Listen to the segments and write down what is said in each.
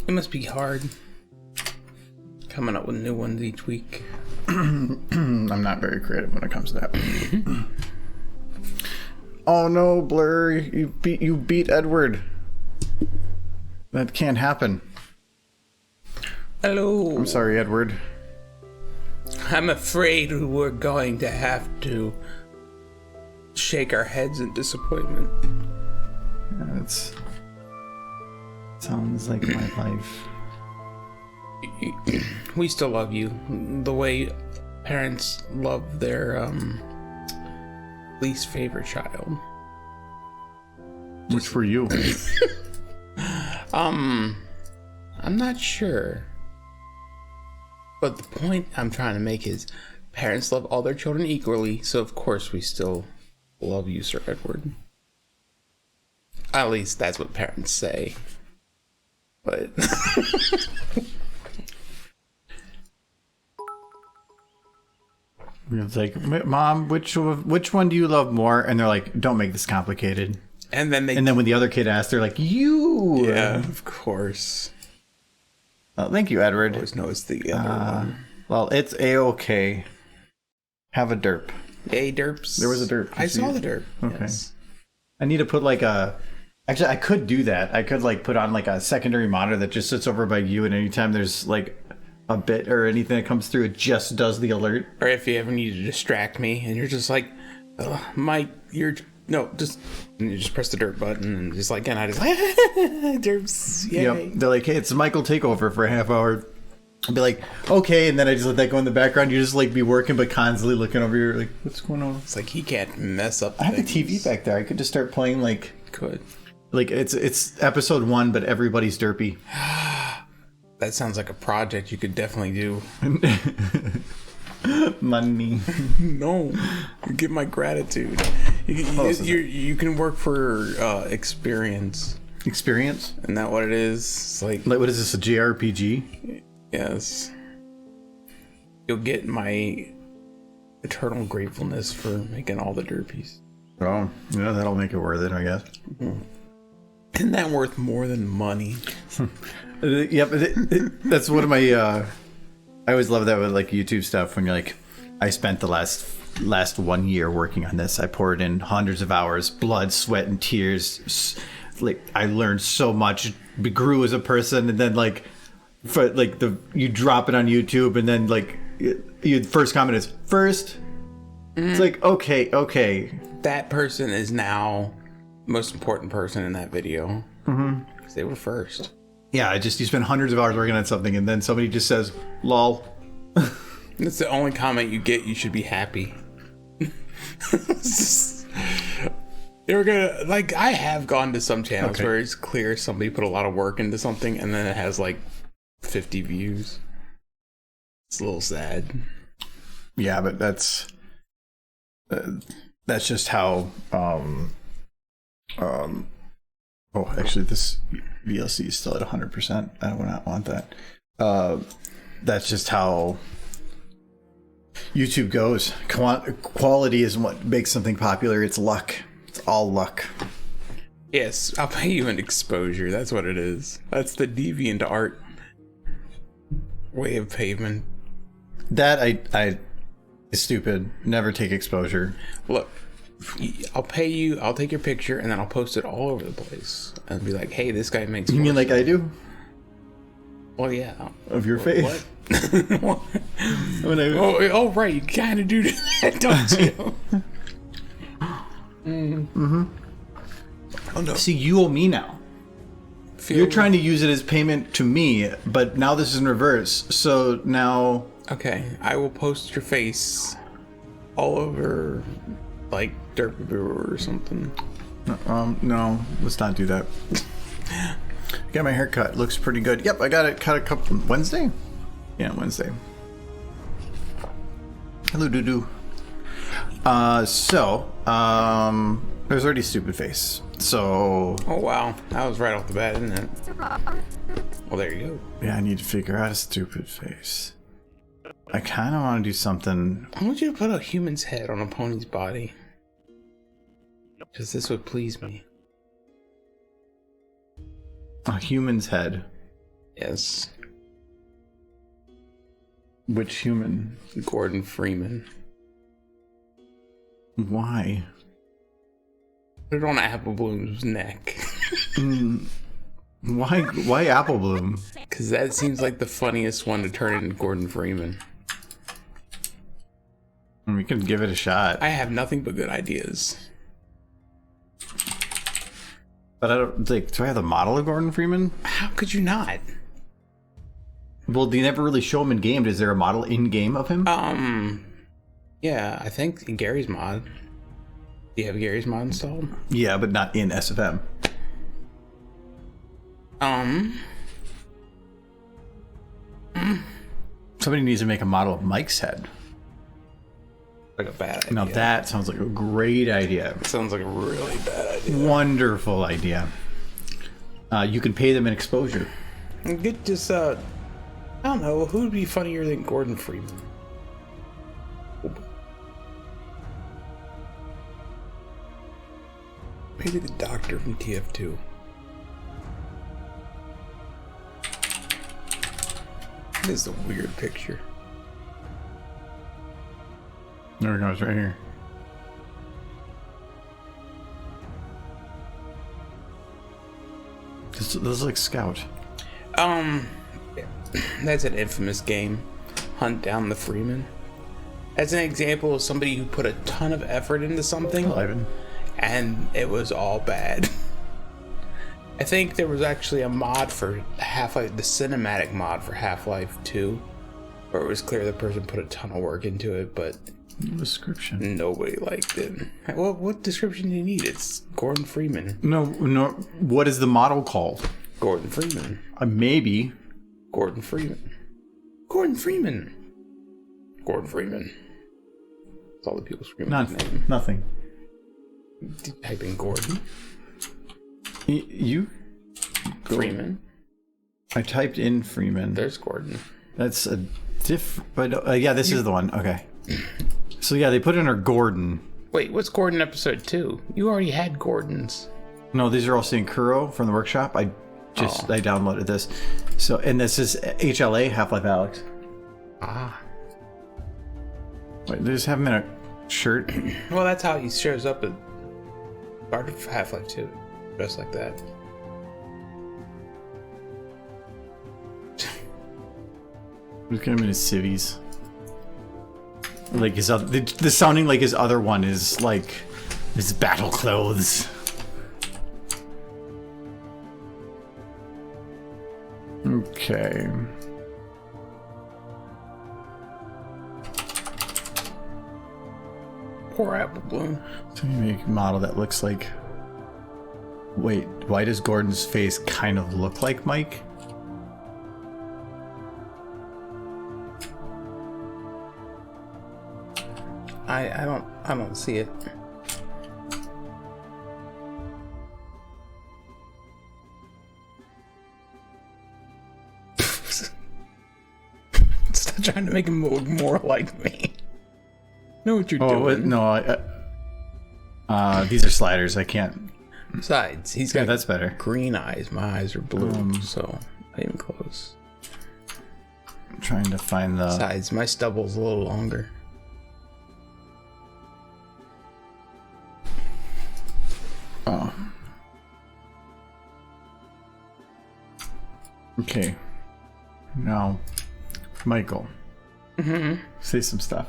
It must be hard coming up with new ones each week. I'm not very creative when it comes to that. Oh no, Blur, you beat Edward. That can't happen. Hello. I'm sorry, Edward. I'm afraid we're going to have to shake our heads in disappointment. Yeah, it sounds like my life. We still love you the way parents love their least favorite child. Which were you? I'm not sure. But the point I'm trying to make is parents love all their children equally, so of course we still love you, Sir Edward. At least that's what parents say. But It's like, Mom, which one do you love more? And they're like, don't make this complicated. and then And then when the other kid asks, they're like, you. yeah, of course. Thank you, Edward. Always know it's the other one. Well, it's A-okay. Have a derp. Yay, derps. There was a derp. I saw the derp. Okay. Yes. I need to put like actually, I could do that. I could like put on like a secondary monitor that just sits over by you, and anytime there's like a bit or anything that comes through, it just does the alert. Or if you ever need to distract me and you're just like, Mike, and you just press the dirt button and just like, and I just derps, yay. Yep. They're like, hey, it's Michael takeover for a half hour. I'd be like, okay, and then I just let that go in the background. You just like be working, but constantly looking over here, like, what's going on? It's like he can't mess up. I have a TV back there. I could just start playing like, Could. like it's episode 1, but everybody's derpy. That sounds like a project you could definitely do. Money. No, you get my gratitude. You can work for experience. Experience? Isn't that what it is? It's like Like, what is this, a JRPG? yes. You'll get my eternal gratefulness for making all the derpies. Oh, yeah, that'll make it worth it, I guess. Isn't that worth more than money? Yep, that's one of my. I always love that with like YouTube stuff when you're like, I spent the last 1 year working on this. I poured in hundreds of hours, blood, sweat, and tears. Like I learned so much, grew as a person, and then like, for like you drop it on YouTube, and then like your first comment is first. It's like okay. That person is now the most important person in that video. Because they were first. Yeah, you spend hundreds of hours working on something, and then somebody just says, "Lol." That's the only comment you get. You should be happy. They were gonna like. I have gone to some channels where it's clear somebody put a lot of work into something, and then it has like 50 views. It's a little sad. Yeah, but that's just how. Oh, actually, this VLC is still at 100%. I do not want that. That's just how YouTube goes. Quality isn't what makes something popular. It's luck. It's all luck. Yes, I'll pay you an exposure. That's what it is. That's the deviant art way of pavement. That I is stupid. Never take exposure. Look, I'll pay you. I'll take your picture and then I'll post it all over the place and be like, "Hey, this guy makes." You mean like I do? Well, yeah. Of your face? What? Oh, right. You kind of do that, don't you? Mm-hmm. Oh no. See, you owe me now. You're trying to use it as payment to me, but now this is in reverse. So now. Okay, I will post your face all over, like Derp or something. No, let's not do that. Got my hair cut. Looks pretty good. Yep, I got it cut a couple Wednesday. Yeah, Wednesday. Hello, doo-doo. There's already stupid face. So. Oh wow, that was right off the bat, isn't it? Well, there you go. Yeah, I need to figure out a stupid face. I kind of want to do something. I want you to put a human's head on a pony's body. Because this would please me. A human's head. Yes. Which human? Gordon Freeman. Why? Put it on Apple Bloom's neck. Why Apple Bloom? Because that seems like the funniest one to turn into Gordon Freeman. We can give it a shot. I have nothing but good ideas. But I don't like. Do I have the model of Gordon Freeman? How could you not? Well, they never really show him in game. Is there a model in game of him? Yeah, I think in Gary's mod. Do you have Gary's mod installed? Yeah, but not in SFM. Somebody needs to make a model of Mike's head. Like a bad idea. Now that sounds like a great idea. Sounds like a really bad idea. Wonderful idea. You can pay them in exposure. Get just I don't know, who would be funnier than Gordon Freeman? Maybe the doctor from TF2. This is a weird picture. There it goes, right here. This is like Scout. That's an infamous game. Hunt Down the Freeman. As an example of somebody who put a ton of effort into something, and it was all bad. I think there was actually a mod for Half-Life, the cinematic mod for Half-Life 2, where it was clear the person put a ton of work into it, but description. Nobody liked it. Well, what description do you need? It's Gordon Freeman. No. What is the model called? Gordon Freeman. Maybe. Gordon Freeman. Gordon Freeman. Gordon Freeman. That's all the people screaming his name. Nothing. Type in Gordon. You? Freeman. I typed in Freeman. There's Gordon. That's a but yeah, this is the one. Okay. So yeah, they put in her Gordon. Wait, what's Gordon episode 2? You already had Gordons. No, these are all saying Kuro from the workshop. I downloaded this. So, and this is HLA, Half-Life Alex. Ah. Wait, they just have him in a shirt. Well, that's how he shows up at part of Half-Life 2. Dressed like that. Look at him in his civvies. Like his other, the sounding like his other one is like his battle clothes. Okay. Poor Apple Bloom. So you make a model that looks like. Wait, why does Gordon's face kind of look like Mike? I don't see it. Stop trying to make him look more like me. Know what you're doing. No, these are sliders. I can't. Besides, he's got that's better. Green eyes. My eyes are blue, so not even close. I'm trying to find the. Besides, my stubble's a little longer. Oh. Okay. Now, Michael. Mm-hmm. Say some stuff.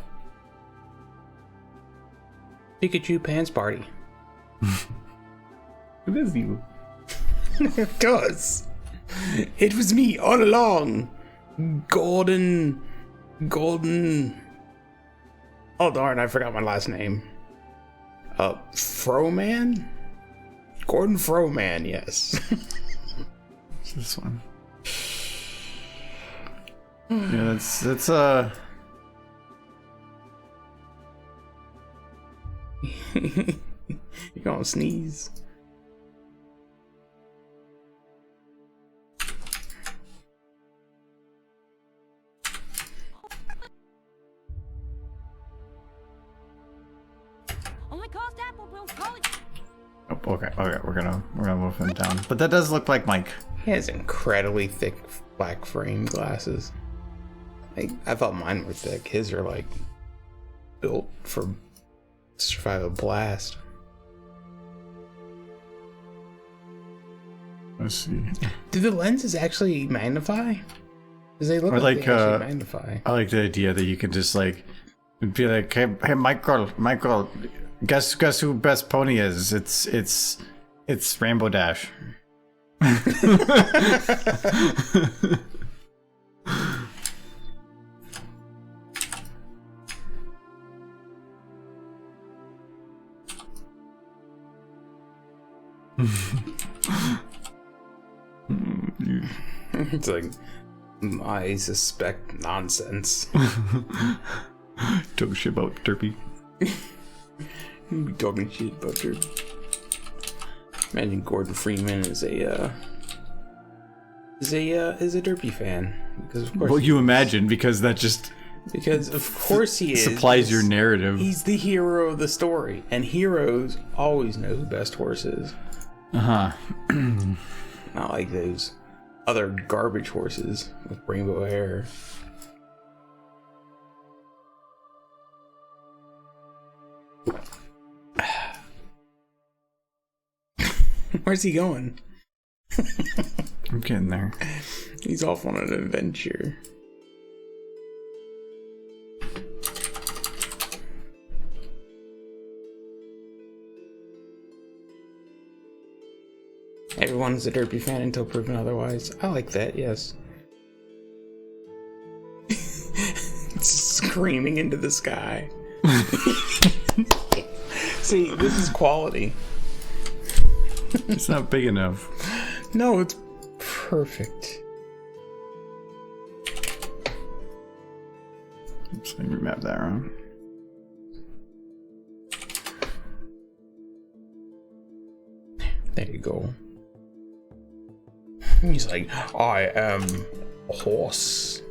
Pikachu Pants Party. It is you. Of course. It was me all along. Golden. Oh darn, I forgot my last name. Froman? Gordon Froman, yes. This one. Yeah, that's You're gonna sneeze. Only cost Apple Bloom College. Oh, okay, we're gonna move him down. But that does look like Mike. He has incredibly thick black frame glasses. Like, I thought mine were thick. His are like built for survive a blast. Let's see. Do the lenses actually magnify? Because they look Or like like, they actually magnify. I like the idea that you can just like be like, hey Michael, guess who best pony is? It's Rainbow Dash. It's like, I suspect nonsense. Talk shit about Derpy. You be talking shit about Derpy. Imagine Gordon Freeman is a Derpy fan, because of course. Well, you imagine, because that just because of course he is supplies your narrative. He's the hero of the story, and heroes always know who best horse is. Not like those other garbage horses with rainbow hair. Where's he going? I'm getting there. He's off on an adventure. Everyone's a Derpy fan until proven otherwise. I like that, yes. Screaming into the sky. See, this is quality. It's not big enough. No, it's perfect. Oops, let me remap that wrong. There you go. He's like, I am a horse.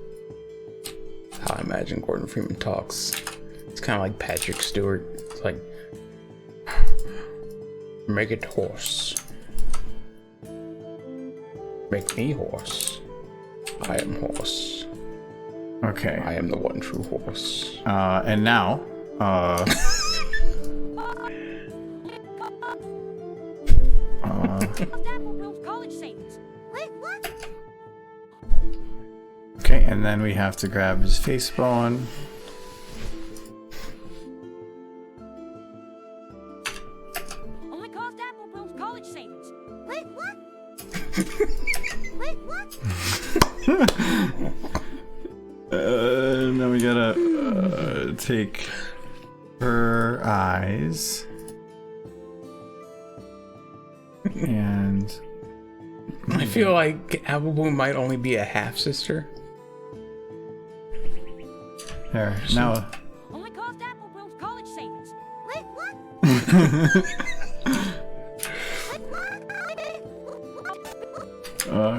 That's how I imagine Gordon Freeman talks. It's kind of like Patrick Stewart. It's like, make it horse. Make me horse. I am horse. Okay. I am the one true horse. And now, okay, and then we have to grab his face bone. Only cost Apple Bill's college savings. Wait, what? Wait, what? Now we gotta take her eyes. And I feel like Apple Bloom might only be a half sister. there. Now Only cost Apple Bill's college savings. Wait, what?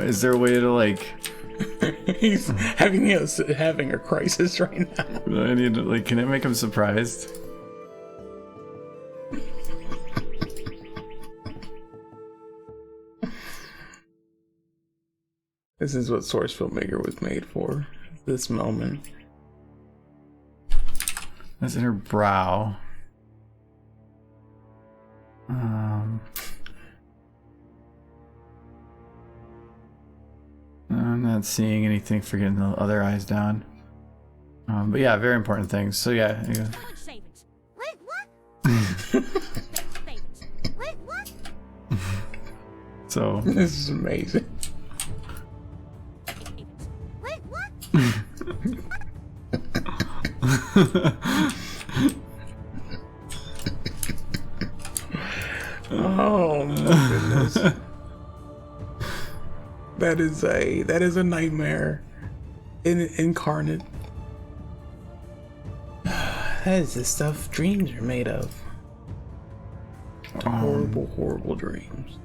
is there a way to like He's having a crisis right now. I need to, like, can it make him surprised? This is what Source Filmmaker was made for. This moment. That's in her brow. I'm not seeing anything for getting the other eyes down. But yeah, very important things. So yeah. College savings. Wait, what? Savings. Wait, what? So This is amazing. Savings. Wait, what? Oh my goodness. That is a nightmare incarnate. That is the stuff dreams are made of. Horrible, horrible dreams.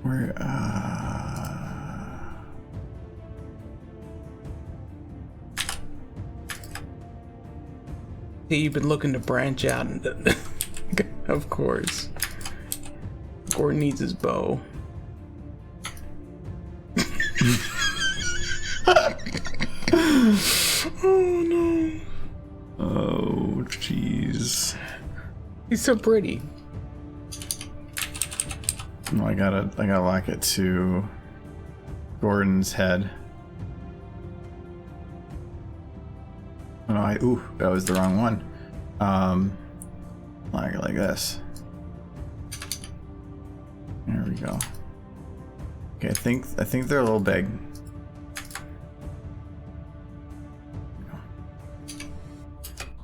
we're Hey, you've been looking to branch out, and of course. Gordon needs his bow. Oh no. Oh, jeez. He's so pretty. No, I gotta lock it to Gordon's head. Oh, no, ooh, that was the wrong one. Lock it like this. There we go. Okay, I think they're a little big.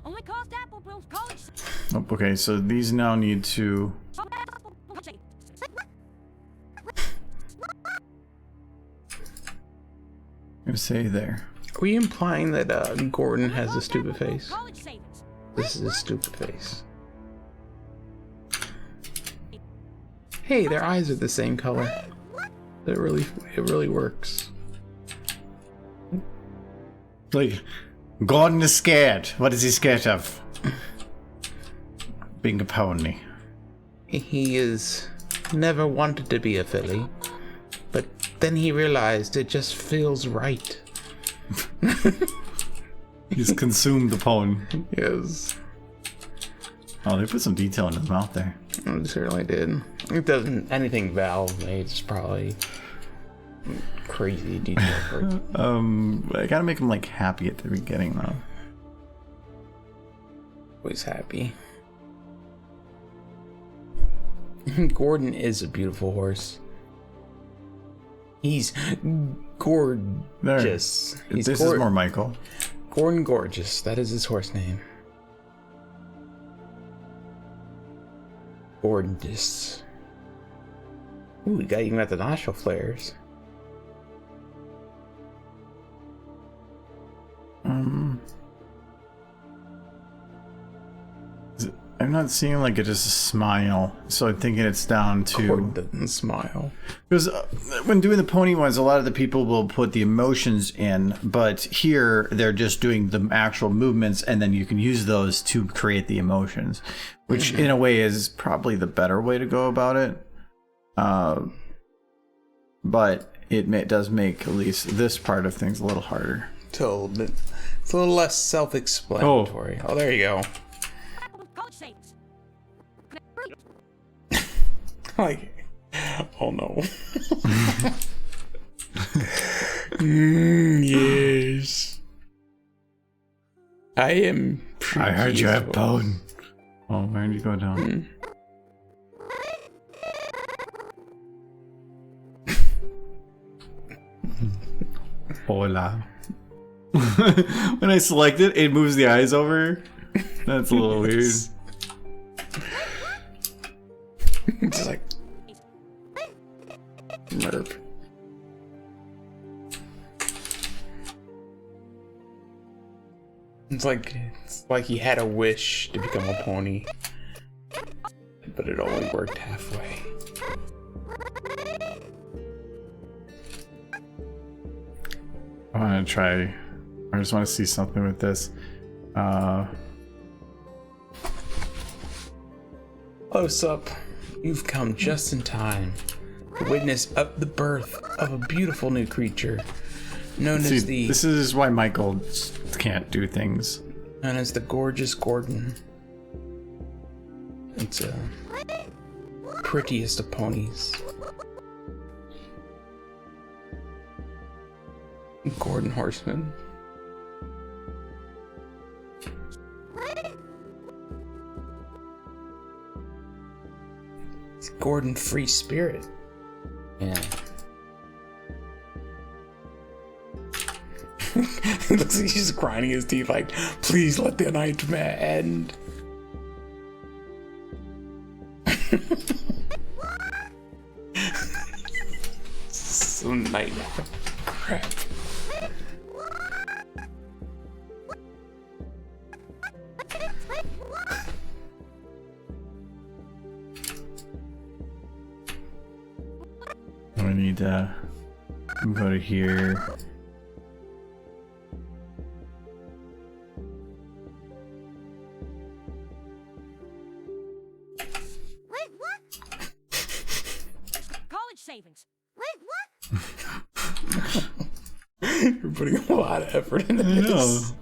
Only cost Apple Bill's college Oh, okay, so these now need to. savings. I'm gonna say there. Are we implying that Gordon has a stupid face? College savings. This is a stupid face. Hey, their eyes are the same color. It really works. Like, Gordon is scared. What is he scared of? Being a pony. He is never wanted to be a filly, but then he realized it just feels right. He's consumed the pony. Yes, Oh, they put some detail in his mouth there. it certainly did. It doesn't anything Valve made. It's probably crazy detail for it. I gotta make him like happy at the beginning though. Always happy. Gordon is a beautiful horse. He's gorgeous. He's This is more Michael. Gordon Gorgeous. That is his horse name. Gorgeous. Ooh, we got even got the nostril flares. I'm not seeing like it just a smile, so I'm thinking it's down to Gordon doesn't smile. because when doing the pony ones, a lot of the people will put the emotions in, but here they're just doing the actual movements, and then you can use those to create the emotions, which in a way is probably the better way to go about it. But it does make at least this part of things a little harder. It's a little less self-explanatory. Oh, there you go. College savings. Like, oh no. Yes. I am. I heard you have peaceful. bone. Oh, where did you go down? Hola. When I select it, it moves the eyes over. That's a little weird. It's like Merp. It's like he had a wish to become a pony, but it only worked halfway. I want to try. I just want to see something with this. Close up, you've come just in time to witness up the birth of a beautiful new creature, known See, as the this is why Michael can't do things. gorgeous Gordon. It's a prettiest of ponies. Gordon Horseman. It's Gordon Free Spirit. Yeah. It looks like he's grinding his teeth like, please let the nightmare end. Some nightmare crap. We need to go to here. Wait, what? savings. Wait, what? You're putting a lot of effort into No. this.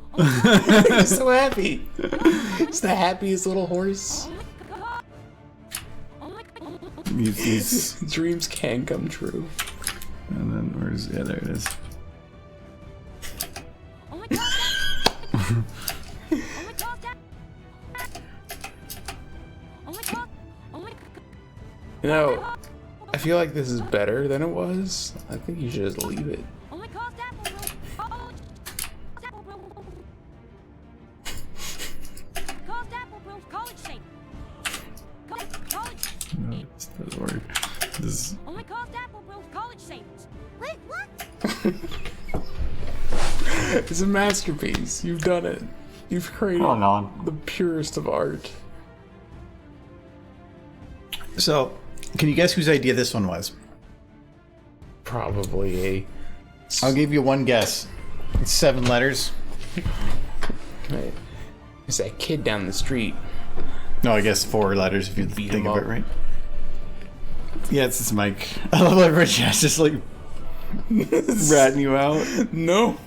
He's so happy. It's the happiest little horse. Oh my god. He's Dreams can come true. and then where's there it is. Oh my god. Oh my god. Oh my god. Oh my god. You know, I feel like this is better than it was. I think you should just leave it. Oh my god, that will college. That will cause that will college savings. College. No, this doesn't work. This Oh my god, that will college savings. Wait, what? It's a masterpiece. You've done it. You've created on. the purest of art. So, can you guess whose idea this one was? Probably a. I'll give you one guess. It's 7 letters. It's that kid down the street. No, I guess 4 letters if you Beat think him of up. it right. Yeah, it's this Mike. I love how Rich is just like ratting you out. No.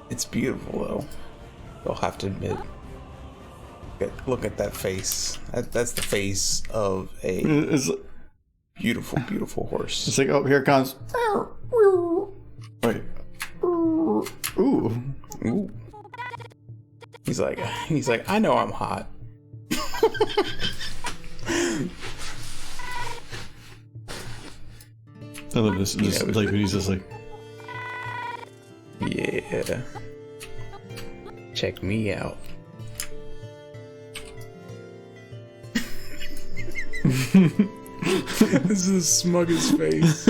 It's beautiful though. You'll have to admit. Look at that face. That's the face of a It's, beautiful, beautiful horse. it's like, oh, here it comes. Wait. Ooh. Ooh. He's like, I know I'm hot. I love this. Just like when he's just like, Yeah. Check me out. This is the smuggest face.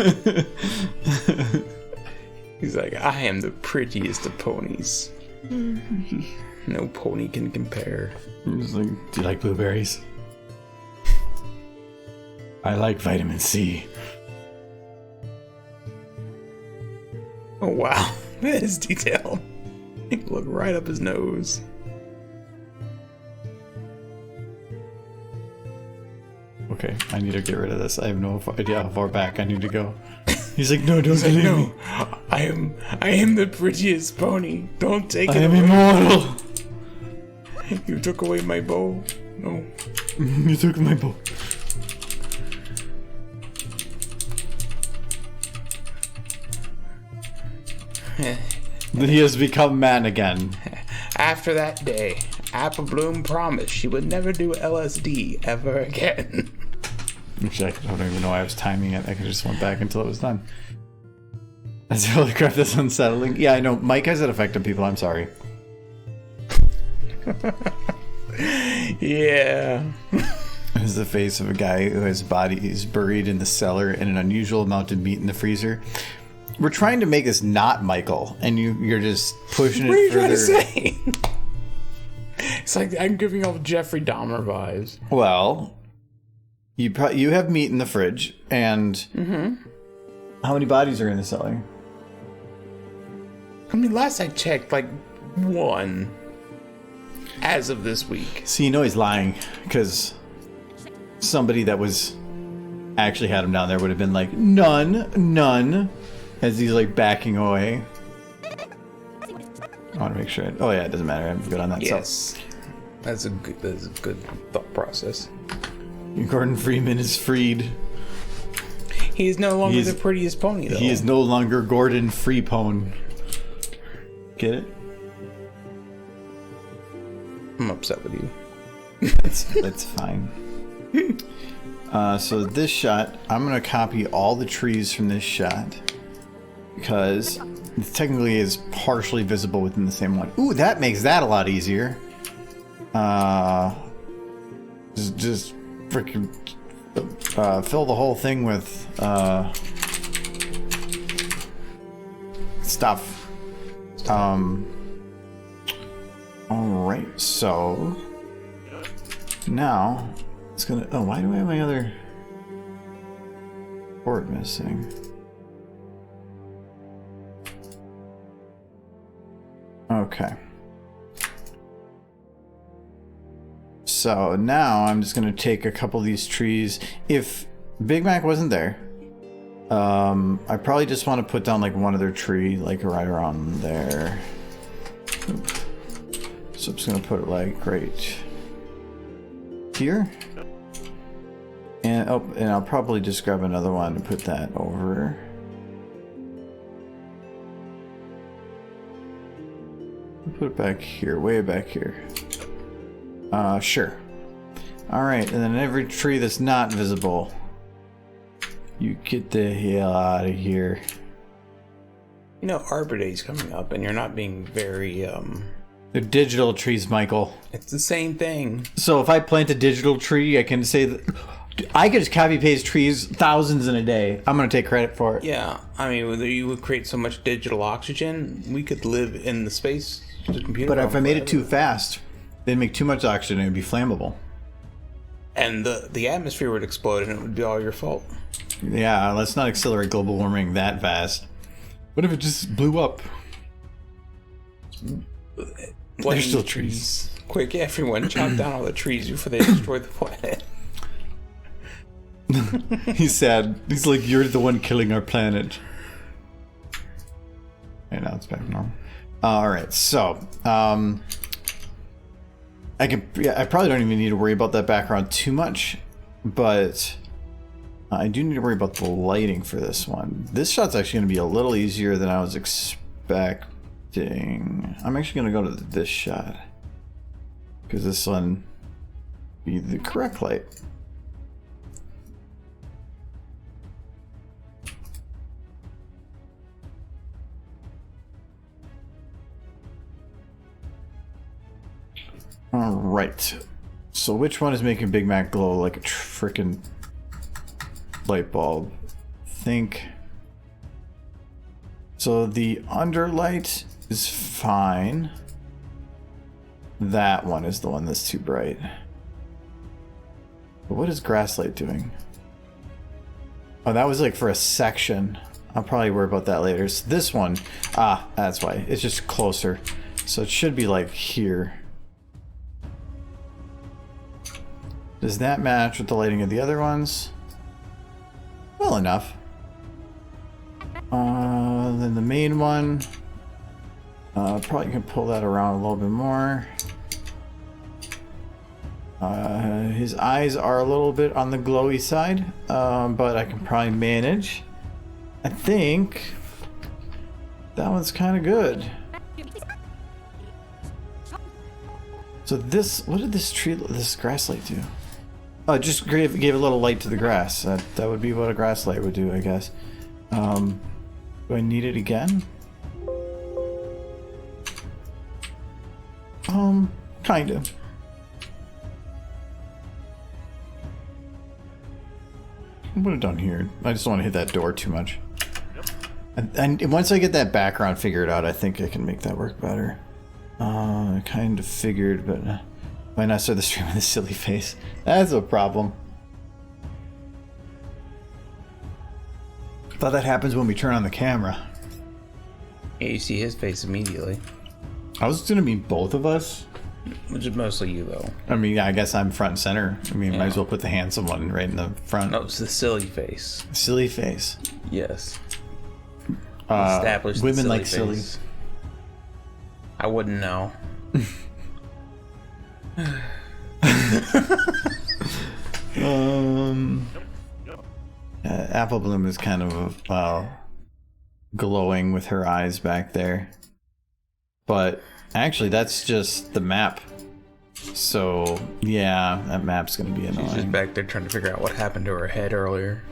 He's like, I am the prettiest of ponies. No pony can compare. he's like, do you like blueberries? I like vitamin C. Oh wow, that is detailed. You can look right up his nose. Okay, I need to get rid of this. I have no idea how far back I need to go. He's like, no, don't He's like, leave no, me. I am the prettiest pony. Don't take I it am away. immortal. You took away my bow. No. You took my bow. He has become man again. After that day, Apple Bloom promised she would never do LSD ever again. Actually, I don't even know why I was timing it. I could just went back until it was done. That's holy crap, that's unsettling. Yeah, I know. Mike has that effect on people. I'm sorry. Yeah. This is the face of a guy who his body is buried in the cellar and an unusual amount of meat in the freezer. We're trying to make this not Michael, and you're just pushing What are you it further. trying to say? It's like I'm giving off Jeffrey Dahmer vibes. Well, you have meat in the fridge, and how many bodies are in the cellar? I mean, last I checked, like one. As of this week. So you know he's lying, because somebody that was actually had him down there would have been like, none, as he's like backing away. I want to make sure. Oh yeah, it doesn't matter. I'm good on that. Yes. That's a good thought process. So, Gordon Freeman is freed. He is no longer He is- the prettiest pony, though. He is no longer Gordon Freepone. Get it? I'm upset with you. That's fine. So this shot, I'm gonna copy all the trees from this shot because it technically is partially visible within the same one. Ooh, that makes that a lot easier. Just freaking fill the whole thing with stuff. Alright, so now it's gonna. Oh, why do I have my other board missing? Okay. So now I'm just gonna take a couple of these trees. If Big Mac wasn't there, I probably just want to put down like one other tree, like right around there. So I'm just gonna put it like right here. And and I'll probably just grab another one and put that over. Put it back here, way back here. Sure. Alright, and then every tree that's not visible, you get the hell out of here. You know, Arbor Day's coming up, and you're not being very, They're digital trees, Michael. It's the same thing. So if I plant a digital tree, I can say that I could just copy paste trees thousands in a day. I'm gonna take credit for it. Yeah, I mean, whether you would create so much digital oxygen, we could live in the space the computer. But if I made it too fast, they'd make too much oxygen and it'd be flammable. And the atmosphere would explode, and it would be all your fault. Yeah, let's not accelerate global warming that fast. What if it just blew up? There's still trees. Quick, everyone, chop down all the trees before they destroy the planet. He's sad. He's like, you're the one killing our planet. Okay, now it's back normal. Alright, so, I probably don't even need to worry about that background too much, but I do need to worry about the lighting for this one. This shot's actually going to be a little easier than I was expecting. I'm actually going to go to this shot, because this one be the correct light. All right. So which one is making Big Mac glow like a freaking light bulb? Think. So the underlight is fine. That one is the one that's too bright. But what is grass light doing? Oh, that was like for a section. I'll probably worry about that later. So this one, that's why. It's just closer. So it should be like here. Does that match with the lighting of the other ones? Well enough. Then the main one, probably can pull that around a little bit more. His eyes are a little bit on the glowy side, but I can probably manage. I think that one's kind of good. So this, what did this grass light do? Oh, just gave a little light to the grass. That would be what a grass light would do, I guess. Do I need it again? Kind of. What have done here? I just don't want to hit that door too much. And once I get that background figured out, I think I can make that work better. I kind of figured, but why not start the stream with a silly face? That's a problem. Thought that happens when we turn on the camera. Yeah, you see his face immediately. I was gonna mean both of us. Which is mostly you, though. I mean, I guess I'm front and center. I mean, might as well put the handsome one right in the front. No, it's the silly face. Silly face. Yes. Established women like silly. I wouldn't know. Apple Bloom is kind of glowing with her eyes back there. But actually, that's just the map. So, yeah, that map's going to be annoying. She's just back there trying to figure out what happened to her head earlier.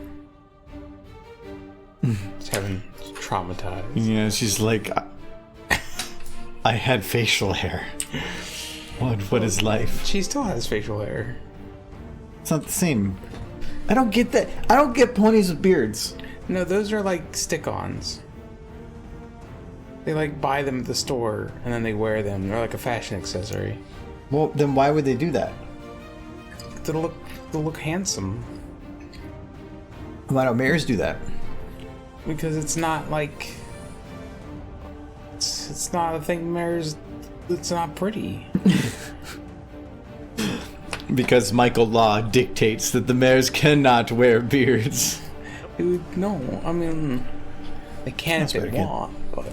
She's having traumatized. Yeah, she's like, I had facial hair. What is life? She still has facial hair. It's not the same. I don't get that. I don't get ponies with beards. No, those are like stick-ons. They like buy them at the store and then they wear them. They're like a fashion accessory. Well, then why would they do that? They'll look handsome. Why don't mayors do that? Because it's not like it's not a thing. Mayor's, it's not pretty. Because Michael Law dictates that the mayors cannot wear beards. Dude, no. I mean, they can if That's they pretty good. want, but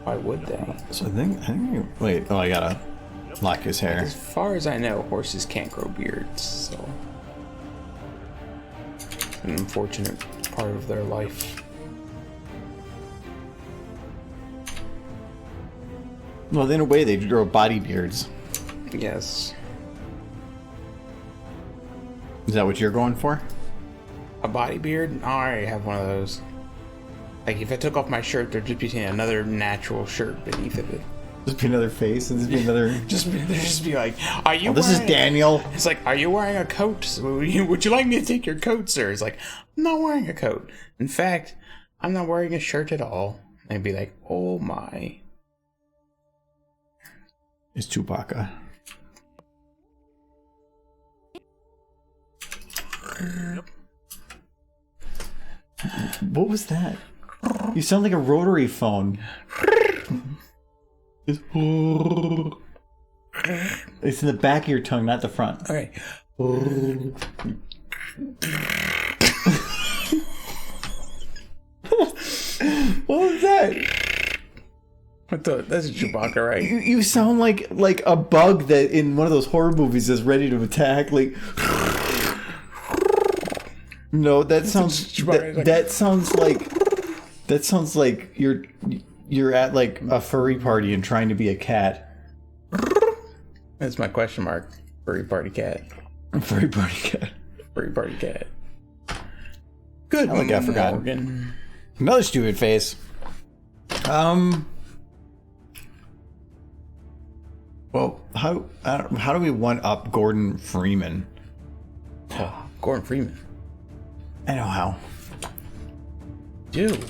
why would they? So I think wait, oh, I gotta lock his hair. As far as I know, horses can't grow beards, so it's an unfortunate part of their life. Well, in a way, they grow body beards. Yes. Is that what you're going for? A body beard? Oh, I already have one of those. Like, if I took off my shirt, there'd just be another natural shirt beneath of it. Just be another face, and just be another. Just be like, are you This is wearing Daniel. It's like, are you wearing a coat? Would you like me to take your coat, sir? It's like, I'm not wearing a coat. In fact, I'm not wearing a shirt at all. And be like, oh my. It's Chewbacca. What was that? You sound like a rotary phone. It's in the back of your tongue, not the front. Okay. What was that? What the? That's a Chewbacca, right? You sound like a bug that in one of those horror movies is ready to attack. Like, no, that sounds that sounds like you're at like a furry party and trying to be a cat. That's my question mark. Furry party cat. Furry party cat. Furry party cat. Good. I forgot. Morgan. Another stupid face. Well, how do we one up Gordon Freeman? Oh, Gordon Freeman. I know how. Dude.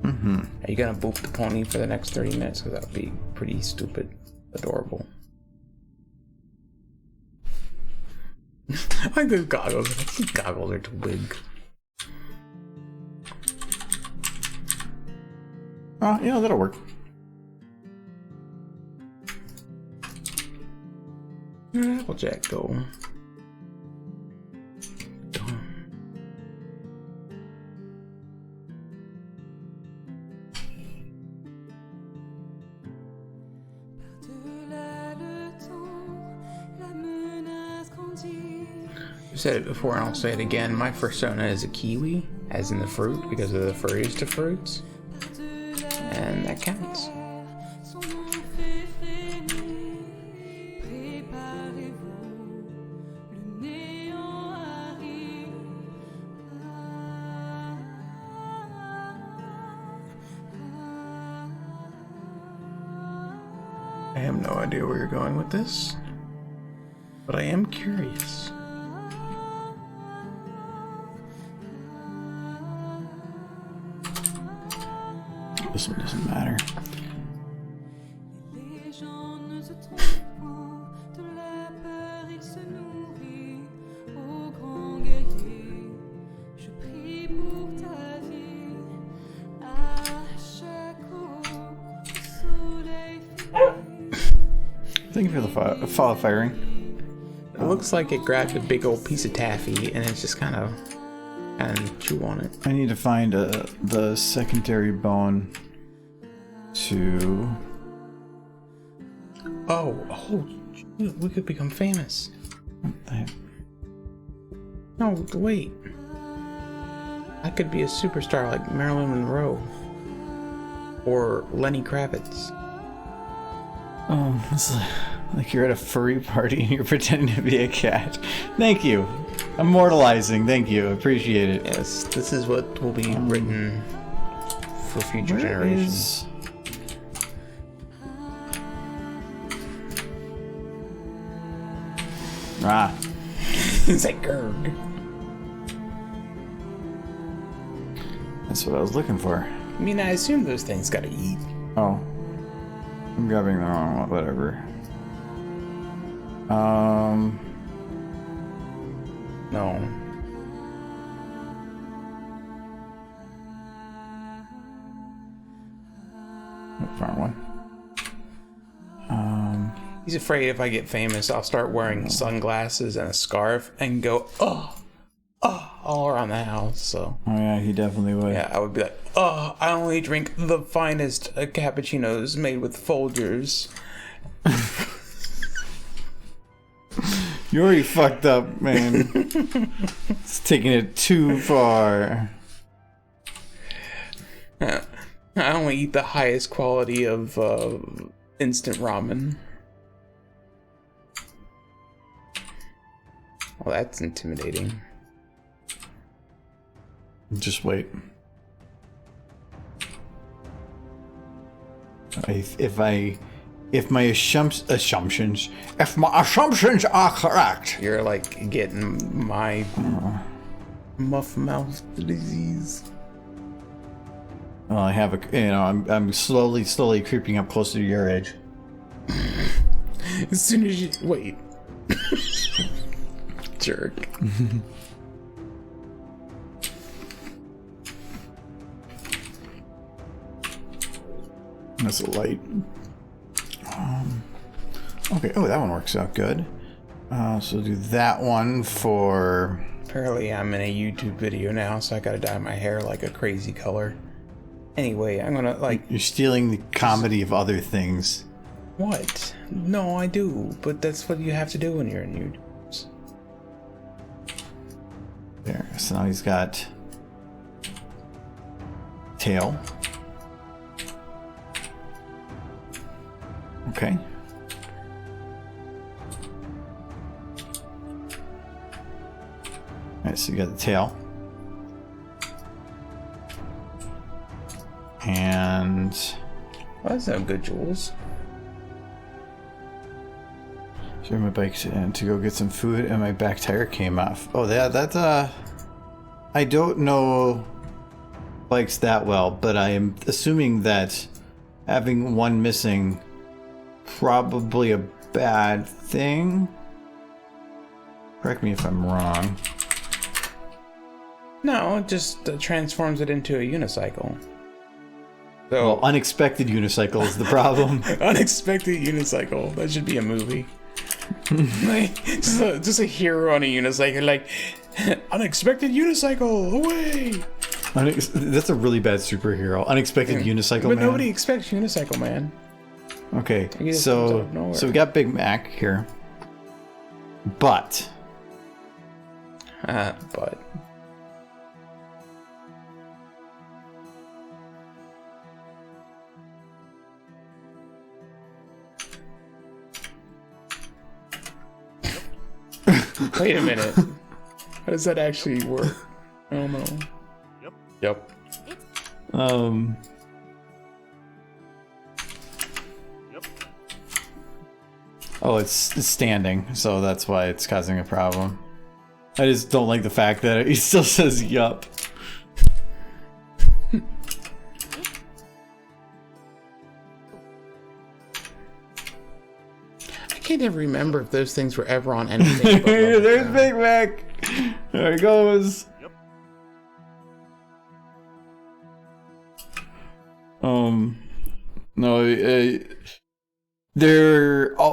Mm-hmm. Are you gonna boop the pony for the next 30 minutes? Because that would be pretty stupid, adorable. I like those goggles. These goggles are too big. Oh, yeah, that'll work. Applejack, go. I said it before and I'll say it again. My persona is a kiwi, as in the fruit, because of the furries to fruits. And that counts. I have no idea where you're going with this, but I am curious. This one doesn't matter. Thank you for the follow firing. It looks like it grabbed a big old piece of taffy and it's just kind of chew on it. I need to find the secondary bone to... Oh, we could become famous. No, wait. I could be a superstar like Marilyn Monroe. Or Lenny Kravitz. Oh, it's like you're at a furry party and you're pretending to be a cat. Thank you. Immortalizing. Thank you. Appreciate it. Yes, this is what will be written for future generations. Ah. It's like Gerg. That's what I was looking for. I mean, I assume those things gotta eat. Oh. I'm grabbing the wrong one. Whatever. No. Wrong one. He's afraid if I get famous, I'll start wearing sunglasses and a scarf and go, all around the house. So, Oh yeah, he definitely would. yeah, I would be like, I only drink the finest cappuccinos made with Folgers. You already fucked up, man. It's taking it too far. I only eat the highest quality of instant ramen. Well, that's intimidating. Just wait. If my assumptions are correct. You're like getting my muff mouth disease. Well, I have I'm slowly creeping up closer to your age. As soon as you wait, jerk. That's a light. Okay. Oh, that one works out good. So do that one for. Apparently, I'm in a YouTube video now, so I gotta dye my hair like a crazy color. Anyway, I'm gonna like. You're stealing the comedy of other things. What? No, I do, but that's what you have to do when you're in YouTube. There. So now he's got tail. Okay. Alright, so you got the tail. And Well, that sounds good, Jules. so my bike to go get some food and my back tire came off. Oh, that I don't know bikes that well, but I am assuming that having one missing probably a bad thing. Correct me if I'm wrong. No, it just transforms it into a unicycle. So, Well, unexpected unicycle is the problem. unexpected unicycle. That should be a movie. Like, just a hero on a unicycle, like, unexpected unicycle, away! That's a really bad superhero. Unexpected unicycle But man. nobody expects unicycle man. Okay, He just comes out so of nowhere. we got Big Mac here, but But wait a minute. How does that actually work? I don't know. Yep. Oh, it's standing, so that's why it's causing a problem. I just don't like the fact that he still says yup. I can't even remember if those things were ever on anything. but Love There's Town. Big Mac. There he goes. No,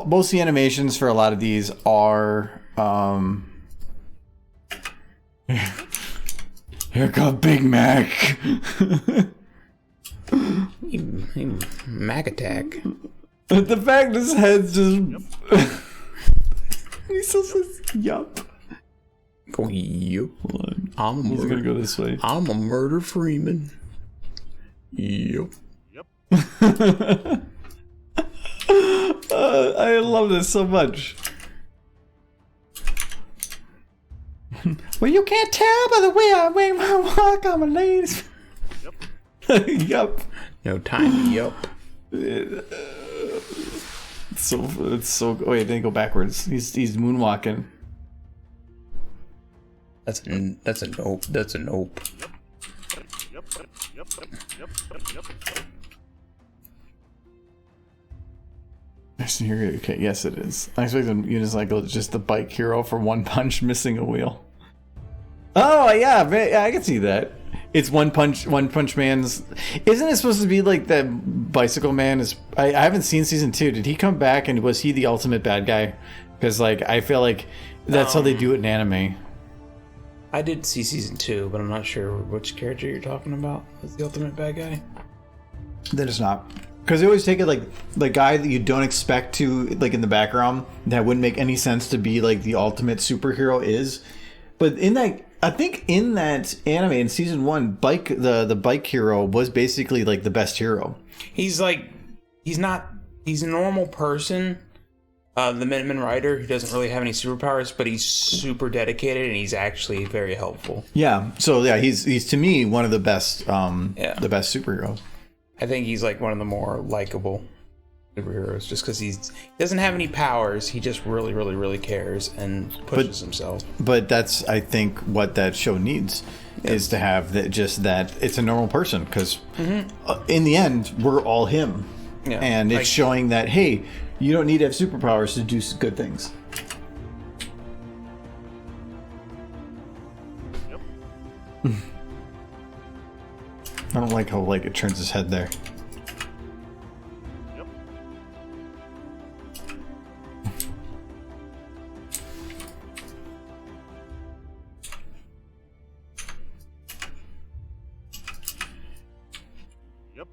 most of the animations for a lot of these are here come Big Mac. Mac attack. The fact his head's just he still says yup. Go yup. Hold on. I'm a He's murder. gonna go this way. I'm a murder Freeman. Yup. I love this so much. Well, you can't tell by the way I walk on my legs. Yup. No time. Yup. It's so. Wait, then go backwards. He's moonwalking. That's a nope. That's a nope. Okay, yes, it is. I expect the unicycle is just the bike hero for one punch, missing a wheel. Oh yeah, I can see that. It's One Punch Man's. Isn't it supposed to be like that Bicycle Man is? I haven't seen season 2. Did he come back and was he the ultimate bad guy? Because like I feel like that's how they do it in anime. I did see season 2, but I'm not sure which character you're talking about as the ultimate bad guy. That is not. Because they always take it like the guy that you don't expect to, like in the background, that wouldn't make any sense to be like the ultimate superhero is. But in that, I think in that anime in season 1, the bike hero was basically like the best hero. He's a normal person, the Minuteman Rider, who doesn't really have any superpowers, but he's super dedicated and he's actually very helpful. Yeah. So yeah, he's to me one of the best, the best superheroes. I think he's like one of the more likable superheroes just because he doesn't have any powers. He just really, really, really cares and pushes himself. But that's, I think, what that show needs is to have that it's a normal person because in the end, we're all him. Yeah. And it's showing that, hey, you don't need to have superpowers to do good things. Yep. I don't like how it turns his head there. Yep. Yep.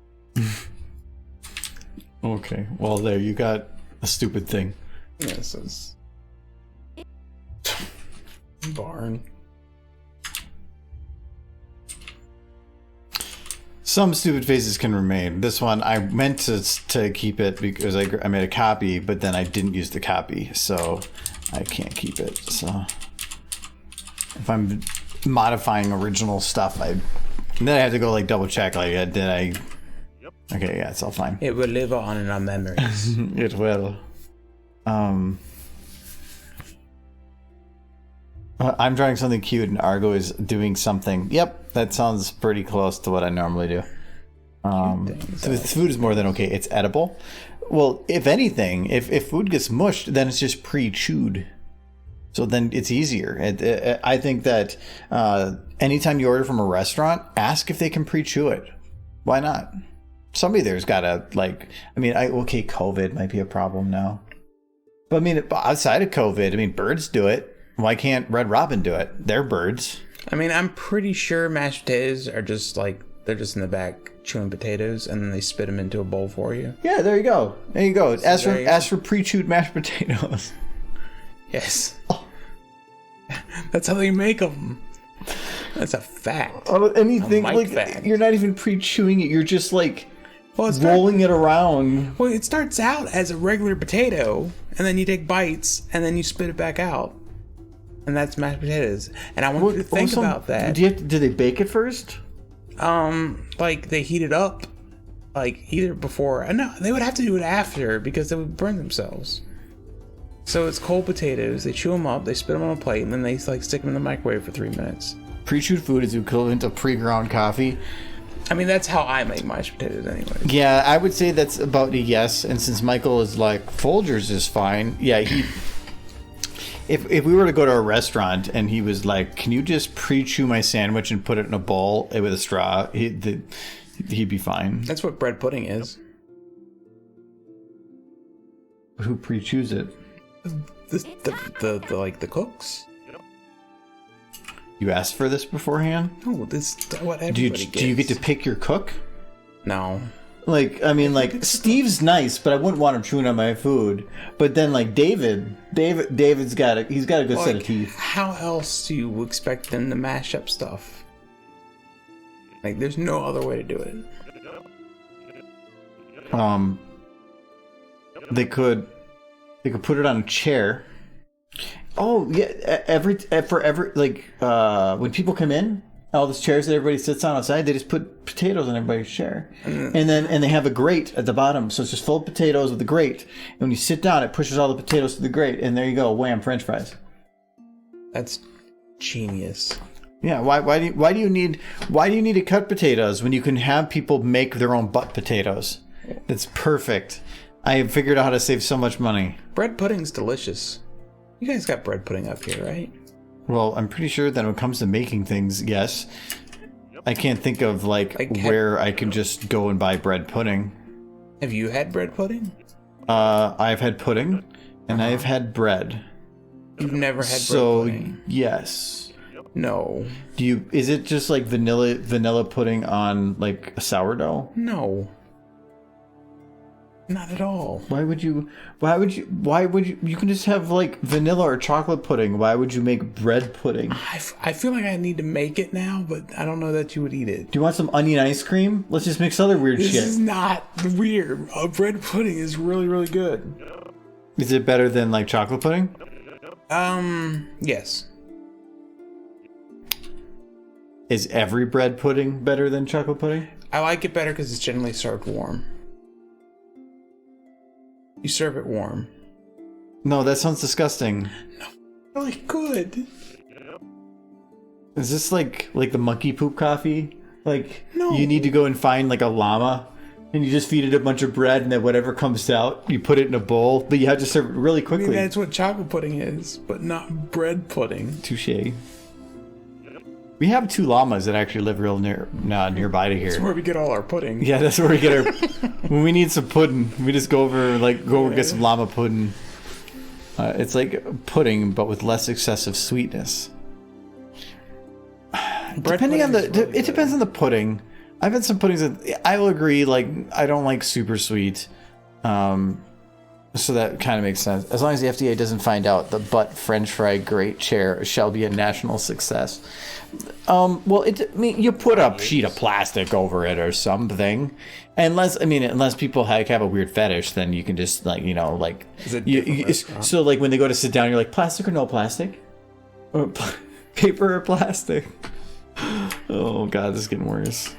Okay. Well, there you got a stupid thing. Yeah, it says barn. Some stupid faces can remain. This one, I meant to keep it because I made a copy, but then I didn't use the copy, so I can't keep it. So if I'm modifying original stuff, then I have to go double check. Did I? Yep. Okay, yeah, it's all fine. It will live on in our memories. It will. I'm drawing something cute and Argo is doing something. Yep, that sounds pretty close to what I normally do. The food is more than okay. It's edible. Well, if anything, if food gets mushed, then it's just pre-chewed. So then it's easier. I think that anytime you order from a restaurant, ask if they can pre-chew it. Why not? Somebody there's got to okay, COVID might be a problem now. But outside of COVID, birds do it. Why can't Red Robin do it? They're birds. I'm pretty sure mashed potatoes are just they're just in the back chewing potatoes and then they spit them into a bowl for you. Yeah, there you go. There you go. Ask for pre-chewed mashed potatoes. Yes. Oh. That's how they make them. That's a fact. Anything fact. You're not even pre-chewing it. You're just rolling it around. Well, it starts out as a regular potato and then you take bites and then you spit it back out. And that's mashed potatoes. And I want you to think about that. Do they bake it first? They heat it up. Either before. No, they would have to do it after because they would burn themselves. So it's cold potatoes. They chew them up, they spit them on a plate, and then they stick them in the microwave for 3 minutes. Pre-chewed food is equivalent to pre-ground coffee. That's how I make mashed potatoes anyway. Yeah, I would say that's about a yes. And since Michael is Folgers is fine. Yeah, If we were to go to a restaurant and he was like, "Can you just pre-chew my sandwich and put it in a bowl with a straw?" He'd be fine. That's what bread pudding is. Who pre-chews it? The cooks. You asked for this beforehand? No, this is what everybody gets. Do you get to pick your cook? No. Steve's nice, but I wouldn't want him chewing on my food. But then David's got a good set of teeth. How else do you expect them to mash up stuff? There's no other way to do it. They could put it on a chair. Oh yeah, when people come in, all those chairs that everybody sits on outside, they just put potatoes on everybody's chair. And they have a grate at the bottom, so it's just full of potatoes with a grate. And when you sit down, it pushes all the potatoes to the grate, and there you go, wham, French fries. That's genius. Yeah, why do you need to cut potatoes when you can have people make their own butt potatoes? That's perfect. I have figured out how to save so much money. Bread pudding's delicious. You guys got bread pudding up here, right? Well, I'm pretty sure that when it comes to making things, yes. I can't think of like where I can just go and buy bread pudding. Have you had bread pudding? I've had pudding, and I've had bread. You've never had bread pudding? So yes. No. Is it just like vanilla pudding on like a sourdough? No. Not at all. Why would you you can just have like vanilla or chocolate pudding. Why would you make bread pudding? I feel like I need to make it now, but I don't know that you would eat it. Do you want some onion ice cream? Let's just mix other weird shit. This is not weird. Bread pudding is really, really good. Is it better than like chocolate pudding? Yes. Is every bread pudding better than chocolate pudding? I like it better because it's generally served warm. You serve it warm. No, that sounds disgusting. No, really good. Is this like the monkey poop coffee? Like, no. You need to go and find like a llama, and you just feed it a bunch of bread, and then whatever comes out, you put it in a bowl, but you have to serve it really quickly. I mean, that's what chocolate pudding is, but not bread pudding. Touche. We have 2 llamas that actually live real nearby to here. That's where we get all our pudding. Yeah, that's where we get our... when we need some pudding, we just go over and get some llama pudding. It's like pudding, but with less excessive sweetness. Depending on the... Really it depends on the pudding. I've had some puddings that... I will agree, like, I don't like super sweet. So that kind of makes sense. As long as the FDA doesn't find out, the butt French fry great chair shall be a national success. Well, you put a sheet of plastic over it or something. Unless people have a weird fetish, then you can just so like when they go to sit down, you're like, plastic or no plastic, or paper or plastic. Oh God, this is getting worse.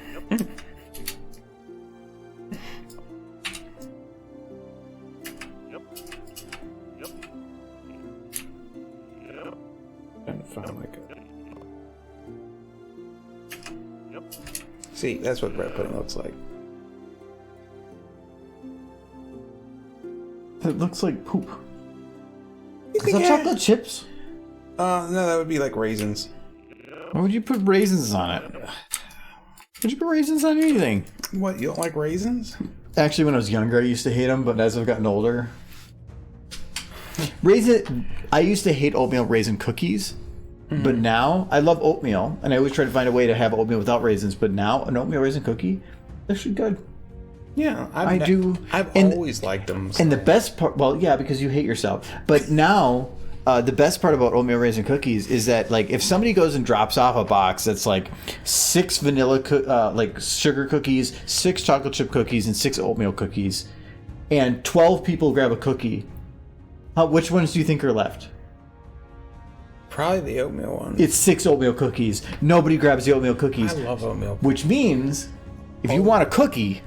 Trying to find like a... See, that's what bread pudding looks like. It looks like poop. Is that chocolate chips? No, that would be like raisins. Why would you put raisins on it? Would you put raisins on anything? What, you don't like raisins? Actually, when I was younger, I used to hate them, but as I've gotten older... I used to hate oatmeal raisin cookies, but now I love oatmeal, and I always try to find a way to have oatmeal without raisins, but now an oatmeal raisin cookie, they're actually good. Yeah, I do. I've always liked them. So. And the best part, well, yeah, because you hate yourself, but now... the best part about oatmeal raisin cookies is that, like, if somebody goes and drops off a box that's like 6 vanilla like sugar cookies, 6 chocolate chip cookies, and 6 oatmeal cookies, and 12 people grab a cookie, which ones do you think are left? Probably the oatmeal one. It's 6 oatmeal cookies. Nobody grabs the oatmeal cookies. I love oatmeal. Which means, if you want a cookie,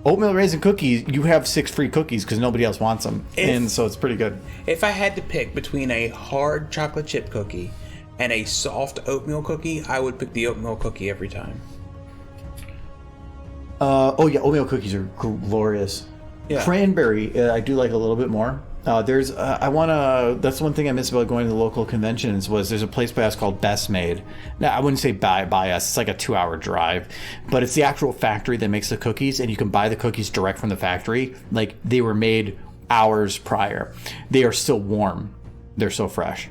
oatmeal raisin cookies, you have 6 free cookies because nobody else wants them. And so it's pretty good. If I had to pick between a hard chocolate chip cookie and a soft oatmeal cookie, I would pick the oatmeal cookie every time. Oh yeah, oatmeal cookies are glorious. Yeah. Cranberry, I do like a little bit more. That's one thing I miss about going to the local conventions was there's a place by us called Best Made. Now, I wouldn't say by us, it's like a 2-hour drive, but it's the actual factory that makes the cookies, and you can buy the cookies direct from the factory. Like, they were made hours prior. They are still warm. They're so fresh.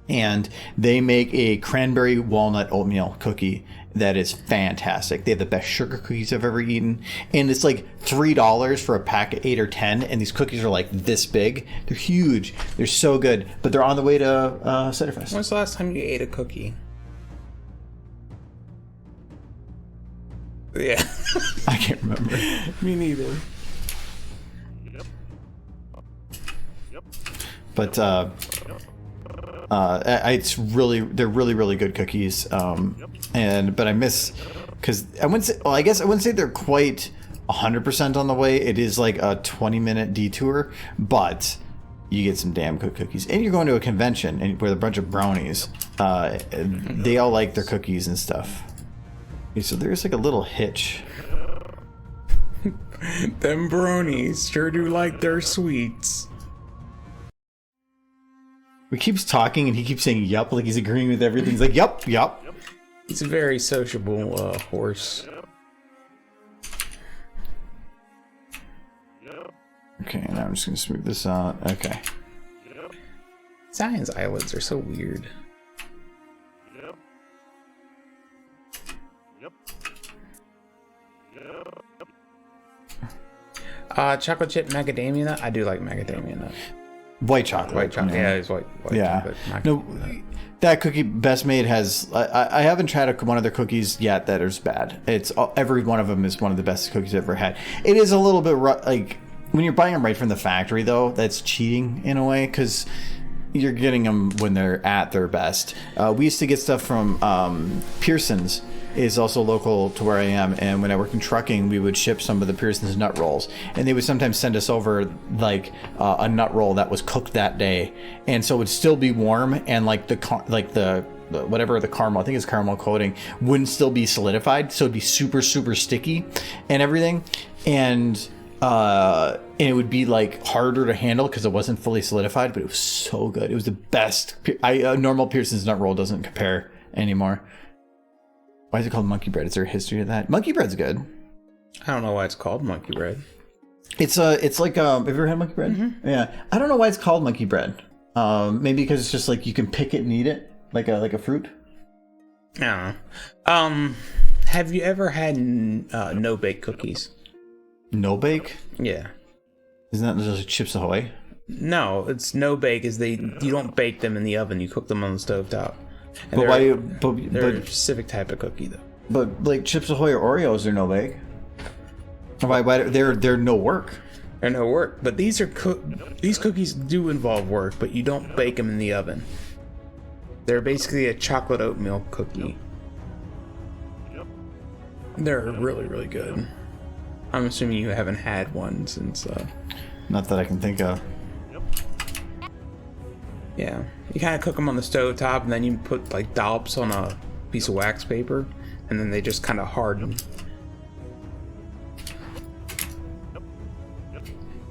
And they make a cranberry walnut oatmeal cookie that is fantastic. They have the best sugar cookies I've ever eaten. And it's like $3 for a pack of 8 or 10. And these cookies are like this big. They're huge. They're so good. But they're on the way to Ciderfest. When's the last time you ate a cookie? Yeah. I can't remember. Me neither. But they're really good cookies. But I miss, because I guess I wouldn't say they're quite 100% on the way. It is like a 20-minute detour, but you get some damn good cookies. And you're going to a convention and with a bunch of brownies. They all like their cookies and stuff. Okay, so there's like a little hitch. Them bronies sure do like their sweets. We keeps talking and he keeps saying yup, like he's agreeing with everything. He's like, yup. He's a very sociable horse. Okay, now I'm just gonna smooth this out. Okay. Zion's eyelids are so weird. Chocolate chip macadamia nut. I do like macadamia nut. White chocolate. White chocolate. Yeah, it's white Yeah. chocolate. No, Macadamia nut. that cookie Best Made has. I haven't tried one of their cookies yet that is bad. It's every one of them is one of the best cookies I've ever had. It is a little bit like when you're buying them right from the factory, though. That's cheating in a way because you're getting them when they're at their best. We used to get stuff from Pearson's. Is also local to where I am, and when I worked in trucking, we would ship some of the Pearson's nut rolls, and they would sometimes send us over like a nut roll that was cooked that day, and so it would still be warm, and like the whatever the caramel, I think it's caramel coating, wouldn't still be solidified, so it'd be super sticky and everything, and it would be like harder to handle because it wasn't fully solidified, but it was so good. It was the best. A normal Pearson's nut roll doesn't compare anymore. Why is it called monkey bread? Is there a history of that? Monkey bread's good. I don't know why it's called monkey bread. It's like have you ever had monkey bread? Mm-hmm. Yeah, I don't know why it's called monkey bread. Maybe because it's just like you can pick it and eat it like a fruit. I don't know. Have you ever had no bake cookies? No bake? Yeah. Isn't that just Chips Ahoy? No, it's no bake. You don't bake them in the oven. You cook them on the stovetop. And But they're, why? they're a specific type of cookie, though. But like Chips Ahoy or Oreos are no bake. Why they're no work. They're no work, but these cookies do involve work, but you don't bake them in the oven. They're basically a chocolate oatmeal cookie. They're really good. I'm assuming you haven't had one since. Not that I can think of. Yeah, you kind of cook them on the stove top, and then you put like dollops on a piece of wax paper, and then they just kind of harden.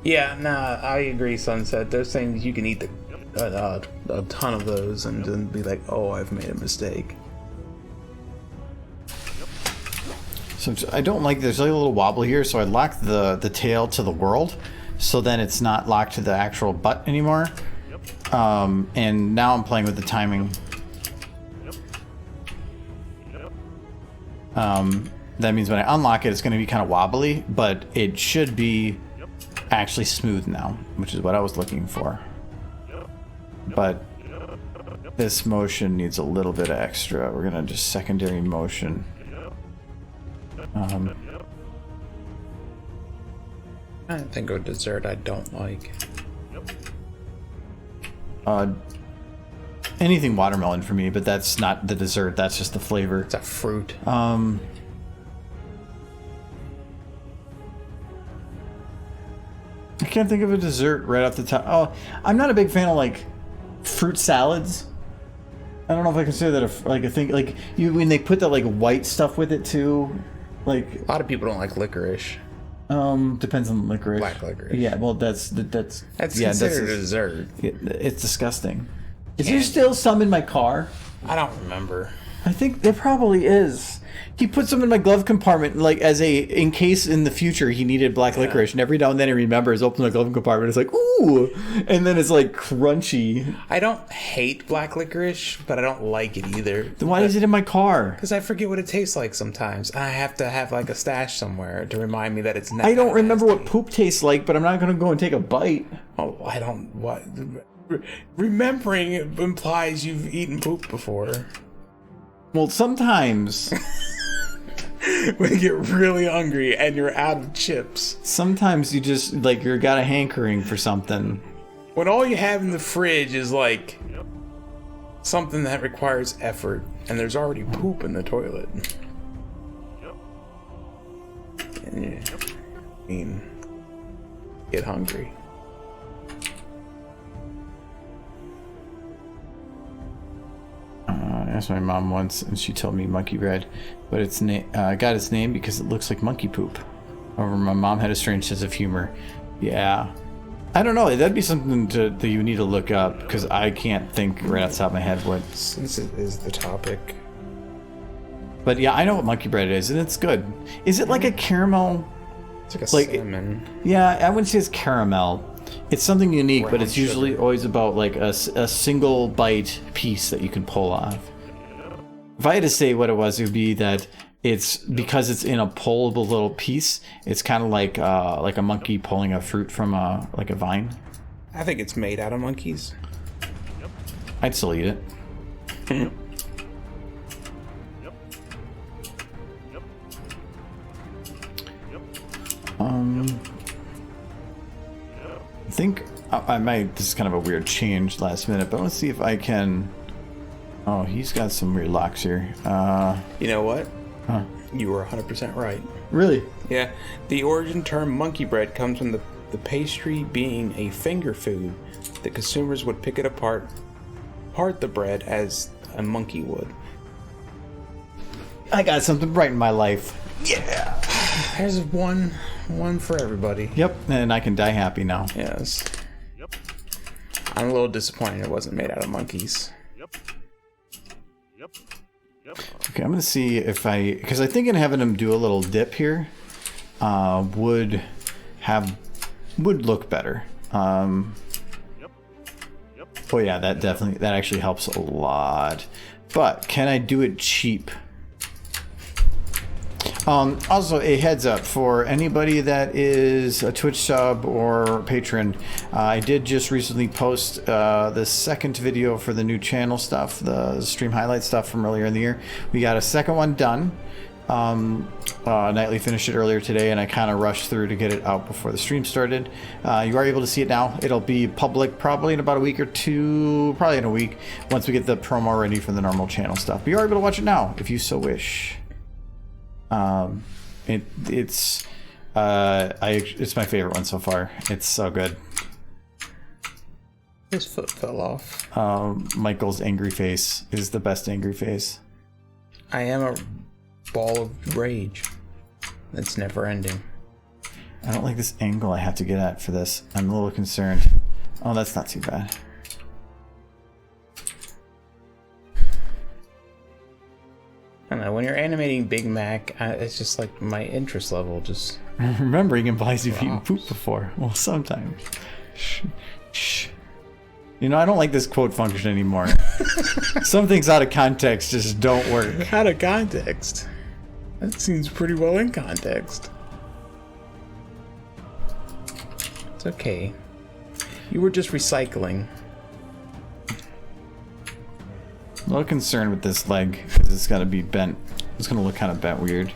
Yeah, nah, I agree, Sunset. Those things you can eat a ton of those, and then be like, "Oh, I've made a mistake." So I don't like. There's like a little wobble here, so I locked the tail to the world, so then it's not locked to the actual butt anymore. And now I'm playing with the timing. That means when I unlock it, it's going to be kind of wobbly, but it should be actually smooth now, which is what I was looking for. But this motion needs a little bit of extra. We're going to just secondary motion. I think of a dessert I don't like. Anything watermelon for me, but that's not the dessert. That's just the flavor. It's a fruit. I can't think of a dessert right off the top. Oh, I'm not a big fan of like fruit salads. I don't know if I consider that a thing. Like when they put that like white stuff with it too. Like A lot of people don't like licorice. Depends on licorice. Black licorice. Yeah, well that's Considered a dessert. It's disgusting. Is there still some in my car? I don't remember. I think there probably is. He put some in my glove compartment, like in case in the future he needed black licorice, and every now and then he remembers, opens my glove compartment, it's like, ooh, and then it's like crunchy. I don't hate black licorice, but I don't like it either. Then why is it in my car? Because I forget what it tastes like sometimes. I have to have like a stash somewhere to remind me that it's not. I don't remember what poop tastes like, but I'm not going to go and take a bite. Oh, I don't. What? Remembering implies you've eaten poop before. Well, sometimes. When you get really hungry and you're out of chips. Sometimes you just, like, you got a hankering for something. When all you have in the fridge is, like, something that requires effort, and there's already poop in the toilet. And you get hungry. I asked my mom once, and she told me monkey bread, but I got its name because it looks like monkey poop. However, my mom had a strange sense of humor. Yeah. I don't know. That'd be something that you need to look up, because I can't think right off the top of my head what... Since it is the topic, But yeah, I know what monkey bread is, and it's good. Is it like a caramel? It's like a cinnamon. Yeah, I wouldn't say it's caramel. It's something unique, but Brown it's usually sugar. always about like a single bite piece that you can pull off. If I had to say what it was, it would be that it's because it's in a pullable little piece. It's kind of like a monkey pulling a fruit from a vine. I think it's made out of monkeys. I'd still eat it. I think I might. This is kind of a weird change last minute, but let's see if I can. Oh, he's got some weird locks here. You know what? You were 100% right. Really? Yeah, the origin term monkey bread comes from the pastry being a finger food. The consumers would pick it apart, part the bread as a monkey would. I got something bright in my life. Yeah. There's one for everybody. Yep, and I can die happy now. Yes. I'm a little disappointed it wasn't made out of monkeys. Okay, I'm gonna see if because I think in having him do a little dip here would look better. Oh yeah, that actually helps a lot. But can I do it cheap? Also, a heads up for anybody that is a Twitch sub or patron. I did just recently post the second video for the new channel stuff, the stream highlight stuff from earlier in the year. We got a second one done. Nightly finished it earlier today, and I kind of rushed through to get it out before the stream started. You are able to see it now. It'll be public probably in about a week or two, probably in a week, once we get the promo ready for the normal channel stuff. But you are able to watch it now if you so wish. It's my favorite one so far. It's so good. His foot fell off. Michael's angry face is the best angry face. I am a ball of rage that's never ending. I don't like this angle I have to get at for this. I'm a little concerned. Oh, that's not too bad. I don't know, when you're animating Big Mac, it's just like my interest level just... Remembering implies you've eaten poop before. Well, sometimes. Shh. You know, I don't like this quote function anymore. Some things out of context just don't work. Out of context? That seems pretty well in context. It's okay. You were just recycling. A little concerned with this leg because it's got to be bent. It's going to look kind of bent weird.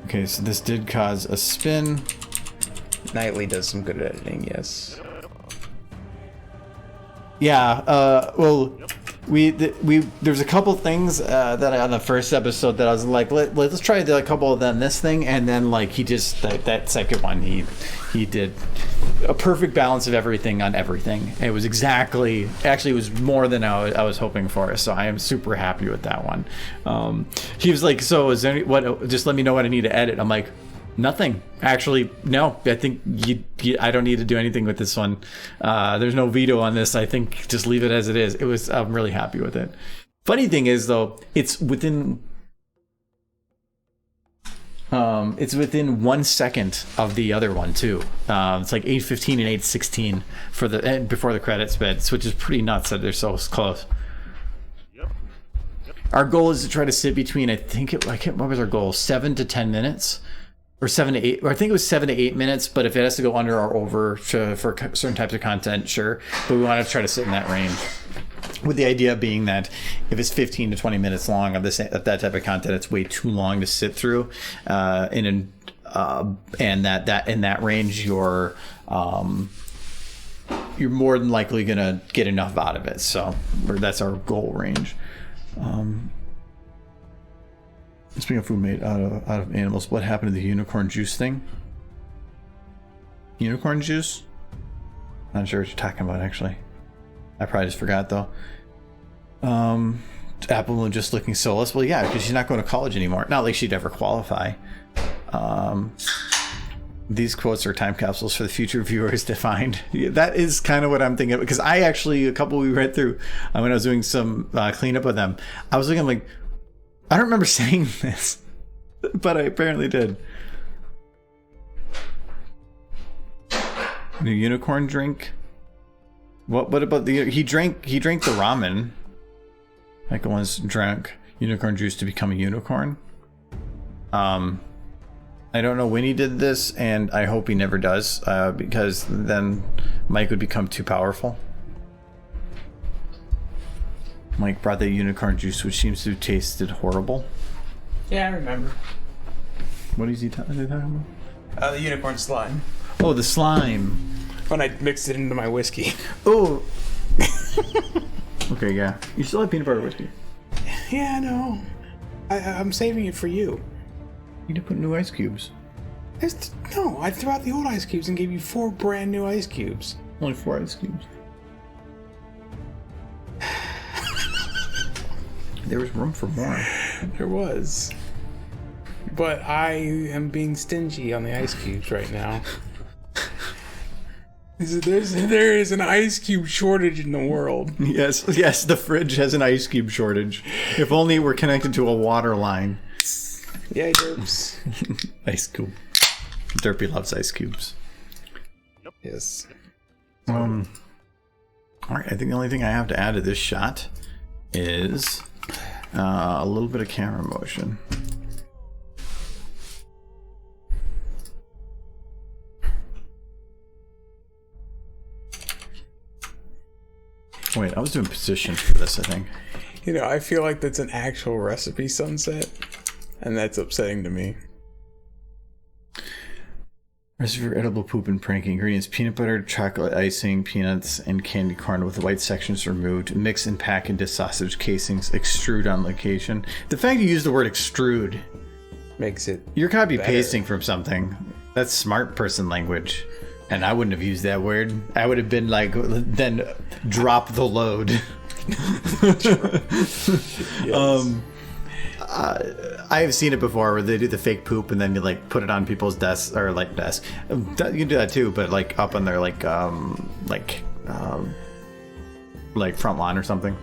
Okay, so this did cause a spin. Nightly does some good editing, yes. Yeah, well, there's a couple things that on the first episode that I was like, let's try a couple of them this thing, and then like he just that second one he did a perfect balance of everything on everything. It was actually it was more than I was hoping for, so I am super happy with that one. He was like, so is there just let me know what I need to edit. I'm like, nothing. Actually, no. I think I don't need to do anything with this one. There's no veto on this. I think just leave it as it is. I'm really happy with it. Funny thing is, though, it's within 1 second of the other one too. It's like 8:15 and 8:16 for before the credits bits, which is pretty nuts that they're so close. Our goal is to try to sit between I can't remember what was our goal, 7 to 10 minutes. Or 7 to 8, or I think it was 7 to 8 minutes, but if it has to go under or over for certain types of content, sure. But we want to try to sit in that range. With the idea being that if it's 15 to 20 minutes long of that type of content, it's way too long to sit through. And that in that range, you're more than likely gonna get enough out of it. So that's our goal range. Speaking of food made out of animals, what happened to the unicorn juice thing? Unicorn juice? Not sure what you're talking about, actually. I probably just forgot, though. Apple just looking soulless. Well, yeah, because she's not going to college anymore. Not like she'd ever qualify. These quotes are time capsules for the future viewers to find. Yeah, that is kind of what I'm thinking, because I actually, a couple we read through when I was doing some cleanup with them, I was looking, I'm like, I don't remember saying this, but I apparently did. New unicorn drink. What about he drank the ramen. Michael once drank unicorn juice to become a unicorn. I don't know when he did this, and I hope he never does, because then Mike would become too powerful. Mike brought the unicorn juice, which seems to have tasted horrible. Yeah, I remember. What is he talking about? The unicorn slime. Oh, the slime. When I mixed it into my whiskey. Oh. Okay, yeah. You still have peanut butter whiskey. Yeah, I know. I'm saving it for you. You need to put new ice cubes. No, I threw out the old ice cubes and gave you 4 brand new ice cubes. Only 4 ice cubes. There was room for more. There was. But I am being stingy on the ice cubes right now. There is an ice cube shortage in the world. Yes, the fridge has an ice cube shortage. If only it were connected to a water line. Yeah, derps. Ice cube. Derpy loves ice cubes. Yes. All right, I think the only thing I have to add to this shot is a little bit of camera motion. Wait, I was doing positions for this, I think. You know, I feel like that's an actual recipe, Sunset, and that's upsetting to me. Recipe for edible poop and prank. Ingredients: peanut butter, chocolate icing, peanuts, and candy corn with the white sections removed. Mix and pack into sausage casings. Extrude on location. The fact you use the word extrude Makes it you're copy pasting from something. That's smart person language. And I wouldn't have used that word. I would have been like, then drop the load. Yes. I have seen it before where they do the fake poop and then you like put it on people's desks or like desk. You can do that too, but like up on their like front lawn or something.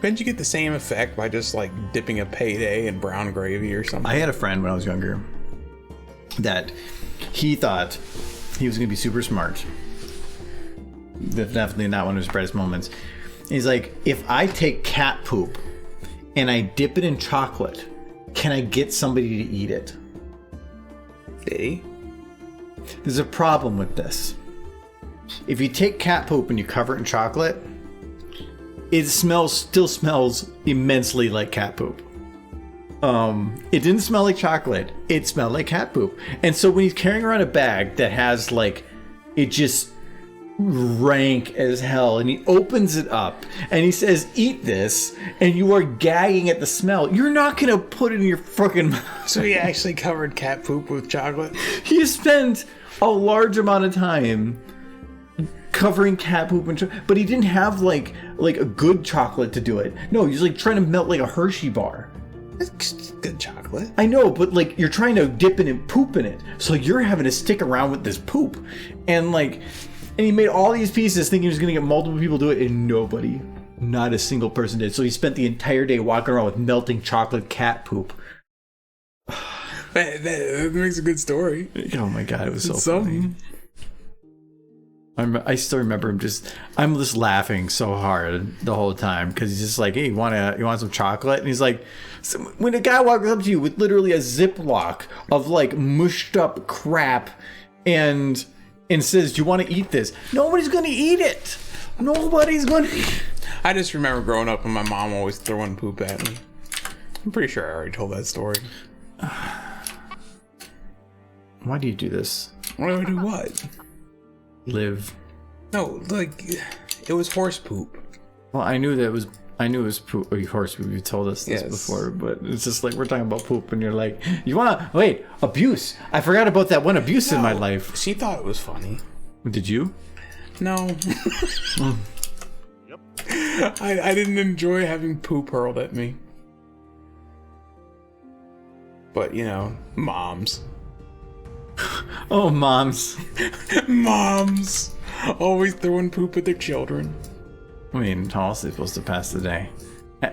Couldn't you get the same effect by just like dipping a payday in brown gravy or something? I had a friend when I was younger that he thought he was going to be super smart. Definitely not one of his brightest moments. He's like, if I take cat poop and I dip it in chocolate, can I get somebody to eat it? See? There's a problem with this. If you take cat poop and you cover it in chocolate, it still smells immensely like cat poop. It didn't smell like chocolate. It smelled like cat poop. And so when he's carrying around a bag that has like, it just rank as hell, and he opens it up and he says, eat this, and you are gagging at the smell, you're not gonna put it in your fucking mouth. So he actually covered cat poop with chocolate? He spent a large amount of time covering cat poop and but he didn't have like a good chocolate to do it. No, he's like trying to melt like a Hershey bar. It's good chocolate. I know, but like you're trying to dip it and poop in it, so you're having to stick around with this poop, and he made all these pieces thinking he was gonna get multiple people to do it, and nobody, not a single person did. So he spent the entire day walking around with melting chocolate cat poop. That makes a good story. Oh my god, it was so funny. I still remember him I'm just laughing so hard the whole time because he's just like, hey, you want some chocolate? And he's like, when a guy walks up to you with literally a Ziploc of like mushed up crap and says, do you want to eat this? Nobody's going to eat it. Nobody's going to eat it. I just remember growing up and my mom always throwing poop at me. I'm pretty sure I already told that story. Why do you do this? Why do I do what? Live. No, like, it was horse poop. Well, I knew it was poop. Horse poop. You told us this before, but it's just like we're talking about poop, and you're like, abuse. I forgot about that one abuse in my life. She thought it was funny. Did you? No. Yep. I didn't enjoy having poop hurled at me. But, moms. Oh, moms. Moms always throwing poop at their children. I mean, how else are they supposed to pass the day?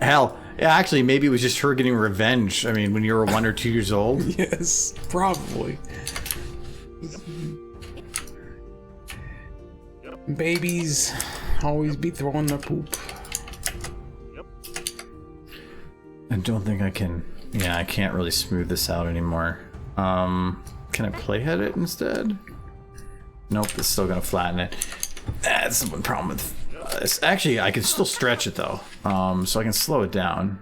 Hell, actually, maybe it was just her getting revenge. I mean, when you were 1 or 2 years old. Yes, probably. Babies always be throwing their poop. I don't think I can. Yeah, I can't really smooth this out anymore. Can I playhead it instead? Nope, it's still gonna flatten it. That's the one problem with this. Actually, I can still stretch it though. So I can slow it down.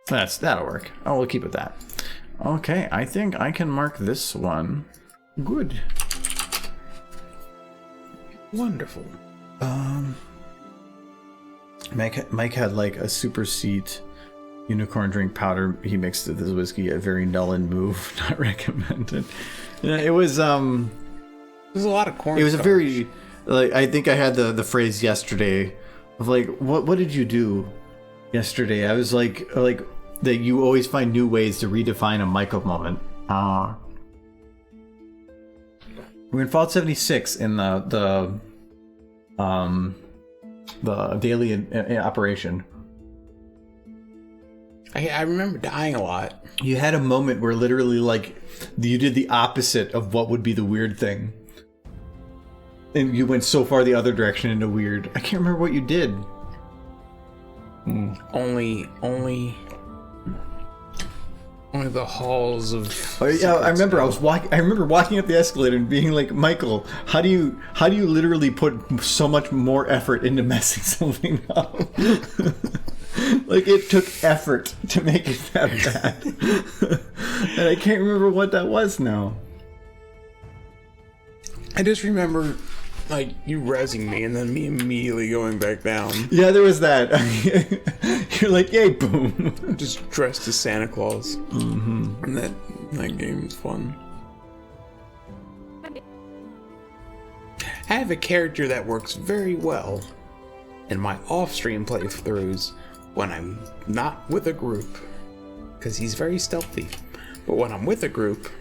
That'll work. Oh, we'll keep it that. Okay, I think I can mark this one. Good. Wonderful. Mike had like a super seat unicorn drink powder he mixed with his whiskey. A very Nullen move, not recommended. Yeah, it was There's a lot of corn. it was a very like I think I had the phrase yesterday of like what did you do yesterday? I was like that you always find new ways to redefine a Michael moment. We're in Fallout 76 in the daily operation. I remember dying a lot. You had a moment where literally like you did the opposite of what would be the weird thing. And you went so far the other direction into weird. I can't remember what you did. Only the halls of. Oh, yeah, I remember. I remember walking up the escalator and being like, "Michael, how do you literally put so much more effort into messing something up?" Like it took effort to make it that bad, and I can't remember what that was now. I just remember, like, you rezzing me and then me immediately going back down. Yeah, there was that. You're like, "Yay, boom!" Just dressed as Santa Claus. Mm-hmm. And that game is fun. I have a character that works very well in my off-stream playthroughs when I'm not with a group, because he's very stealthy. But when I'm with a group,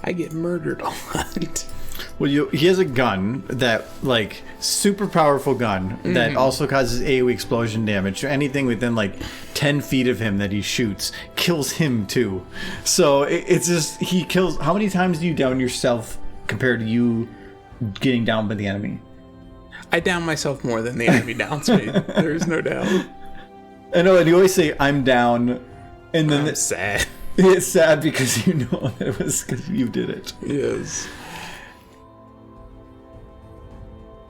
I get murdered a lot. Well, he has a gun that, like, super powerful gun that also causes AoE explosion damage. So anything within, like, 10 feet of him that he shoots kills him, too. So it's just, he kills... How many times do you down yourself compared to you getting downed by the enemy? I down myself more than the enemy downs me. There's no doubt. I know, and you always say, "I'm down," and then... It's sad. It's sad because you know that it was because you did it. Yes.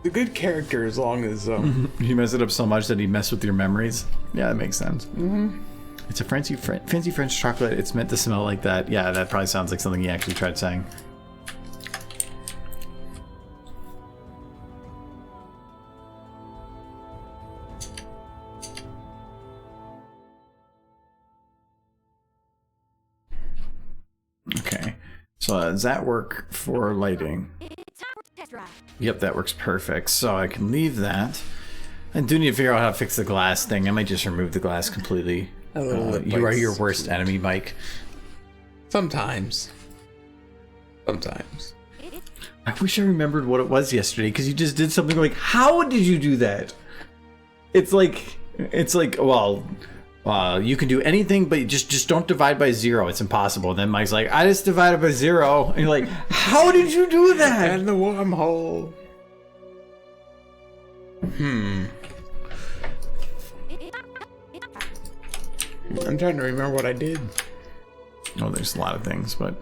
The good character, as long as You mess it up so much that he messed with your memories. Yeah, that makes sense. Mm-hmm. It's a fancy French chocolate. It's meant to smell like that. Yeah, that probably sounds like something he actually tried saying. Okay, so does that work for lighting? It's time for a test drive. Yep, that works perfect. So I can leave that. I do need to figure out how to fix the glass thing. I might just remove the glass completely. You are your worst enemy, Mike. Sometimes. I wish I remembered what it was yesterday, because you just did something like, how did you do that? It's like, well, you can do anything, but just don't divide by 0. It's impossible. And then Mike's like, I just divided by 0. And you're like, how did you do that? And the wormhole. I'm trying to remember what I did. Oh, there's a lot of things, but...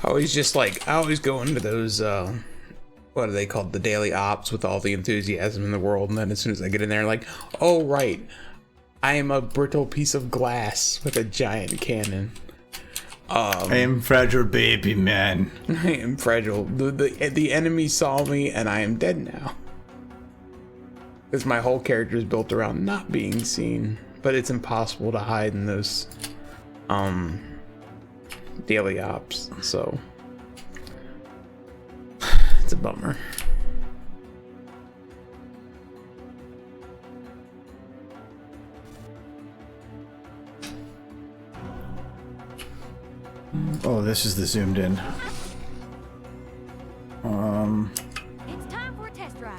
I always go into those, what are they called? The daily ops with all the enthusiasm in the world. And then as soon as I get in there, like, oh, right. I am a brittle piece of glass with a giant cannon. I am fragile baby man. I am fragile. The enemy saw me and I am dead now. Because my whole character is built around not being seen. But it's impossible to hide in those daily ops, so it's a bummer. Oh, this is the zoomed in. It's time for a test drive.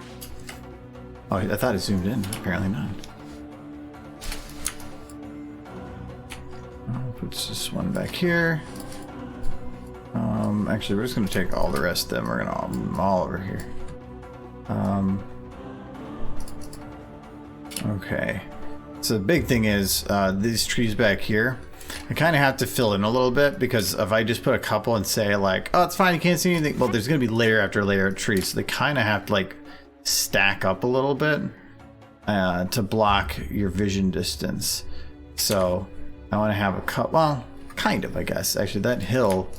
Oh, I thought it zoomed in. Apparently not. Puts this one back here. Actually, we're just gonna take all the rest of them. We're gonna move them all over here. Okay. So the big thing is these trees back here. I kind of have to fill in a little bit because if I just put a couple and say like, oh, it's fine, you can't see anything. Well, there's gonna be layer after layer of trees, so they kind of have to like stack up a little bit to block your vision distance. So I want to have a cut. Well, kind of, I guess. Actually, that hill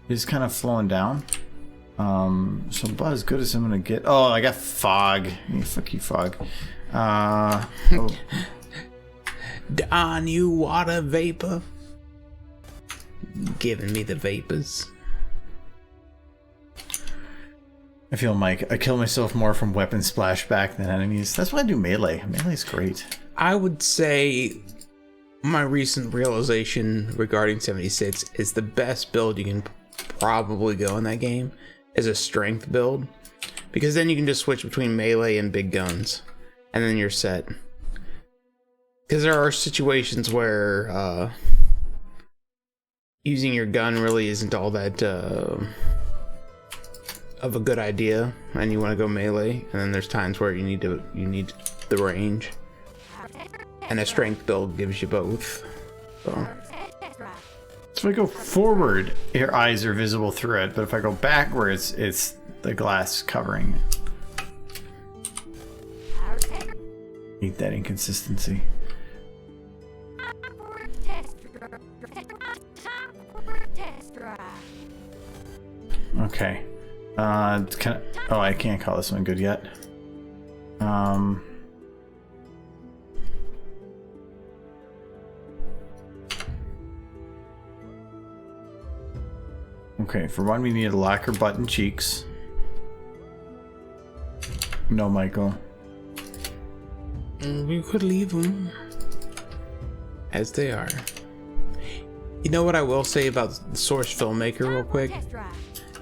is kind of flowing down. So about as good as I'm gonna get. Oh, I got fog. Yeah, fuck you, fog. Oh. Don, you water vapor. Giving me the vapors. I feel Mike. I kill myself more from weapon splashback than enemies. That's why I do melee. Melee's great. I would say my recent realization regarding 76 is the best build you can probably go in that game is a strength build, because then you can just switch between melee and big guns and then you're set. Because there are situations where using your gun really isn't all that of a good idea, and you want to go melee. And then there's times where you need the range, and a strength build gives you both. So if I go forward, your eyes are visible through it, but if I go backwards, it's the glass covering it. Hate that inconsistency. Okay. Oh, I can't call this one good yet. Okay, for one, we need to lock her butt and cheeks. No, Michael. We could leave them as they are. You know what I will say about the Source Filmmaker real quick?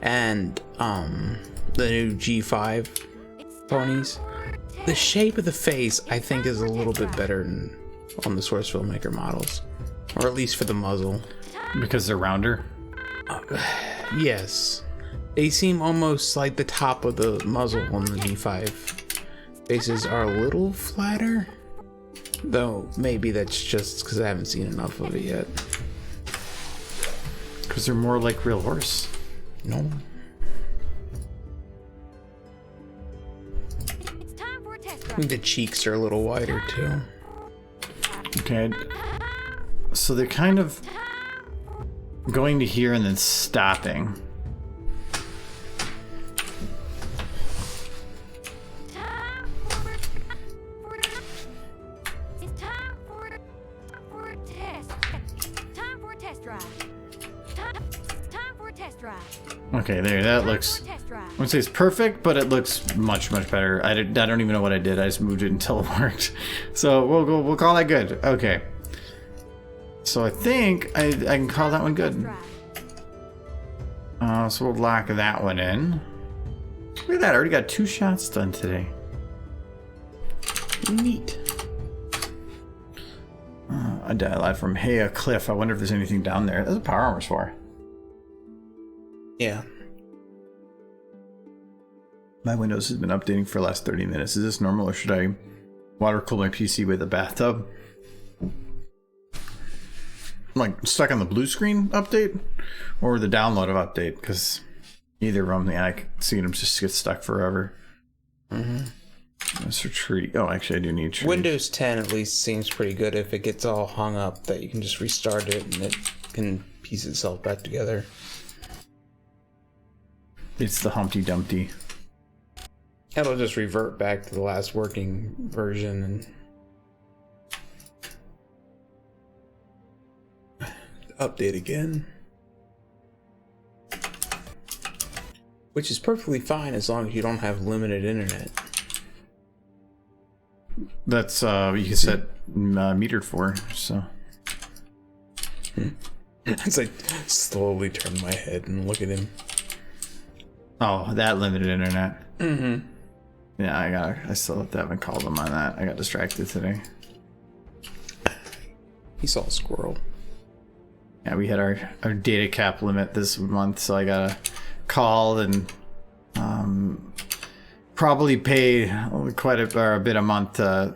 And the new G5 ponies. The shape of the face I think is a little bit better on the Source Filmmaker models. Or at least for the muzzle. Because they're rounder? Yes. They seem almost like the top of the muzzle on the G5 faces are a little flatter. Though maybe that's just because I haven't seen enough of it yet. Because they're more like real horse. No. I think the cheeks are a little wider too. Okay. So they're kind of going to here and then stopping. Okay, there, that looks, I wouldn't say it's perfect, but it looks much, much better. I don't even know what I did. I just moved it until it worked. So we'll call that good. Okay. So I think I can call that one good. So we'll lock that one in. Look at that, I already got 2 shots done today. Neat. I died live from a cliff. I wonder if there's anything down there. That's what power armor's for. Yeah. My Windows has been updating for the last 30 minutes. Is this normal, or should I water cool my PC with a bathtub? I'm like stuck on the blue screen update or the download of update, because either of them, I can see them just get stuck forever. That's for tree. Oh, actually, I do need tree. Windows 10 at least seems pretty good if it gets all hung up, that you can just restart it and it can piece itself back together. It's the Humpty Dumpty. It'll just revert back to the last working version and update again. Which is perfectly fine as long as you don't have limited internet. That's you can set metered for. So It's like slowly turn my head and look at him. oh, that limited internet. Mm-hmm. Yeah, I still haven't called him on that. I got distracted today. He saw a squirrel. Yeah, we had our data cap limit this month, so I gotta call and probably pay quite a bit a month to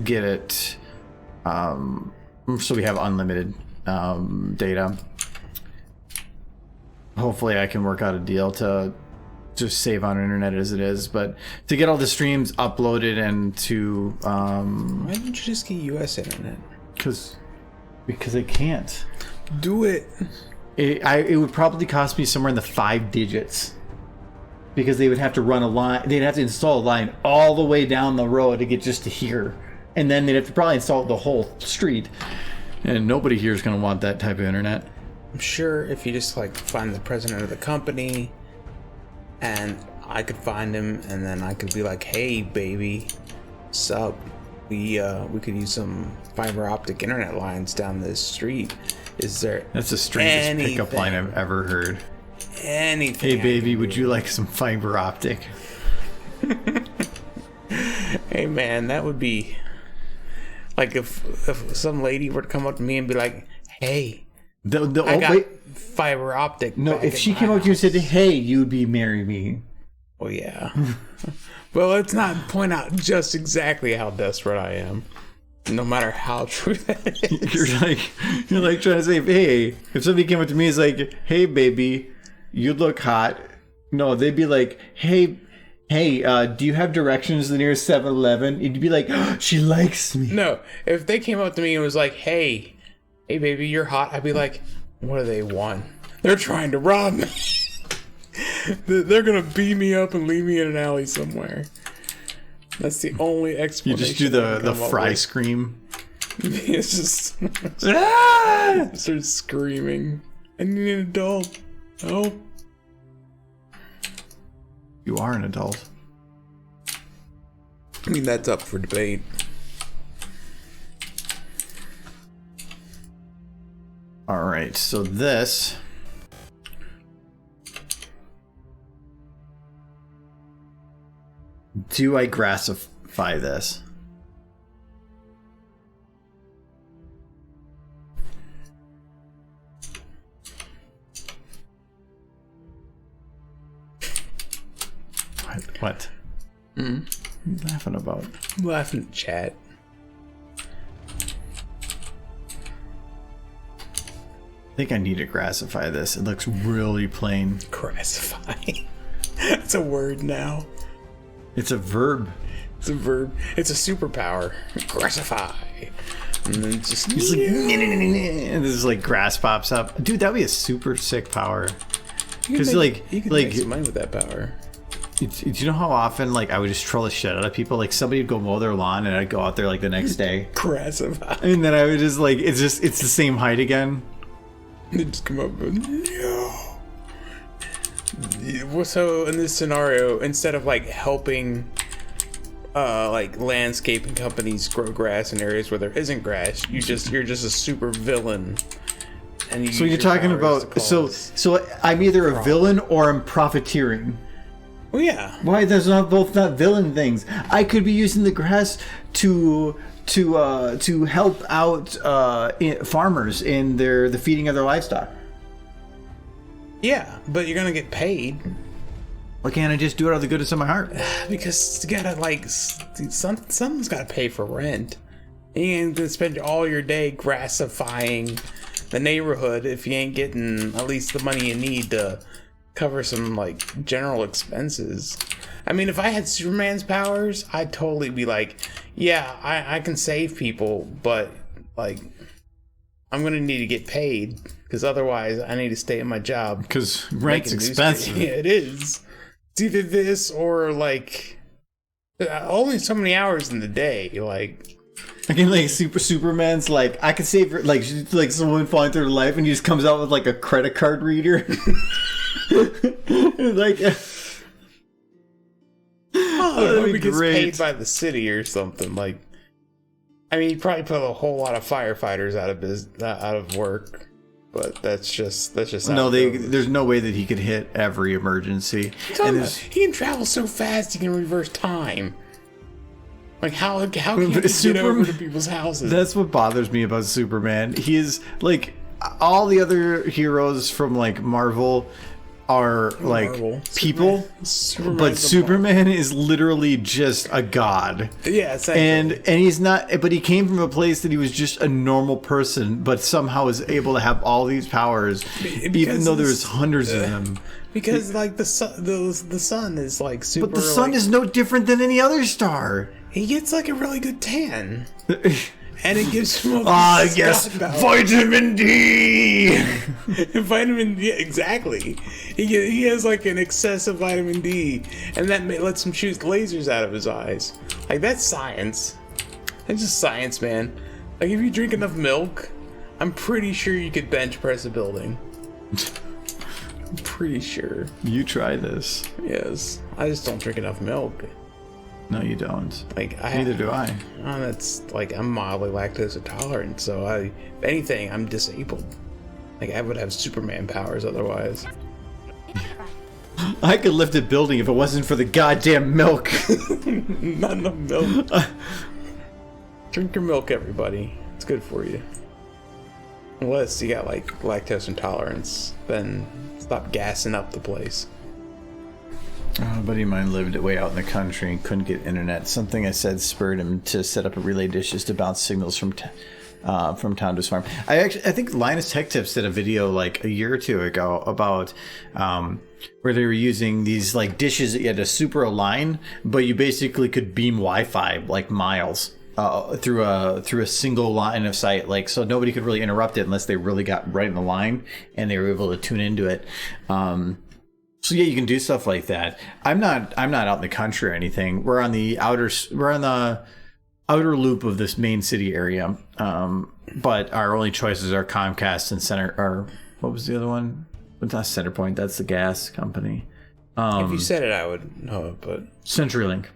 get it so we have unlimited data. Hopefully I can work out a deal to just save on internet as it is, but to get all the streams uploaded and to Why don't you just get US internet? because I can't Do it. it would probably cost me somewhere in the 5 digits, because they would have to run a line, they'd have to install a line all the way down the road to get just to here, and then they'd have to probably install the whole street, and nobody here is going to want that type of internet. I'm sure if you just like find the president of the company, and I could find him, and then I could be like, "Hey, baby, sup? We could use some fiber optic internet lines down this street. Is there That's the strangest pickup line I've ever heard. anything? Hey baby, would you like some fiber optic? Hey man, that would be like if some lady were to come up to me and be like, "Hey, I got fiber optic." No, back if at she my came up to you and said, house." "Hey, you'd be marry me." "Oh yeah." Well, let's not point out just exactly how desperate I am, no matter how true that is. You're like trying to say, hey, if somebody came up to me, it's like, hey baby, you look hot. No, they'd be like, hey, do you have directions to the nearest 7-Eleven? You'd be like, oh, she likes me. No, if they came up to me and was like, hey baby, you're hot," I'd be like, "What do they want? They're trying to rob me." They're gonna beat me up and leave me in an alley somewhere. That's the only You explanation. just do the fry scream. It's just start screaming. "I need an adult." Oh, You are an adult. I mean that's up for debate. All right, so this. Do I grassify this? What? What are you laughing about? I'm laughing at chat. I think I need to grassify this. It looks really plain. Grassify. That's a word now. It's a verb. It's a verb. It's a superpower. Grassify. And then just It's like, and this is like grass pops up. Dude, that'd be a super sick power. Because you could make some money with that power. do you know how often like I would just troll the shit out of people? Like somebody would go mow their lawn and I'd go out there like the next day, Grassify. and then I would just like it's the same height again. They just come up with no. So in this scenario, instead of like helping like landscaping companies grow grass in areas where there isn't grass, you're just a super villain. And you So use you're your talking powers about to so I'm either a villain or I'm profiteering. well, yeah. Why? There's not both not villain things. I could be using the grass to help out farmers in the feeding of their livestock. Yeah, but you're gonna get paid Why can't I just do it out of the goodness of my heart? because you gotta like someone's gotta pay for rent. You ain't gonna spend all your day grassifying the neighborhood if you ain't getting at least the money you need to cover some like general expenses. I mean, if I had Superman's powers, I'd totally be like, yeah, I can save people, but like I'm gonna need to get paid because otherwise I need to stay at my job. Because rent's expensive. Yeah, it is. It's either this or like only so many hours in the day. Like I can like Superman's like I could save her like she's like someone falling through life and he just comes out with like a credit card reader. Like, I hope he gets great. paid by the city or something. Like, I mean, he probably put a whole lot of firefighters out of work, but that's just how no, it goes. there's no way that he could hit every emergency. And He can travel so fast he can reverse time. Like how can he get Superman- over to people's houses? that's what bothers me about Superman. He is like all the other heroes from like Marvel are like Marvel. people, Superman's but a Superman is literally just a god. Yeah, essentially. And he's not, but he came from a place that he was just a normal person, but somehow is able to have all these powers, even though there's hundreds of them. Because like the sun is like super. But the sun is no different than any other star. He gets like a really good tan, and it gives him. Yes, vitamin D. Vitamin D, exactly. He has like an excessive vitamin D, and that lets him shoot lasers out of his eyes. Like that's science. That's just science, man. Like if you drink enough milk, I'm pretty sure you could bench press a building. I'm pretty sure. You try this. Yes, I just don't drink enough milk. No, you don't. Like Neither do I. That's like I'm mildly lactose intolerant, so if anything, I'm disabled. Like I would have Superman powers otherwise. I could lift a building if it wasn't for the goddamn milk. Not enough milk. Drink your milk, everybody. It's good for you. Unless you got like lactose intolerance, then stop gassing up the place. A buddy of mine lived way out in the country and couldn't get internet. Something I said spurred him to set up a relay dish just to bounce signals from town to his farm. I think Linus Tech Tips did a video like a year or two ago about where they were using these like dishes that you had to super align, but you basically could beam Wi-Fi like miles through a single line of sight, like so nobody could really interrupt it unless they really got right in the line and they were able to tune into it. So yeah, you can do stuff like that. I'm not out in the country or anything. We're on the outer loop of this main city area. But our only choices are Comcast and Center. Or what was the other one? It's not Centerpoint. That's the gas company. If you said it, I would know it. But CenturyLink.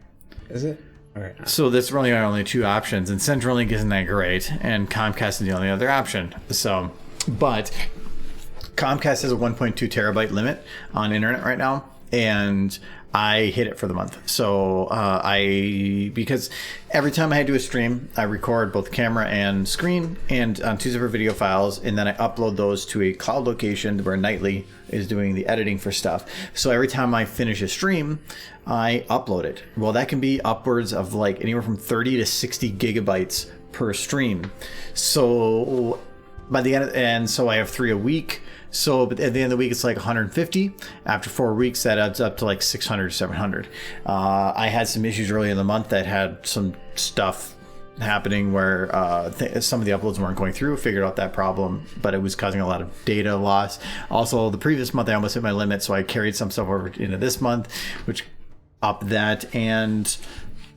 is it? Okay. So that's really our only two options, and CenturyLink isn't that great, and Comcast is the only other option. So, but Comcast has a 1.2 terabyte limit on internet right now, and I hit it for the month. So because every time I do a stream, I record both camera and screen and on two separate video files, and then I upload those to a cloud location where Nightly is doing the editing for stuff. So every time I finish a stream, I upload it. Well, that can be upwards of like anywhere from 30 to 60 gigabytes per stream. So by the end, and so I have 3 a week. So at the end of the week, it's like 150. After 4 weeks, that adds up to like 600, 700. I had some issues early in the month that had some stuff happening where some of the uploads weren't going through. Figured out that problem, but it was causing a lot of data loss. Also, the previous month, I almost hit my limit, so I carried some stuff over into this month, which upped that. And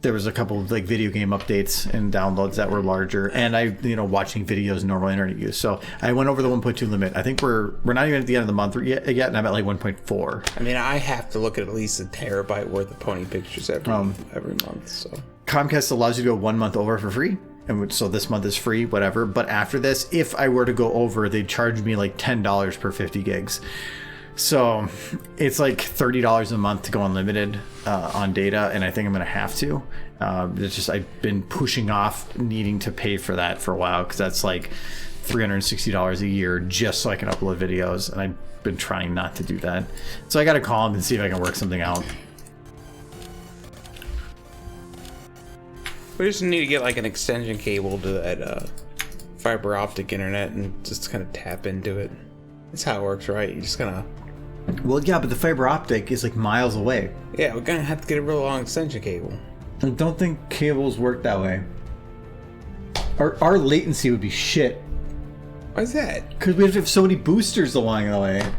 there was a couple of like video game updates and downloads that were larger, and I, watching videos, normal internet use. So I went over the 1.2 limit. I think we're not even at the end of the month yet, and I'm at like 1.4. I mean, I have to look at least a terabyte worth of pony pictures every month. So Comcast allows you to go 1 month over for free, and so this month is free, whatever. But after this, if I were to go over, they'd charge me like $10 per 50 gigs. So it's like $30 a month to go unlimited on data, and I think I'm going to have to. It's just I've been pushing off needing to pay for that for a while, because that's like $360 a year just so I can upload videos, and I've been trying not to do that. So I got to call them and see if I can work something out. we just need to get like an extension cable to that fiber optic internet and just kind of tap into it. That's how it works, right? You just kind of. Well, yeah, but the fiber optic is like miles away. Yeah, we're gonna have to get a real long extension cable. I don't think cables work that way. Our latency would be shit. Why is that? Because we have to have so many boosters along the way.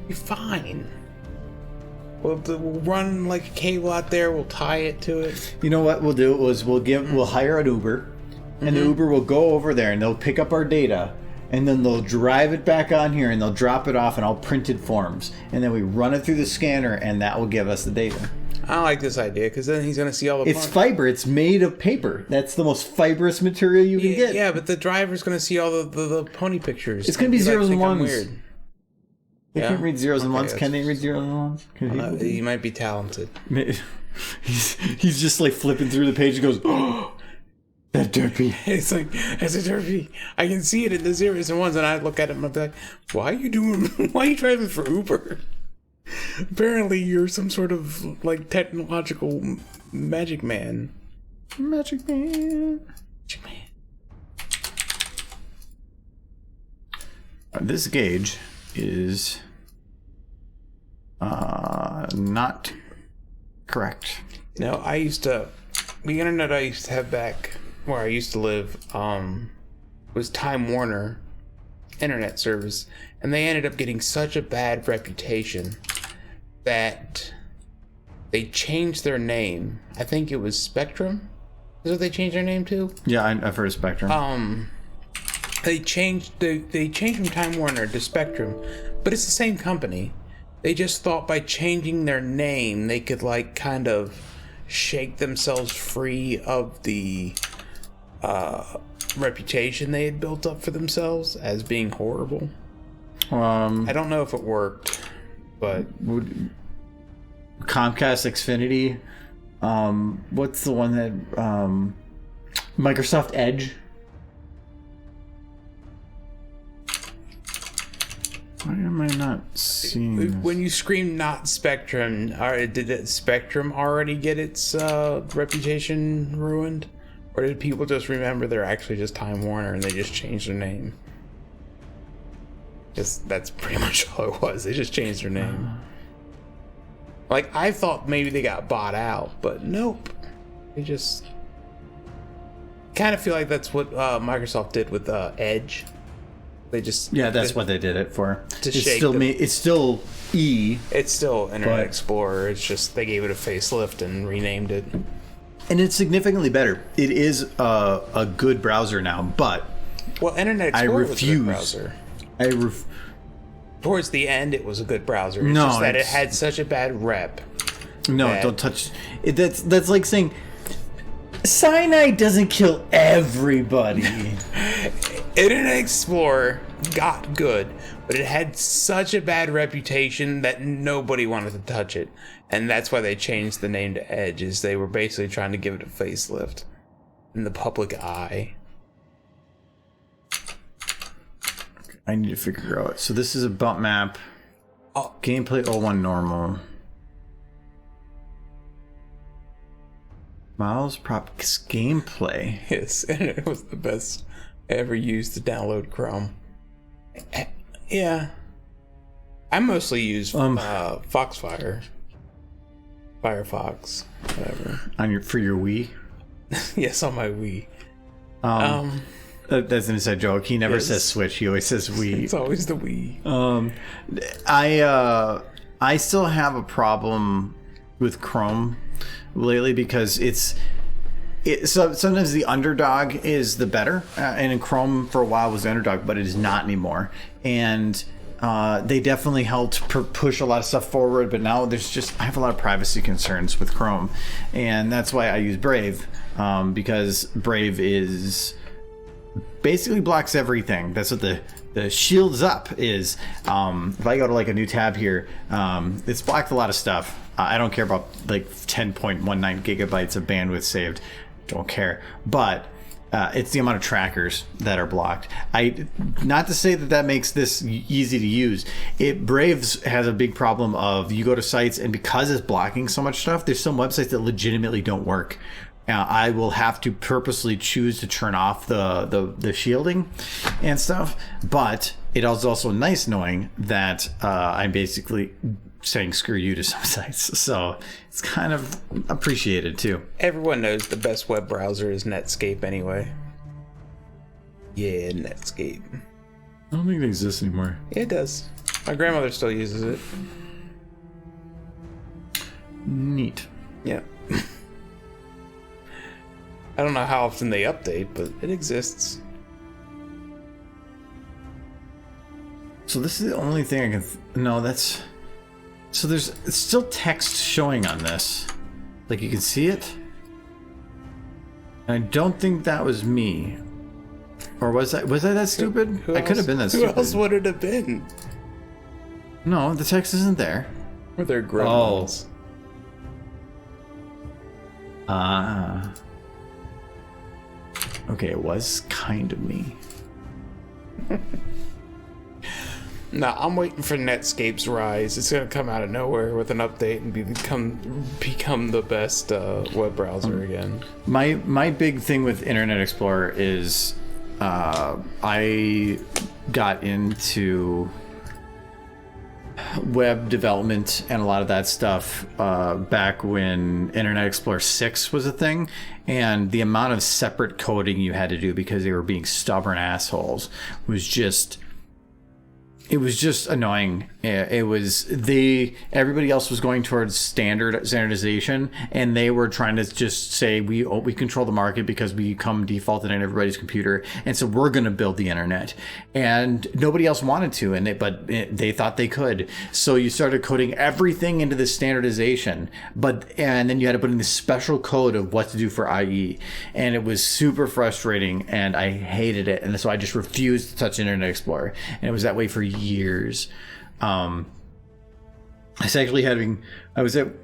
You're fine. We'll run like a cable out there. We'll tie it to it. You know what we'll do is we'll hire an Uber, and the Uber will go over there and they'll pick up our data, and then they'll drive it back on here, and they'll drop it off in all printed forms, and then we run it through the scanner, and that will give us the data. I don't like this idea because then he's gonna see all the. It's fiber. It's made of paper. That's the most fibrous material you can get. Yeah, but the driver's gonna see all the pony pictures. It's gonna be zeros and think I'm ones. Weird. They can't read zeros and ones. Can they that's- read zeros and ones? Can He might be talented. he's just like flipping through the page and goes, "Oh, that derpy." It's like, as a derby, I can see it in the zeros and ones, and I look at it and I'm like, why are you driving for Uber? Apparently you're some sort of, like, technological magic man. Magic man. Magic man. This gauge is not correct. You know, the internet I used to have back where I used to live, was Time Warner internet service, and they ended up getting such a bad reputation that they changed their name. I think it was Spectrum. Is what they changed their name to? Yeah, I've heard of Spectrum. They changed from Time Warner to Spectrum, but it's the same company. They just thought by changing their name they could like kind of shake themselves free of the reputation they had built up for themselves as being horrible. I don't know if it worked, but Comcast Xfinity. What's the one that Microsoft Edge? Why am I not seeing this? when you scream "not Spectrum," did Spectrum already get its reputation ruined, or did people just remember they're actually just Time Warner and they just changed their name? That's pretty much all it was. They just changed their name. Like, I thought maybe they got bought out, but nope. They just kind of feel like that's what Microsoft did with Edge. They just that's what they did it for. To It's shake still the- it's still E, It's still Internet But- Explorer. It's just they gave it a facelift and renamed it. and it's significantly better. It is a good browser now, but Well, Internet I Explorer was a refuse. good browser. Towards the end, it was a good browser. It's No, just that it it's- had such a bad rep. No, Bad. don't touch it. That's like saying cyanide doesn't kill everybody. Internet Explorer got good, but it had such a bad reputation that nobody wanted to touch it. And that's why they changed the name to Edge, is they were basically trying to give it a facelift in the public eye. I need to figure out. So this is a bump map. Oh. Gameplay 01 normal. Miles Props gameplay. Yes, and it was the best I ever used to download Chrome. Yeah. I mostly use Foxfire. Firefox. Whatever. For your Wii. Yes, on my Wii. That's an inside joke. He never Yes. says Switch. He always says Wii. It's always the Wii. I still have a problem with Chrome lately because so sometimes the underdog is the better, and in Chrome for a while was the underdog, but it is not anymore. And they definitely helped push a lot of stuff forward, but now I have a lot of privacy concerns with Chrome, and that's why I use Brave, because Brave is basically blocks everything. That's what the shields up is. If I go to like a new tab here, it's blocked a lot of stuff. I don't care about like 10.19 gigabytes of bandwidth saved. Don't care. But it's the amount of trackers that are blocked. Not to say that makes this easy to use. Braves has a big problem of you go to sites, and because it's blocking so much stuff, there's some websites that legitimately don't work. I will have to purposely choose to turn off the shielding and stuff. But it is also nice knowing that I'm basically saying screw you to some sites. So it's kind of appreciated too. Everyone knows the best web browser is Netscape anyway. Yeah, Netscape. I don't think it exists anymore. Yeah, it does. My grandmother still uses it. Neat. Yeah. I don't know how often they update, but it exists. So this is the only thing I can... No, that's... So there's it's still text showing on this. Like, you can see it. And I don't think that was me. Or was I that stupid? I could have been that stupid. Who else would it have been? No, the text isn't there. Or they're gremlins. Okay, it was kind of me. No, I'm waiting for Netscape's rise. It's gonna come out of nowhere with an update and become the best web browser again. My big thing with Internet Explorer is I got into web development and a lot of that stuff back when Internet Explorer 6 was a thing, and the amount of separate coding you had to do because they were being stubborn assholes was just annoying. Everybody else was going towards standardization, and they were trying to just say we control the market because we come defaulted in everybody's computer, and so we're going to build the internet. And nobody else wanted to, but they thought they could. So you started coding everything into this standardization, and then you had to put in this special code of what to do for IE, and it was super frustrating, and I hated it, and so I just refused to touch Internet Explorer, and it was that way for years. I was actually was it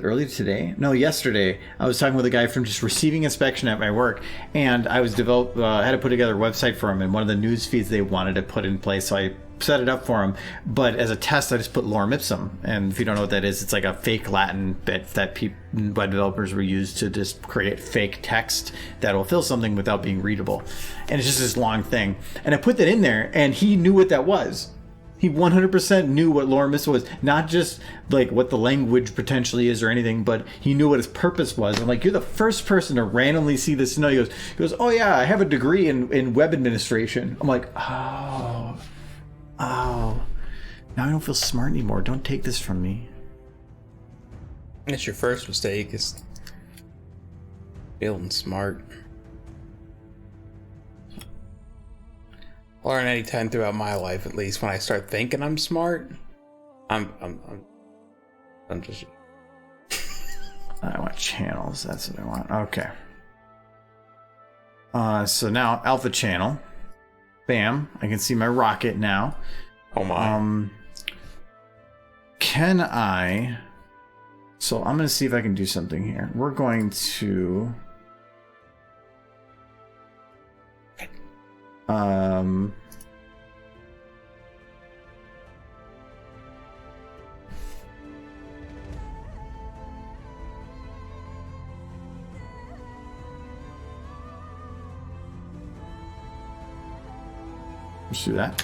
early today? No, yesterday. I was talking with a guy from just receiving inspection at my work, and I was had to put together a website for him, and one of the news feeds they wanted to put in place, so I set it up for him. But as a test, I just put lorem ipsum, and if you don't know what that is, it's like a fake Latin bit that web developers will use to just create fake text that will fill something without being readable, and it's just this long thing. And I put that in there, and he knew what that was. He 100% knew what lorem ipsum was, not just like what the language potentially is or anything, but he knew what his purpose was. I'm like, you're the first person to randomly see this. No, he goes, oh yeah, I have a degree in web administration. I'm like, oh, now I don't feel smart anymore. Don't take this from me. That's your first mistake, is feeling smart. Learn anytime throughout my life, at least when I start thinking I'm smart, I'm just. I want channels. That's what I want. Okay. So now alpha channel. Bam! I can see my rocket now. Oh my. Can I? So I'm gonna see if I can do something here. We're going to. Let's do that.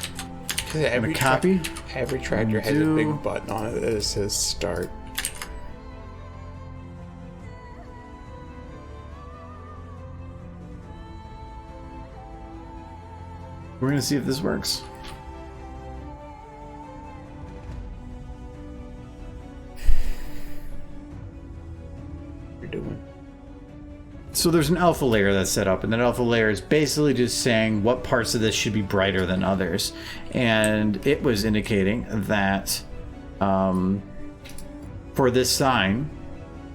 Every copy. Every tractor has a big button on it that says start. We're gonna see if this works. You're doing. So there's an alpha layer that's set up, and that alpha layer is basically just saying what parts of this should be brighter than others. And it was indicating that for this sign,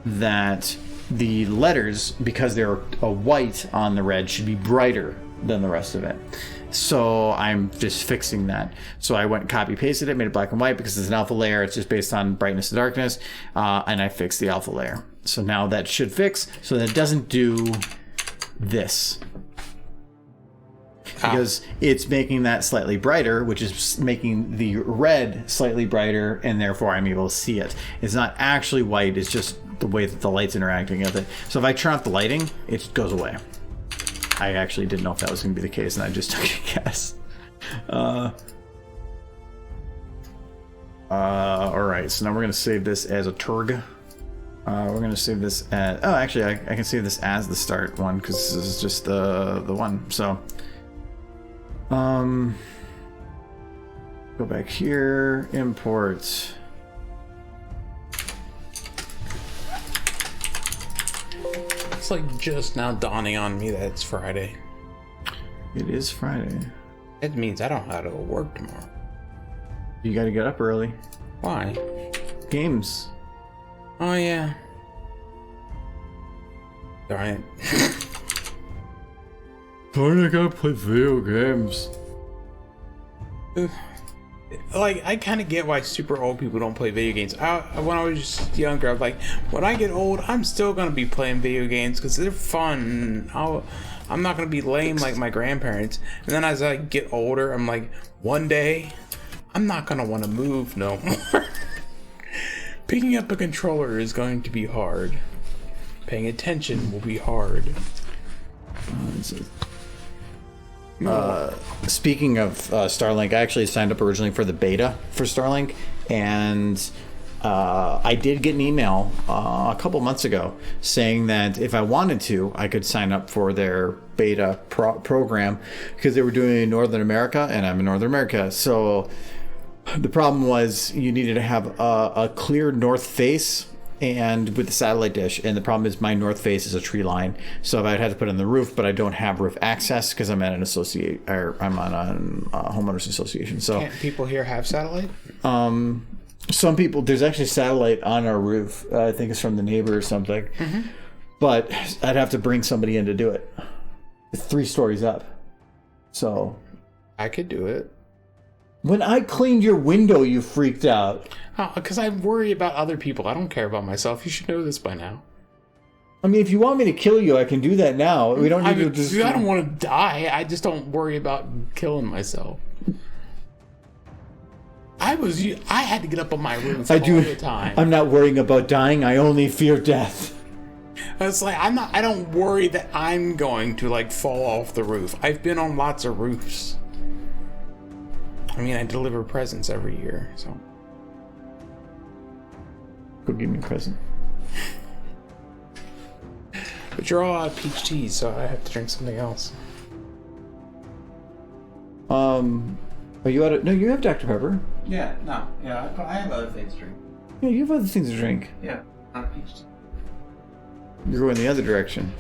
that the letters, because they're a white on the red, should be brighter than the rest of it. So I'm just fixing that. So I went and copy pasted it, made it black and white because it's an alpha layer. It's just based on brightness and darkness. And I fixed the alpha layer. So now that should fix so that it doesn't do this. Because it's making that slightly brighter, which is making the red slightly brighter, and therefore I'm able to see it. It's not actually white, it's just the way that the light's interacting with it. So if I turn off the lighting, it goes away. I actually didn't know if that was going to be the case, and I just took a guess. Alright, so now we're going to save this as a turg. We're going to save this as... Oh, actually, I can save this as the start one, because this is just the one. So, go back here, import... It's like just now dawning on me that it's Friday. It is Friday. It means I don't have to go work tomorrow. You gotta get up early. Why? Games. Oh yeah. Darn Darn, I gotta play video games. it. Like, I kind of get why super old people don't play video games. When I was just younger, I was like, when I get old, I'm still gonna be playing video games because they're fun. I'm not gonna be lame like my grandparents. And then as I get older, I'm like, one day, I'm not gonna want to move no more. Picking up a controller is going to be hard. Paying attention will be hard. Speaking of Starlink, I actually signed up originally for the beta for Starlink, and I did get an email a couple months ago saying that if I wanted to, I could sign up for their beta program because they were doing it in Northern America, and I'm in Northern America. So the problem was you needed to have a clear north face and with the satellite dish, and the problem is my north face is a tree line, so I had to put it on the roof, but I don't have roof access because I'm at an I'm on a homeowners association. So Can't people here have satellite? some people, there's actually satellite on our roof. I think it's from the neighbor or something, but I'd have to bring somebody in to do it. It's 3 stories up, so I could do it. when I cleaned your window, you freaked out. Because I worry about other people. I don't care about myself. You should know this by now. I mean, if you want me to kill you, I can do that now. We don't need to just... I don't want to die. I just don't worry about killing myself. I had to get up on my roof all the time. I'm not worrying about dying. I only fear death. It's like I don't worry that I'm going to like fall off the roof. I've been on lots of roofs. I mean, I deliver presents every year, so. Go give me a present. But you're all out of peach tea, so I have to drink something else. Are you out of... No, you have Dr. Pepper. Yeah, no. Yeah, I have other things to drink. Yeah, you have other things to drink. Yeah, not peach tea. You're going the other direction.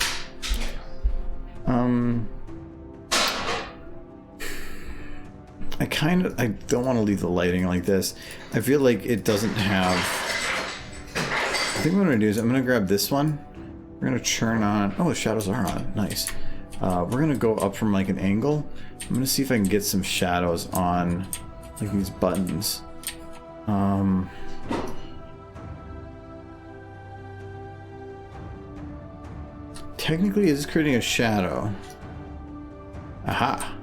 I don't want to leave the lighting like this. I feel like it doesn't have... I think what I'm going to do is I'm going to grab this one. We're going to turn on... Oh, the shadows are on. Nice. We're going to go up from like an angle. I'm going to see if I can get some shadows on like these buttons. Technically, is this creating a shadow? Aha.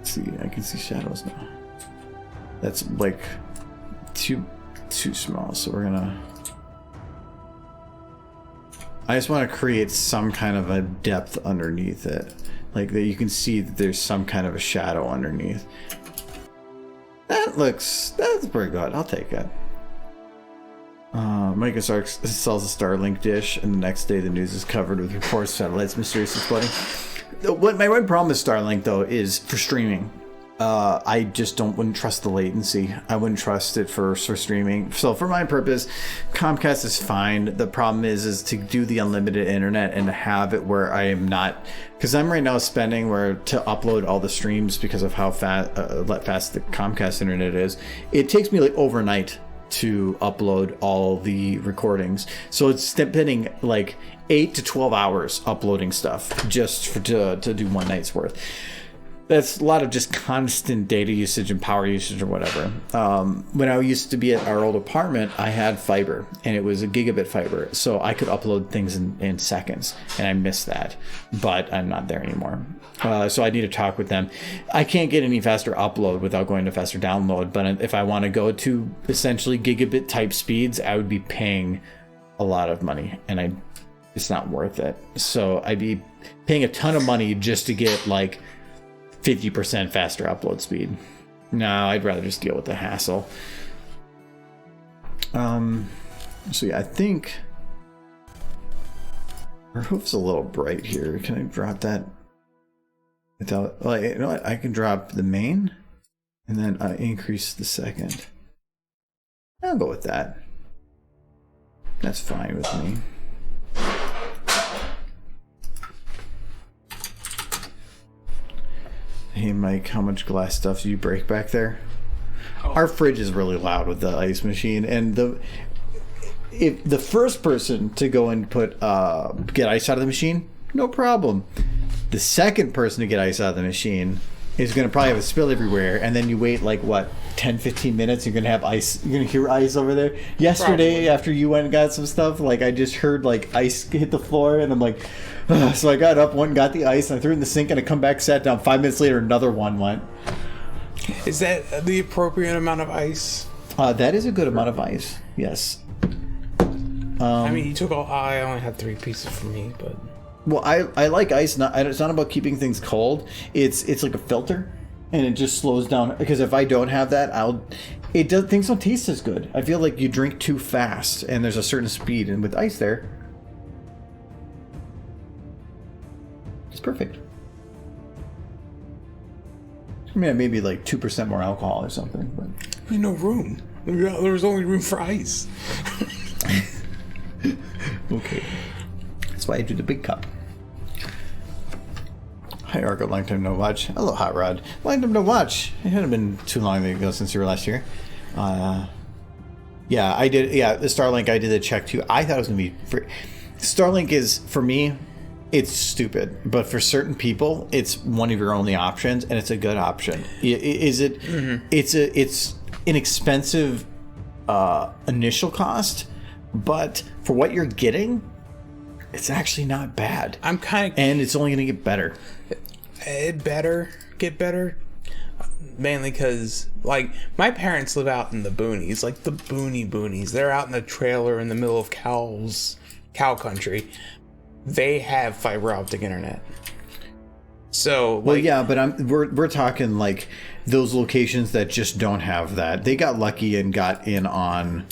See, I can see shadows now. That's like too small, so we're gonna... I just want to create some kind of a depth underneath it, like that you can see that there's some kind of a shadow underneath. That's pretty good. I'll take it. Micah sells a Starlink dish, and the next day the news is covered with reports of satellites mysteriously flooding. What my one problem with Starlink though is for streaming. I just wouldn't trust the latency. I wouldn't trust it for streaming. So for my purpose, Comcast is fine. The problem is to do the unlimited internet and to have it where I am not, because I'm right now spending to upload all the streams because of how fast the Comcast internet is. It takes me like overnight to upload all the recordings. So it's spending like 8 to 12 hours uploading stuff just to do one night's worth. That's a lot of just constant data usage and power usage or whatever. When I used to be at our old apartment, I had fiber, and it was a gigabit fiber, so I could upload things in seconds, and I miss that. But I'm not there anymore. So I need to talk with them. I can't get any faster upload without going to faster download, but if I want to go to essentially gigabit type speeds, I would be paying a lot of money, and it's not worth it. So I'd be paying a ton of money just to get like 50% faster upload speed. No, I'd rather just deal with the hassle. So yeah, I think our hoof's a little bright here. Can I drop that without, like, you know what? I can drop the main and then increase the second. I'll go with that. That's fine with me. Hey, Mike, how much glass stuff do you break back there? Our fridge is really loud with the ice machine, and if the first person to go and get ice out of the machine, no problem. The second person to get ice out of the machine is going to probably have a spill everywhere, and then you wait like 10-15 minutes, you're going to have ice, you're going to hear ice over there. Yesterday, Probably. after you went and got some stuff, like I just heard like ice hit the floor, and I'm like, ugh. So I got up, went and got the ice, and I threw it in the sink, and I come back, sat down. 5 minutes later, another one went. Is that the appropriate amount of ice? That is a good amount of ice, yes. I mean, you took all. I only had 3 pieces for me, but Well, I like ice. It's not about keeping things cold. It's like a filter, and it just slows down. Because if I don't have that, things don't taste as good. I feel like you drink too fast, and there's a certain speed. And with ice there, it's perfect. I mean, maybe like 2% more alcohol or something. But there's no room. There was only room for ice. okay, that's why I do the big cup. Hi, Argo. Long time no watch. Hello, Hot Rod. Long time no watch. It hadn't been too long ago since you were last here. Yeah, I did. Yeah, the Starlink, I did a check too. I thought it was going to be free. Starlink is, for me, it's stupid. But for certain people, it's one of your only options, and it's a good option. Is it? Mm-hmm. It's an expensive initial cost, but for what you're getting, it's actually not bad. I'm kind of, and it's only going to get better. It better get better, mainly because like my parents live out in the boonies, like the boonies. They're out in the trailer in the middle of cow country. They have fiber optic internet. So like, well, yeah, but we're talking like those locations that just don't have that. They got lucky and got in on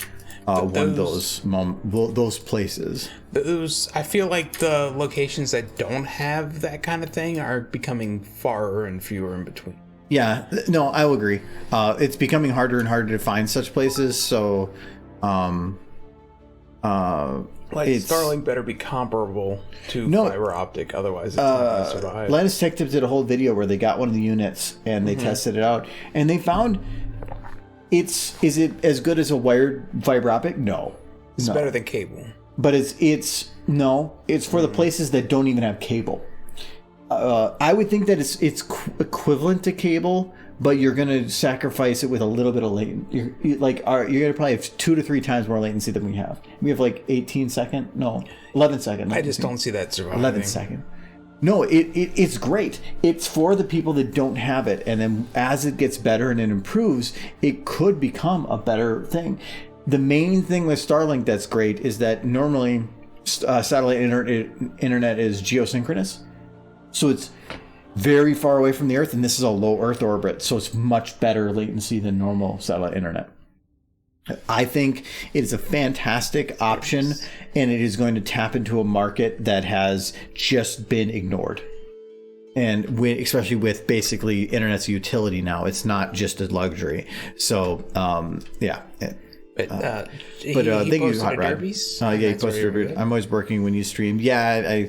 one of those places. I feel like the locations that don't have that kind of thing are becoming far and fewer in between. Yeah, no, I will agree. It's becoming harder and harder to find such places. So, Starlink better be comparable to fiber optic, otherwise it's not going to survive. Linus Tech Tips did a whole video where they got one of the units and they tested it out, and they found is it as good as a wired fiber optic? No, it's better than cable. But it's for the places that don't even have cable. I would think that it's equivalent to cable, but you're going to sacrifice it with a little bit of latency. You're going to probably have 2 to 3 times more latency than we have. We have like 11 second. I just don't see that surviving. 11 second. No, it's great. It's for the people that don't have it, and then as it gets better and it improves, it could become a better thing. The main thing with Starlink that's great is that normally satellite internet is geosynchronous. So it's very far away from the Earth, and this is a low Earth orbit, so it's much better latency than normal satellite internet. I think it is a fantastic option, and it is going to tap into a market that has just been ignored. And especially with basically internet's utility now, it's not just a luxury. So, yeah. But Thank you, Hot Rod. Yeah, he posted it. I'm always working when you stream. Yeah,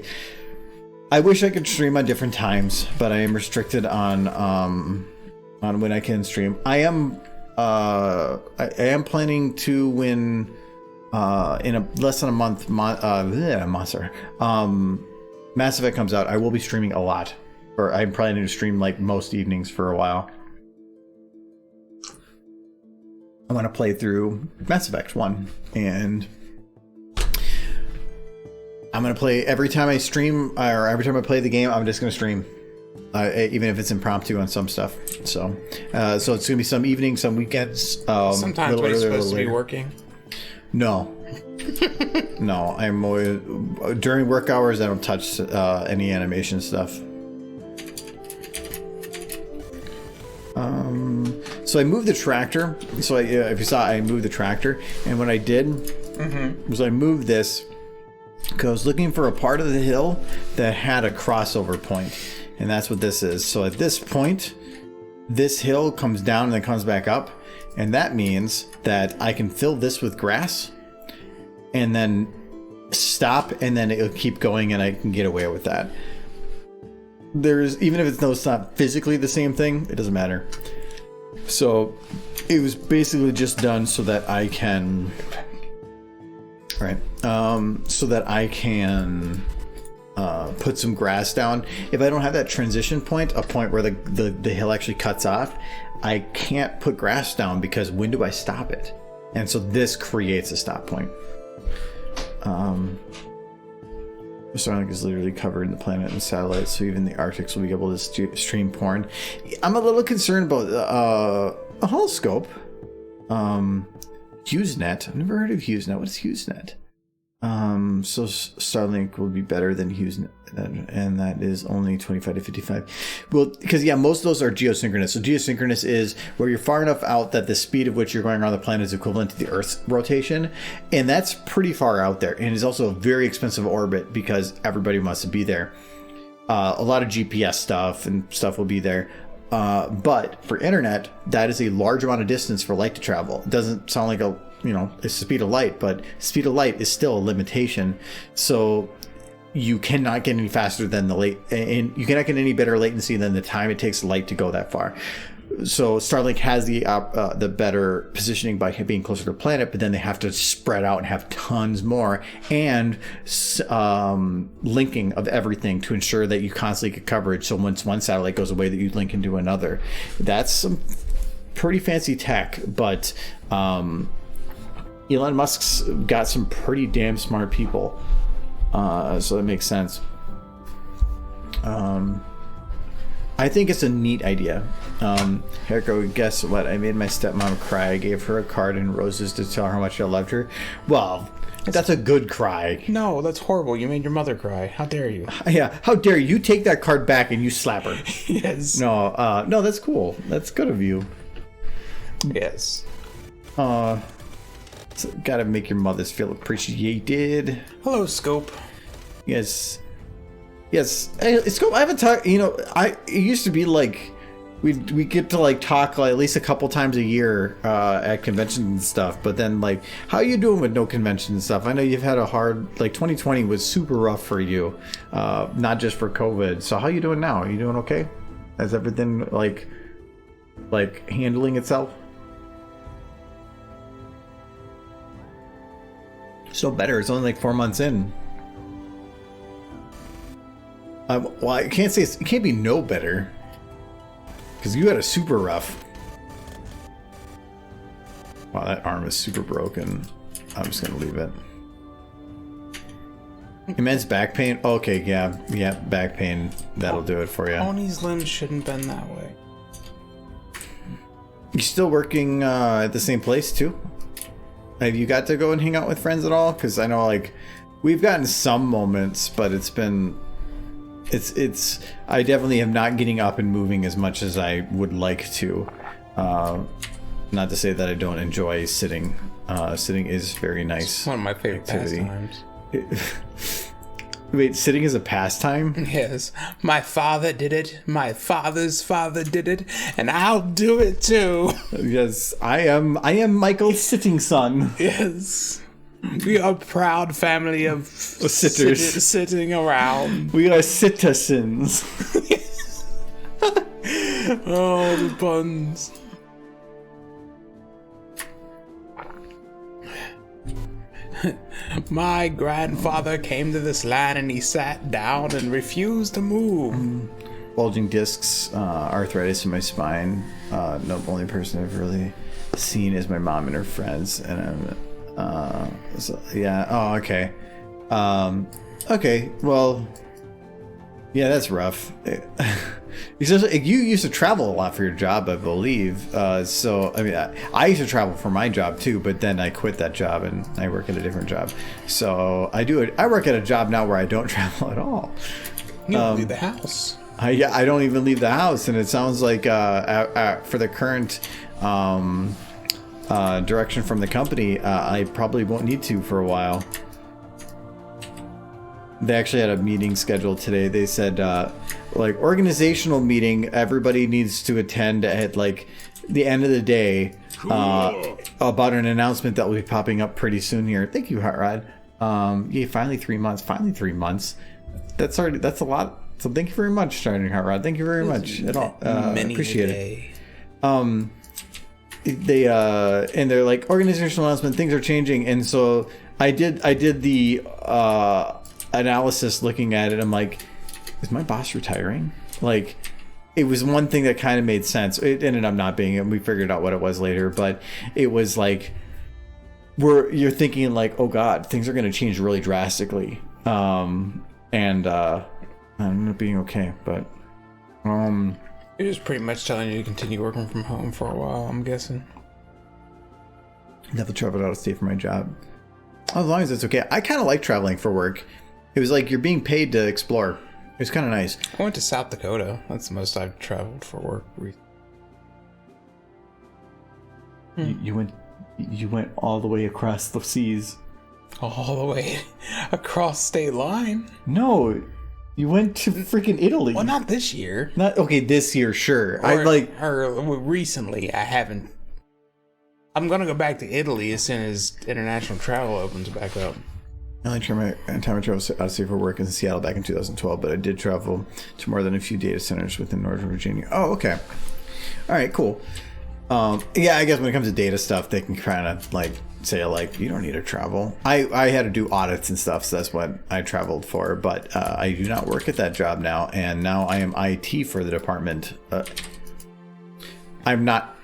I wish I could stream on different times, but I am restricted on when I can stream. I am planning to when in less than a month. Mass Effect comes out. I will be streaming a lot, or I'm planning to stream like most evenings for a while. I want to play through Mass Effect 1, and I'm going to play every time I stream, or every time I play the game, I'm just going to stream, even if it's impromptu on some stuff. So it's going to be some evenings, some weekends. Sometimes when you're supposed to be working. No. No, I'm always, during work hours, I don't touch any animation stuff. So I moved the tractor. So if you saw, I moved the tractor, and what I did was I moved this because I was looking for a part of the hill that had a crossover point, and that's what this is. So at this point, this hill comes down and then comes back up, and that means that I can fill this with grass, and then stop, and then it'll keep going, and I can get away with that. there's, even if it's not physically the same thing, it doesn't matter. So it was basically just done so that I can, put some grass down. If I don't have that transition point, a point where the hill actually cuts off, I can't put grass down because when do I stop it? And so this creates a stop point. Starlink is literally covering the planet in satellites, so even the Arctics will be able to stream porn. I'm a little concerned about a holoscope. HughesNet. I've never heard of HughesNet. What is HughesNet? So Starlink will be better than HughesNet, and that is only 25 to 55. Well, because most of those are geosynchronous. So geosynchronous is where you're far enough out that the speed of which you're going around the planet is equivalent to the Earth's rotation, and that's pretty far out there. And it's also a very expensive orbit because everybody wants to be there. A lot of GPS stuff and stuff will be there. But for internet, that is a large amount of distance for light to travel. It doesn't sound like it's the speed of light, but speed of light is still a limitation. So you cannot get any faster than and you cannot get any better latency than the time it takes light to go that far. So Starlink has the better positioning by being closer to the planet, but then they have to spread out and have tons more and linking of everything to ensure that you constantly get coverage. So once one satellite goes away, that you link into another. That's some pretty fancy tech, but Elon Musk's got some pretty damn smart people, so that makes sense. I think it's a neat idea. Herco, guess what? I made my stepmom cry. I gave her a card and roses to tell her how much I loved her. Well, that's a good cry. No, that's horrible. You made your mother cry. How dare you? Yeah, how dare you? You take that card back and you slap her. Yes. No, that's cool. That's good of you. Yes. So gotta make your mothers feel appreciated. Hello, Scope. Yes. Hey, Scope, I haven't talked, it used to be like, we get to like talk like at least a couple times a year at conventions and stuff, but then like, how are you doing with no conventions and stuff? I know you've had a hard, 2020 was super rough for you, not just for COVID. So how are you doing now? Are you doing okay? Has everything like handling itself? Still better. It's only like 4 months in. Well, I can't say it can't be no better, because you had a super rough. Wow, that arm is super broken. I'm just gonna leave it. Immense back pain. Okay, yeah, back pain. That'll do it for you. Pony's limbs shouldn't bend that way. You still working at the same place too? Have you got to go and hang out with friends at all? Because I know we've gotten some moments, but it's I definitely am not getting up and moving as much as I would like to. Not to say that I don't enjoy sitting. Sitting is very nice. It's one of my favorite pastimes. Wait, sitting is a pastime? Yes. My father did it. My father's father did it. And I'll do it too. Yes, I am Michael's sitting son. Yes. We are a proud family of sitters sitting around. We are citizens. Oh, the puns. My grandfather came to this land and he sat down and refused to move. Bulging discs, arthritis in my spine. No, the only person I've really seen is my mom and her friends, and yeah. Oh, okay. Okay. Well, yeah, that's rough. You used to travel a lot for your job, I believe. So I mean, I used to travel for my job too, but then I quit that job and I work at a different job. So I work at a job now where I don't travel at all. You don't leave the house. I don't even leave the house, and it sounds like for the current direction from the company, I probably won't need to for a while. They actually had a meeting scheduled today. They said organizational meeting, everybody needs to attend at the end of the day, about an announcement that will be popping up pretty soon here. Thank you, Hot Rod. Yeah, finally 3 months. That's a lot So thank you very much, Shining Hot Rod. Thank you very much. Appreciate it. They and they're like, organizational announcement, things are changing, and so I did the analysis looking at it. I'm like, is my boss retiring? Like, it was one thing that kind of made sense. It ended up not being, and we figured out what it was later, but it was like, you're thinking like, oh God, things are going to change really drastically. And I'm not being okay, but It was pretty much telling you to continue working from home for a while, I'm guessing. I have to travel out of state for my job. As long as it's okay. I kind of like traveling for work. It was like you're being paid to explore. It was kind of nice. I went to South Dakota. That's the most I've traveled for work. You went all the way across the seas. All the way across state line? No, you went to freaking Italy. Well, not this year. Not okay. This year, sure. Recently, I haven't. I'm gonna go back to Italy as soon as international travel opens back up. The only time I traveled out of state for work is in Seattle back in 2012, but I did travel to more than a few data centers within Northern Virginia. Oh, okay. All right, cool. Yeah, I guess when it comes to data stuff, they can kind of like say like, you don't need to travel. I had to do audits and stuff, so that's what I traveled for. But I do not work at that job now, and now I am IT for the department. I'm not.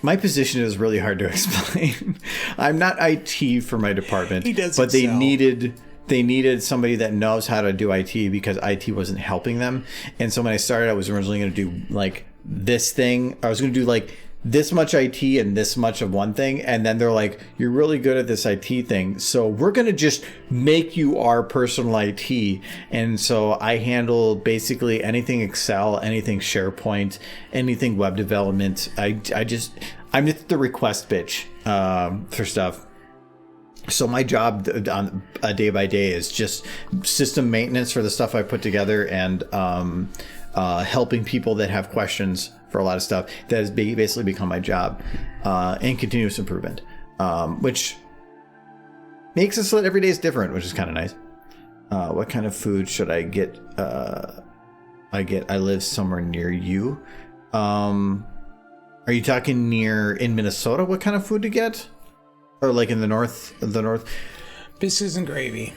My position is really hard to explain. I'm not IT for my department, He does but they excel. needed somebody that knows how to do IT because IT wasn't helping them. And so when I started, I was originally going to do like this thing. I was going to do like this much IT and this much of one thing. And then they're like, you're really good at this IT thing, so we're going to just make you our personal IT. And so I handle basically anything Excel, anything SharePoint, anything web development. I'm just the request bitch for stuff. So my job on a day by day is just system maintenance for the stuff I put together and helping people that have questions for a lot of stuff. That has basically become my job, and continuous improvement, which makes it so that every day is different, which is kind of nice. What kind of food should I get? I live somewhere near you. Are you talking in Minnesota? What kind of food to get? Or like in the north? Biscuits and gravy.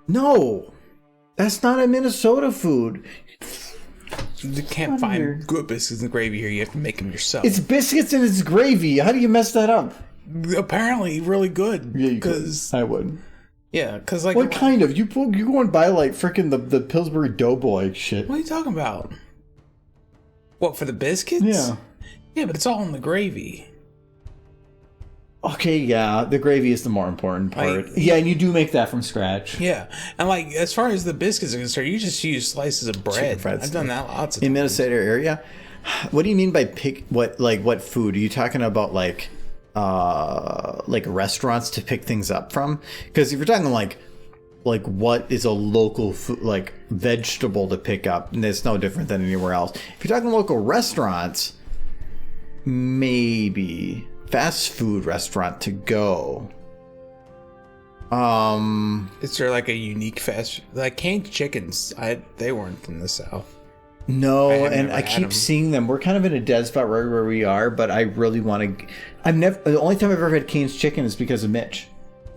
No, that's not a Minnesota food. You can't find good biscuits and gravy here. You have to make them yourself. It's biscuits and it's gravy. How do you mess that up? Apparently really good. Yeah, because I would. Yeah, because like What kind of? You go and buy like freaking the Pillsbury Doughboy shit. What are you talking about? What, for the biscuits? Yeah. Yeah, but it's all in the gravy. Okay, yeah, the gravy is the more important part. Like, yeah, and you do make that from scratch. Yeah, and like as far as the biscuits are concerned, you just use slices of bread. I've done that lots of times. In Minnesota area. What do you mean by what food? Are you talking about like restaurants to pick things up from? Because if you're talking like what is a local food, like vegetable to pick up, and it's no different than anywhere else. If you're talking local restaurants, maybe fast food restaurant to go. Is there like a unique like canned chickens? They weren't from the South. No, and I had keep them. seeing them. We're kind of in a dead spot right where we are, but I really want to. The only time I've ever had Cane's chicken is because of Mitch.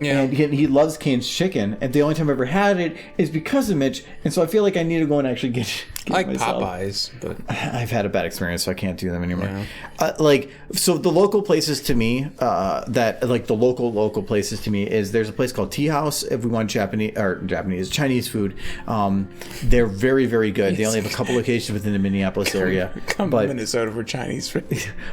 Yeah. And he loves Cane's chicken, and the only time I've ever had it is because of Mitch, and so I feel like I need to go and actually get I like myself. Popeyes, but I've had a bad experience, so I can't do them anymore. Yeah. So the local places to me, the local places to me is there's a place called Tea House if we want Chinese food. They're very, very good. They only have a couple locations within the Minneapolis area. come but to Minnesota for Chinese food.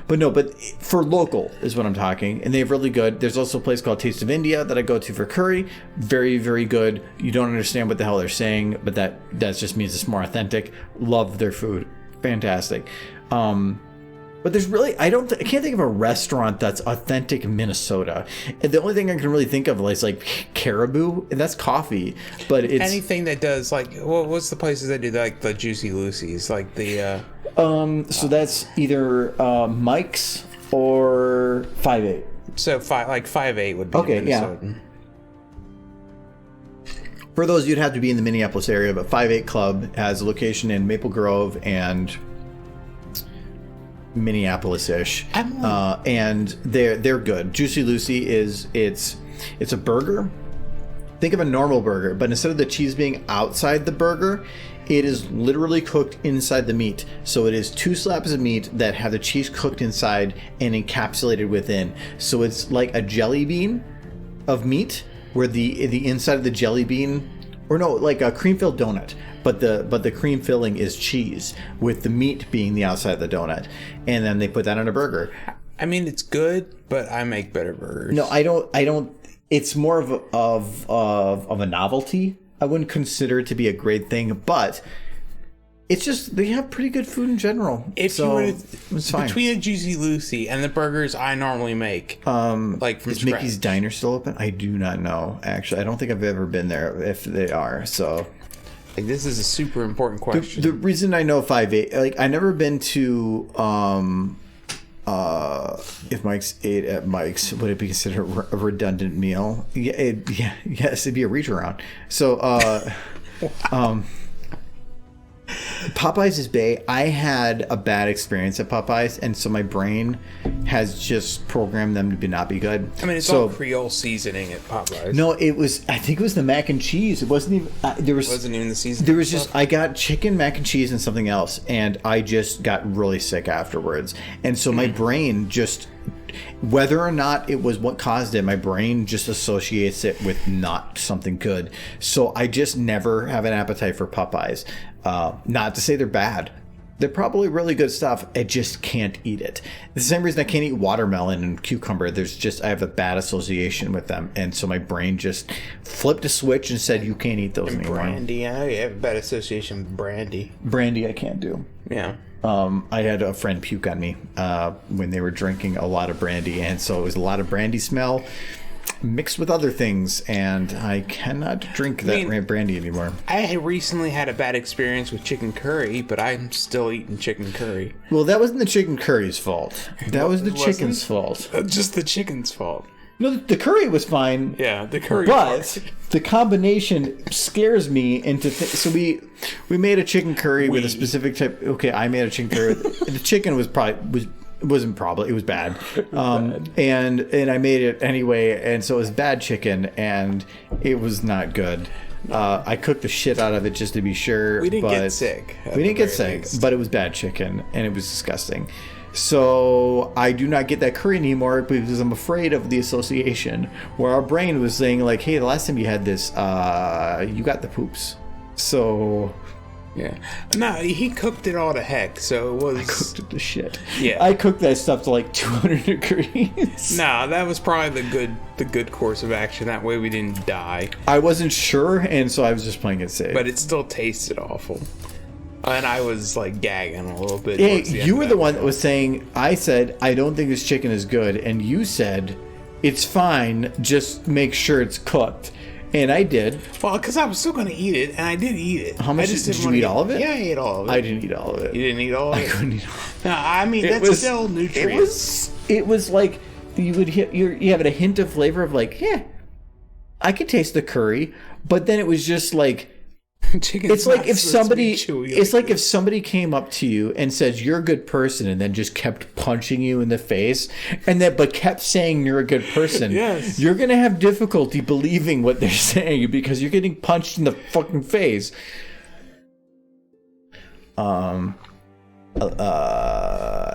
But for local is what I'm talking, and they have really good. There's also a place called Taste of India that I go to for curry. Very, very good. You don't understand what the hell they're saying, but that just means it's more authentic. Love their food. Fantastic. But there's really I can't think of a restaurant that's authentic Minnesota. And the only thing I can really think of is like Caribou, and that's coffee. But it's Anything that does like what's the places that do like the Juicy Lucy's, like the so that's either Mike's or 5-8. so 5-8 would be Okay, yeah. Minnesota. For those, you'd have to be in the Minneapolis area, but 5-8 Club has a location in Maple Grove and Minneapolis-ish, and they're good. Juicy Lucy it's a burger. Think of a normal burger, but instead of the cheese being outside the burger, it is literally cooked inside the meat. So it is 2 slabs of meat that have the cheese cooked inside and encapsulated within. So it's like a jelly bean of meat, where the inside of the jelly bean, or no, like a cream-filled donut, but the cream filling is cheese, with the meat being the outside of the donut, and then they put that on a burger. I mean, it's good, but I make better burgers. No, I don't. It's more of a novelty. I wouldn't consider it to be a great thing, but it's just they have pretty good food in general. If so you were it's fine. between a Juicy Lucy and the burgers I normally make, like from Is scratch. Mickey's Diner still open? I do not know. Actually, I don't think I've ever been there. If they are, so Like, this is a super important question. the reason I know 5-8, like I never been to if Mike's ate at Mike's, would it be considered a redundant meal? Yeah, yes, it'd be a reach around. So, Popeyes is bae. I had a bad experience at Popeyes, and so my brain has just programmed them to not be good. I mean, it's so, all Creole seasoning at Popeyes. No, it was. I think it was the mac and cheese. It wasn't even. There was. It wasn't even the seasoning. There was just. I got chicken, mac and cheese, and something else, and I just got really sick afterwards. And so my brain just, whether or not it was what caused it, my brain just associates it with not something good. So I just never have an appetite for Popeyes. Not to say they're bad. They're probably really good stuff. I just can't eat it. The same reason I can't eat watermelon and cucumber. I have a bad association with them. And so my brain just flipped a switch and said, you can't eat those anymore. Brandy. I know you have a bad association with brandy. Brandy I can't do. Yeah. I had a friend puke on me when they were drinking a lot of brandy. And so it was a lot of brandy smell mixed with other things, and I cannot drink that brandy anymore. I recently had a bad experience with chicken curry, but I'm still eating chicken curry. Well, that wasn't the chicken curry's fault. That was the chicken's fault. Just the chicken's fault. No, the curry was fine. Yeah, the curry. But the combination scares me into. So we made a chicken curry with a specific type. Okay, I made a chicken curry. The chicken was it was bad, and I made it anyway, and so it was bad chicken, and it was not good. I cooked the shit out of it just to be sure. We didn't get sick. We didn't get sick, but it was bad chicken, and it was disgusting. So I do not get that curry anymore because I'm afraid of the association where our brain was saying like, hey, the last time you had this, you got the poops. So yeah. No, he cooked it all to heck, so it was... I cooked it to shit. Yeah. I cooked that stuff to like 200 degrees. No, that was probably the good course of action. That way we didn't die. I wasn't sure, and so I was just playing it safe. But it still tasted awful. And I was like gagging a little bit. Hey, you were the one that was saying, I said, I don't think this chicken is good, and you said, it's fine, just make sure it's cooked. And I did. Well, because I was still going to eat it, and I did eat it. How much did you eat? All of it? Yeah, I ate all of it. I didn't eat all of it. You didn't eat all of it? I couldn't eat all of it. No, I mean, that's still nutrients. It was like you would hit, you have a hint of flavor of like, yeah, I could taste the curry, but then it was just like, it's like if somebody if somebody came up to you and says you're a good person and then just kept punching you in the face but kept saying you're a good person. Yes. You're gonna have difficulty believing what they're saying because you're getting punched in the fucking face.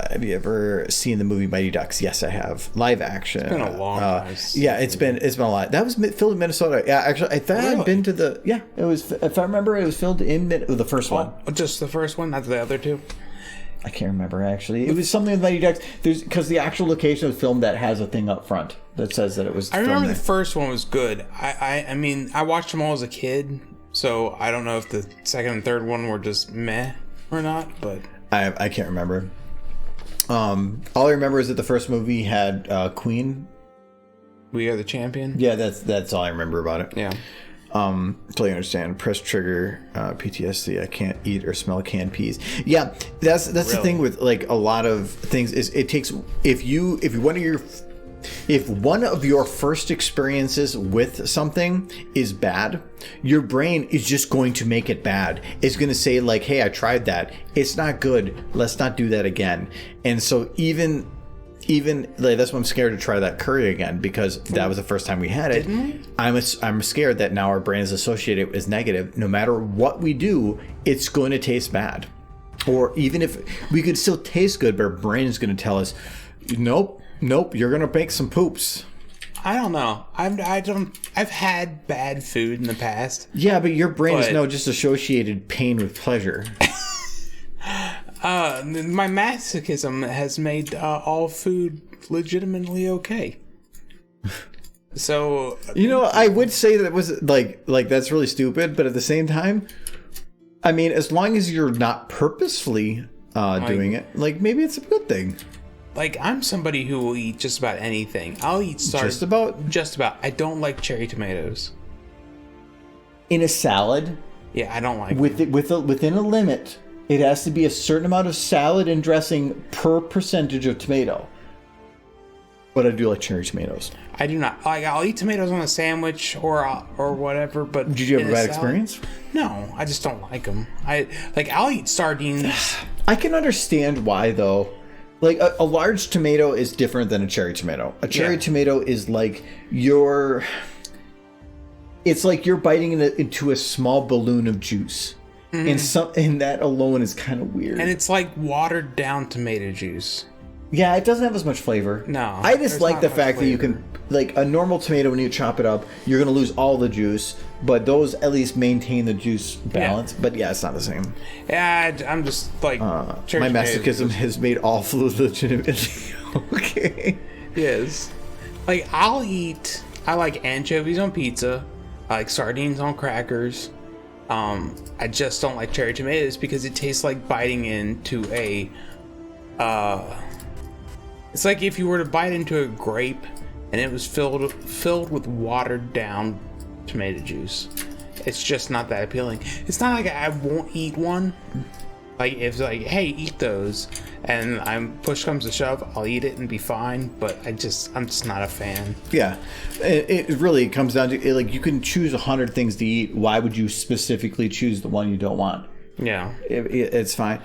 Have you ever seen the movie Mighty Ducks? Yes, I have. Live action. It's been a long time. Yeah, it's been a lot. That was filmed in Minnesota. Yeah, actually, I thought I'd been to the. Yeah, it was. If I remember, it was filmed in the first one. Just the first one, not the other two. I can't remember actually. It was something with Mighty Ducks. Because the actual location was filmed that has a thing up front that says that it was. I remember the first one was good. I mean, I watched them all as a kid, so I don't know if the second and third one were just meh or not, but. I can't remember. All I remember is that the first movie had Queen. We Are the Champion? Yeah, that's all I remember about it. Yeah. Totally understand. Press trigger, PTSD. I can't eat or smell canned peas. Yeah, that's really the thing with like a lot of things is it takes if if one of your first experiences with something is bad, your brain is just going to make it bad. It's going to say like, hey, I tried that. It's not good. Let's not do that again. And so even like, that's why I'm scared to try that curry again, because that was the first time we had it. I'm scared that now our brain is associated as negative. No matter what we do, it's going to taste bad. Or even if we could still taste good, but our brain is going to tell us, nope, you're going to make some poops. I don't know. I've had bad food in the past. Yeah, but your brain is just associated pain with pleasure. My masochism has made all food legitimately okay. So I would say that it was like that's really stupid, but at the same time, I mean, as long as you're not purposefully doing it, like maybe it's a good thing. Like, I'm somebody who will eat just about anything. I'll eat Just about I don't like cherry tomatoes in a salad. Yeah, I don't like within a limit. It has to be a certain amount of salad and dressing per percentage of tomato. But I do like cherry tomatoes. I do not. Like, I'll eat tomatoes on a sandwich or whatever, but... Did you have a bad experience? No, I just don't like them. I'll eat sardines. I can understand why, though. Like, a large tomato is different than a cherry tomato. A cherry tomato is like it's like you're biting into a small balloon of juice. And that alone is kind of weird. And it's like watered down tomato juice. Yeah, it doesn't have as much flavor. No. I just like the fact that you can, like, a normal tomato, when you chop it up, you're going to lose all the juice, but those at least maintain the juice balance. Yeah. But yeah, it's not the same. Yeah, I'm just like... my masochism has made all food legitimately okay. Yes. Like, I like anchovies on pizza. I like sardines on crackers. I just don't like cherry tomatoes because it tastes like biting into a... It's like if you were to bite into a grape and it was filled with watered down tomato juice. It's just not that appealing. It's not like I won't eat one. Like, if it's like, hey, eat those, and push comes to shove, I'll eat it and be fine. But I'm just not a fan. Yeah, it really comes down to, like, you can choose 100 things to eat. Why would you specifically choose the one you don't want? Yeah, it's fine.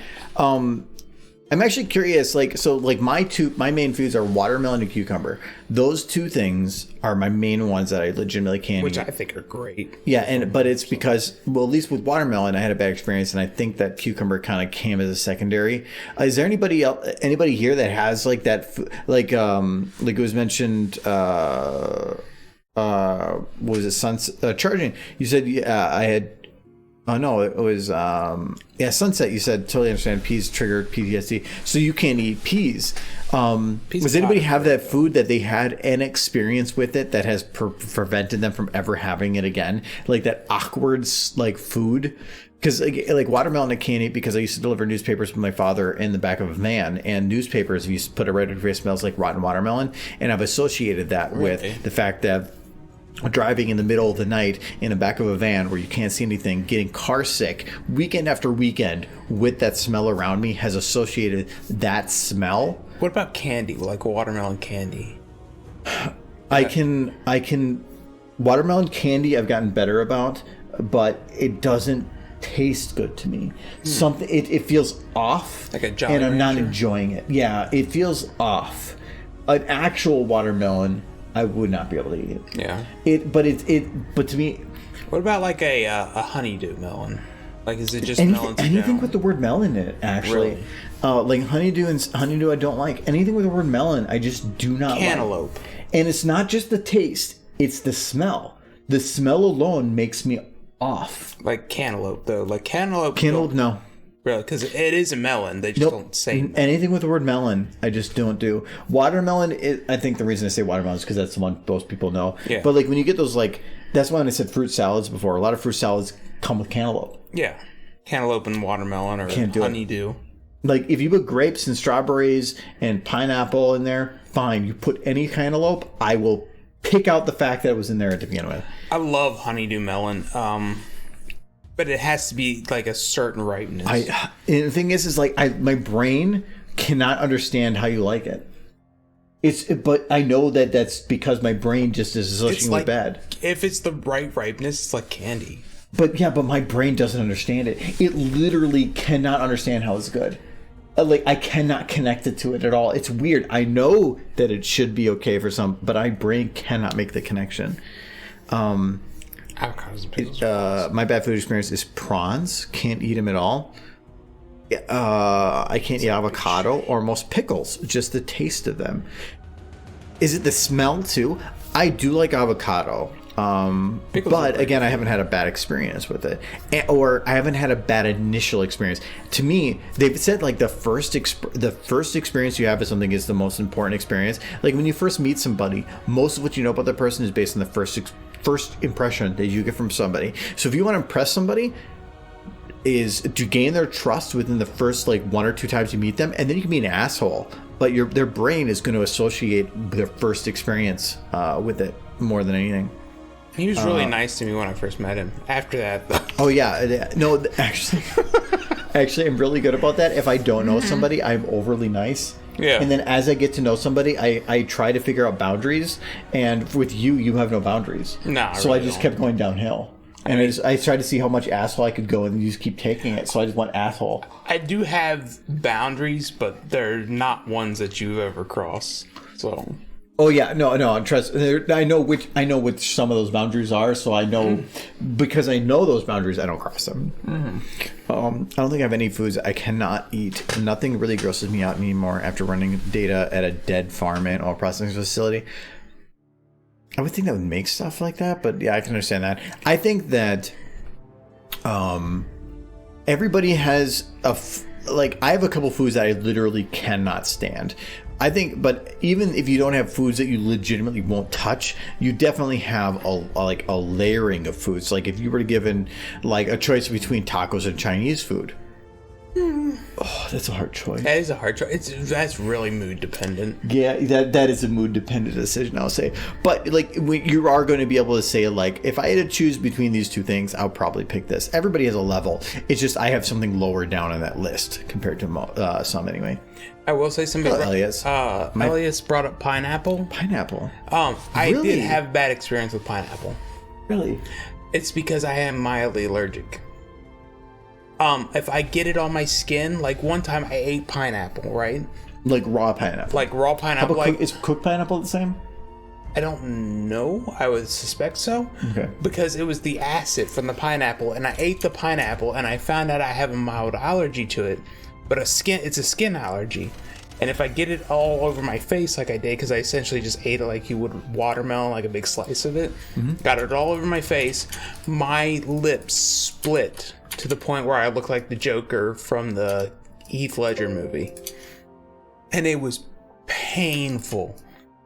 I'm actually curious, my main foods are watermelon and cucumber. Those two things are my main ones that I legitimately can't Which eat. I think are great. Yeah, but it's because, well, at least with watermelon, I had a bad experience, and I think that cucumber kind of came as a secondary. Is there anybody here that has like that, like it was mentioned, what was it, Charging? You said I had. Oh no, it was Sunset. You said totally understand. Peas triggered PTSD, so you can't eat peas. Does anybody have that food that they had an experience with it that has prevented them from ever having it again? Like that awkward food. Because like watermelon I can't eat because I used to deliver newspapers with my father in the back of a van, and newspapers, if you put it right over your face, smells like rotten watermelon, and I've associated that with the fact that driving in the middle of the night in the back of a van where you can't see anything, getting car sick weekend after weekend with that smell around me has associated that smell. What about candy, like watermelon candy? I can watermelon candy I've gotten better about, but it doesn't taste good to me. Something it feels off, like a Jolly and I'm not Rancher. enjoying it. Yeah, it feels off. An actual watermelon, I would not be able to eat it. Yeah. But to me, what about like a honeydew melon? Like, is it just anything with the word melon in it? Actually, Really? like honeydew, I don't like anything with the word melon. I just do not Cantaloupe. like. And it's not just the taste; it's the smell. The smell alone makes me off. Like cantaloupe, though. Like cantaloupe. Cantaloupe, no. Really, because it is a melon. They just don't say anything with the word melon. I just don't do. Watermelon, I think the reason I say watermelon is because that's the one most people know. Yeah. But like when you get those, like, that's why when I said fruit salads before, a lot of fruit salads come with cantaloupe. Yeah. Cantaloupe and watermelon or Can't do it. honeydew. Like if you put grapes and strawberries and pineapple in there, fine. You put any cantaloupe, I will pick out the fact that it was in there to begin with. I love honeydew melon. But it has to be like a certain ripeness. And the thing is like my brain cannot understand how you like it. But I know that that's because my brain just is associating with bad. If it's the right ripeness, it's like candy. But my brain doesn't understand it. It literally cannot understand how it's good. I cannot connect it to it at all. It's weird. I know that it should be okay for some, but my brain cannot make the connection. Avocados and pickles. My bad food experience is prawns. Can't eat them at all. I can't eat avocado or most pickles. Just the taste of them. Is it the smell too? I do like avocado. But again, I haven't had a bad experience with it, or I haven't had a bad initial experience. To me, they've said like the first experience you have with something is the most important experience. Like when you first meet somebody, most of what you know about the person is based on the first impression that you get from somebody. So if you want to impress somebody, is to gain their trust within the first like 1 or 2 times you meet them, and then you can be an asshole, but their brain is going to associate their first experience with it more than anything. He was really nice to me when I first met him. After that, though. Oh yeah, no, actually, I'm really good about that. If I don't know somebody, I'm overly nice. Yeah. And then as I get to know somebody, I try to figure out boundaries. And with you have no boundaries. No. So I just kept going downhill. And I tried to see how much asshole I could go, and you just keep taking it. So I just went asshole. I do have boundaries, but they're not ones that you've ever crossed. So. Oh yeah, no. Trust. I know what some of those boundaries are. So I know because I know those boundaries, I don't cross them. I don't think I have any foods I cannot eat. Nothing really grosses me out anymore after running data at a dead farm animal processing facility. I would think that would make stuff like that, but yeah, I can understand that. I think that everybody has I have a couple foods that I literally cannot stand. I think, but even if you don't have foods that you legitimately won't touch, you definitely have a layering of foods. Like if you were given like a choice between tacos and Chinese food. Oh, that's a hard choice. That is a hard choice. That's really mood dependent. Yeah, that is a mood dependent decision, I'll say. But like you are going to be able to say like, if I had to choose between these two things, I'll probably pick this. Everybody has a level. It's just I have something lower down on that list compared to some anyway. I will say something. Elias. Elias brought up pineapple. Pineapple. I did have bad experience with pineapple. Really? It's because I am mildly allergic. If I get it on my skin, like one time I ate pineapple, right? Like raw pineapple. Like raw pineapple. Is cooked pineapple the same? I don't know. I would suspect so. Okay. Because it was the acid from the pineapple, and I ate the pineapple, and I found out I have a mild allergy to it. But it's a skin allergy. And if I get it all over my face like I did, because I essentially just ate it like you would watermelon, like a big slice of it, got it all over my face, my lips split to the point where I look like the Joker from the Heath Ledger movie. And it was painful.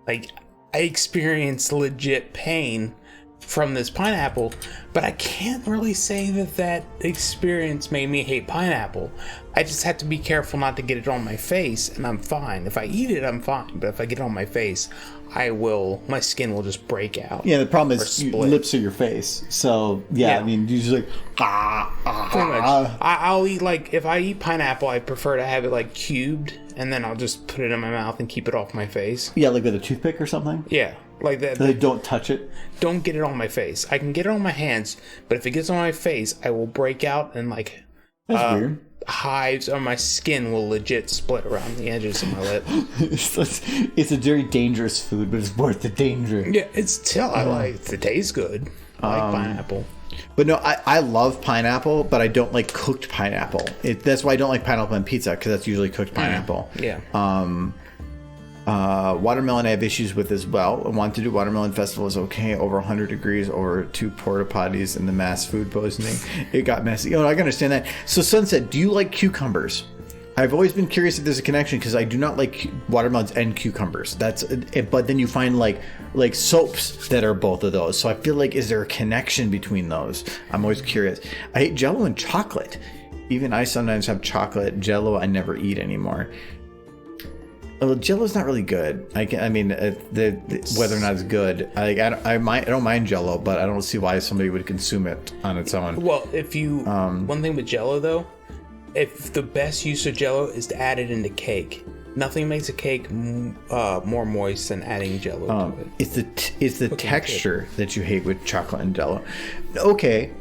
Like, I experienced legit pain from this pineapple, but I can't really say that experience made me hate pineapple. I just have to be careful not to get it on my face, and I'm fine. If I eat it, I'm fine, but if I get it on my face, my skin will just break out. Yeah, the problem is lips are your face. So, yeah. I mean, you just like, Pretty much. I'll eat, like, if I eat pineapple, I prefer to have it, like, cubed, and then I'll just put it in my mouth and keep it off my face. Yeah, like with a toothpick or something? Yeah, like that. They don't touch it? Don't get it on my face. I can get it on my hands, but if it gets on my face, I will break out and, like... That's weird. Hives on my skin will legit split around the edges of my lip. It's a very dangerous food, but it's worth the danger. Yeah, I like it. It tastes good. I like pineapple. But no, I love pineapple, but I don't like cooked pineapple. That's why I don't like pineapple on pizza, because that's usually cooked pineapple. Yeah. Watermelon I have issues with as well. I want to do watermelon festival is okay. Over 100 degrees, over 2 porta potties, and the mass food poisoning. It got messy. I can understand that. So Sunset, do you like cucumbers? I've always been curious if there's a connection, because I do not like watermelons and cucumbers. But then you find like soaps that are both of those. So I feel like, is there a connection between those? I'm always curious. I hate Jell-O and chocolate. Even I sometimes have chocolate. Jell-O I never eat anymore. Well, Jell-O's not really good. Whether or not it's good, I don't mind Jell-O, but I don't see why somebody would consume it on its own. Well, if you one thing with Jell-O though, if the best use of Jell-O is to add it into cake, Nothing makes a cake more moist than adding Jello to it. It's the texture that you hate with chocolate and Jello. Okay,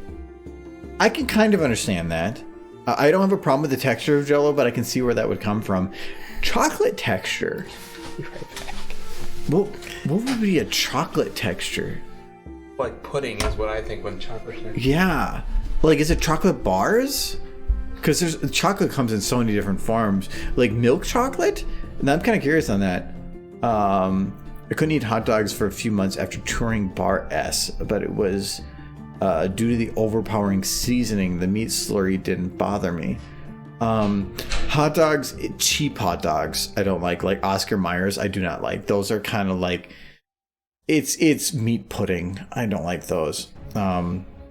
I can kind of understand that. I don't have a problem with the texture of Jello, but I can see where that would come from. Chocolate texture. Be right back. What would be a chocolate texture? Like pudding is what I think when chocolate texture. Yeah, like is it chocolate bars? Because there's chocolate comes in so many different forms, like milk chocolate. And I'm kind of curious on that. I couldn't eat hot dogs for a few months after touring Bar S, but it was due to the overpowering seasoning. The meat slurry didn't bother me. Hot dogs, cheap hot dogs, I don't like Oscar Mayer's. I do not like. Those are kind of like it's meat pudding. I don't like those.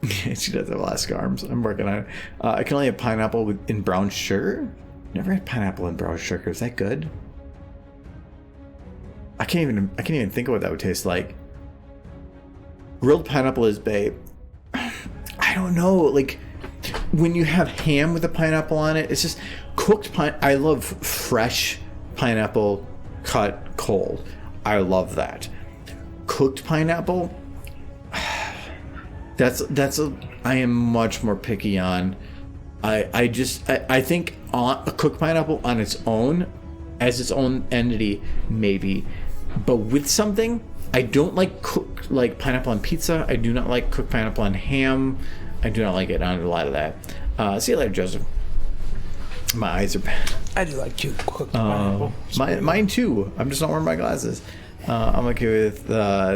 She does have Alaska arms. I'm working on it. I can only have pineapple in brown sugar. Never had pineapple in brown sugar. Is that good? I can't even think of what that would taste like. Grilled pineapple is babe. I don't know. Like when you have ham with a pineapple on it, it's just cooked pine. I love fresh pineapple cut cold. I love that. Cooked pineapple. I am much more picky on. I think a cooked pineapple on its own, as its own entity, maybe, but with something, I don't like cooked like pineapple on pizza. I do not like cooked pineapple on ham. I do not like it on a lot of that. See you later, Joseph. My eyes are bad. I do like cooked pineapple. Mine too. I'm just not wearing my glasses. I'm okay with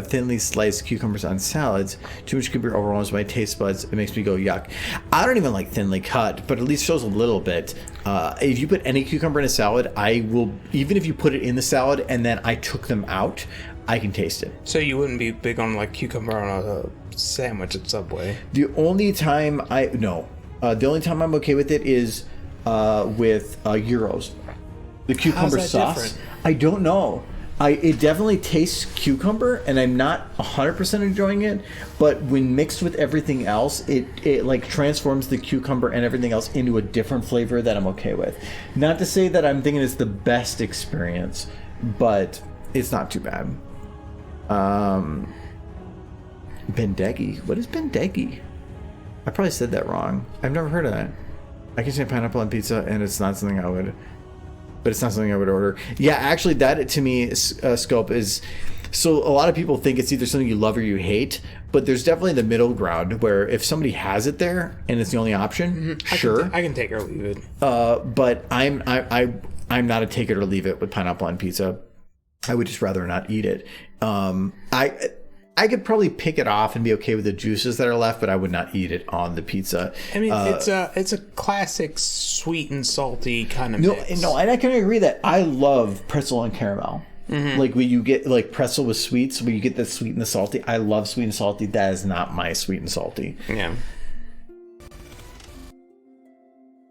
thinly sliced cucumbers on salads. Too much cucumber overwhelms my taste buds. It makes me go yuck. I don't even like thinly cut, but at least shows a little bit. If you put any cucumber in a salad, I will, even if you put it in the salad and then I took them out, I can taste it. So you wouldn't be big on like cucumber on a sandwich at Subway? The only time the only time I'm okay with it is with gyros. The cucumber sauce. Different? I don't know. It definitely tastes cucumber, and I'm not 100% enjoying it. But when mixed with everything else, it like transforms the cucumber and everything else into a different flavor that I'm okay with. Not to say that I'm thinking it's the best experience, but it's not too bad. Bendegi. What is bendegi? I probably said that wrong. I've never heard of that. I can say pineapple on pizza, and it's not something I would. But it's not something I would order. Yeah, actually, that to me, Scope, is... So a lot of people think it's either something you love or you hate, but there's definitely the middle ground where if somebody has it there and it's the only option, sure. I can take it or leave it. But I'm not a take it or leave it with pineapple on pizza. I would just rather not eat it. I could probably pick it off and be okay with the juices that are left, but I would not eat it on the pizza. I mean, it's a classic sweet and salty kind of mix. No, and I can agree that I love pretzel and caramel. Mm-hmm. Like when you get like pretzel with sweets, when you get the sweet and the salty. I love sweet and salty. That is not my sweet and salty. Yeah.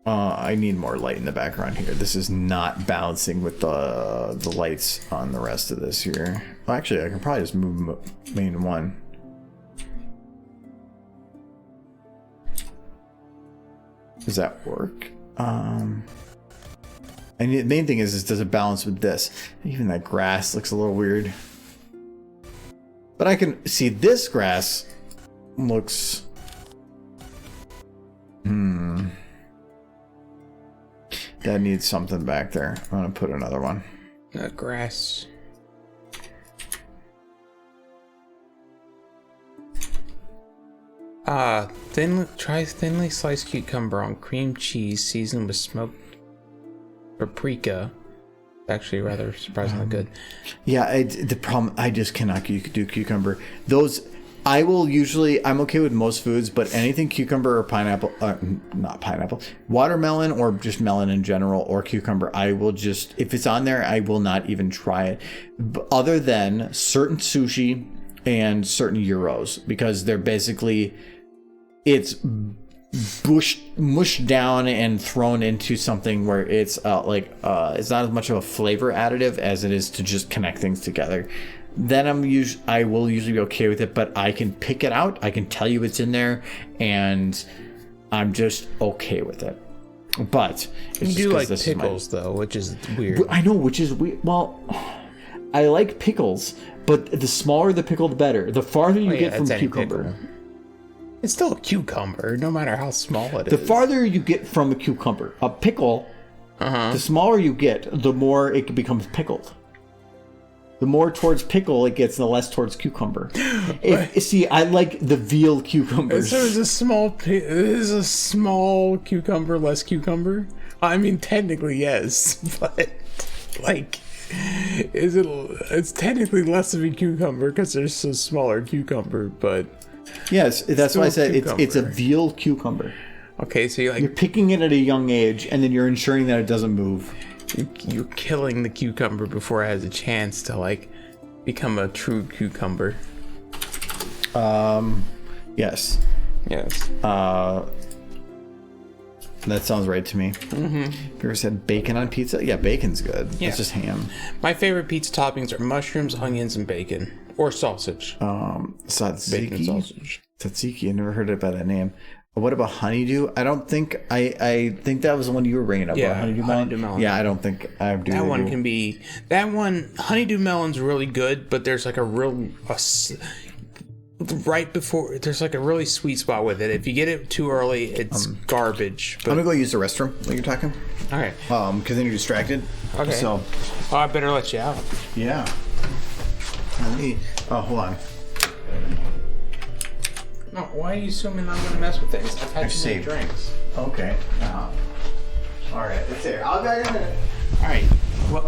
I need more light in the background here. This is not balancing with the lights on the rest of this here. Well, actually, I can probably just move main one. Does that work? And the main thing is does it balance with this? Even that grass looks a little weird. But I can see this grass looks... That needs something back there. I'm gonna put another one. Grass. Try thinly sliced cucumber on cream cheese seasoned with smoked paprika. Actually, rather surprisingly good. Yeah, the problem, I just cannot do cucumber. Those, I'm okay with most foods, but anything cucumber or pineapple, not pineapple, watermelon or just melon in general or cucumber, I will just, if it's on there, I will not even try it. Other than certain sushi and certain gyros, because they're basically, it's mushed down and thrown into something where it's it's not as much of a flavor additive as it is to just connect things together. Then I will usually be okay with it, but I can pick it out. I can tell you it's in there, and I'm just okay with it. But it's You just do 'cause like this is my- pickles, though, which is weird. I know, which is weird. Well, I like pickles, but the smaller the pickle, the better. The farther you get from it's any cucumber. pickle. It's still a cucumber, no matter how small it The is. farther you get from a cucumber, a pickle, the smaller you get, the more it becomes pickled. The more towards pickle it gets, the less towards cucumber. See, I like the veal cucumbers. So is a small cucumber less cucumber? I mean, technically yes, but like, it's technically less of a cucumber because there's a smaller cucumber, but Yes, that's why I said it's a cucumber. veal cucumber. okay, so You're picking it at a young age, and then you're ensuring that it doesn't move. you're killing the cucumber before it has a chance to like become a true cucumber. Yes, Yes. that sounds right to me. Mm-hmm. Have you ever said bacon on pizza? Yeah, bacon's good. Yeah. It's just ham. My favorite pizza toppings are mushrooms, onions, and bacon, or sausage. Bacon and Tzatziki. sausage. Tzatziki. I never heard it by that name. What about honeydew? I don't think I think that was the one you were bringing up. Yeah, honeydew honeydew melon. Yeah, I don't think I do. That one can be. That one, honeydew melon's really good, but there's like right before there's like a really sweet spot with it. If you get it too early, it's garbage. I'm But gonna go use the restroom while you're talking. all right, Because then you're distracted. okay. So Oh, I better let you out. yeah. Let me. Oh, hold on. No, why are you assuming I'm gonna mess with things? I've had too many saved. drinks. Okay. All right. It's there. I'll go in a minute. All right. What?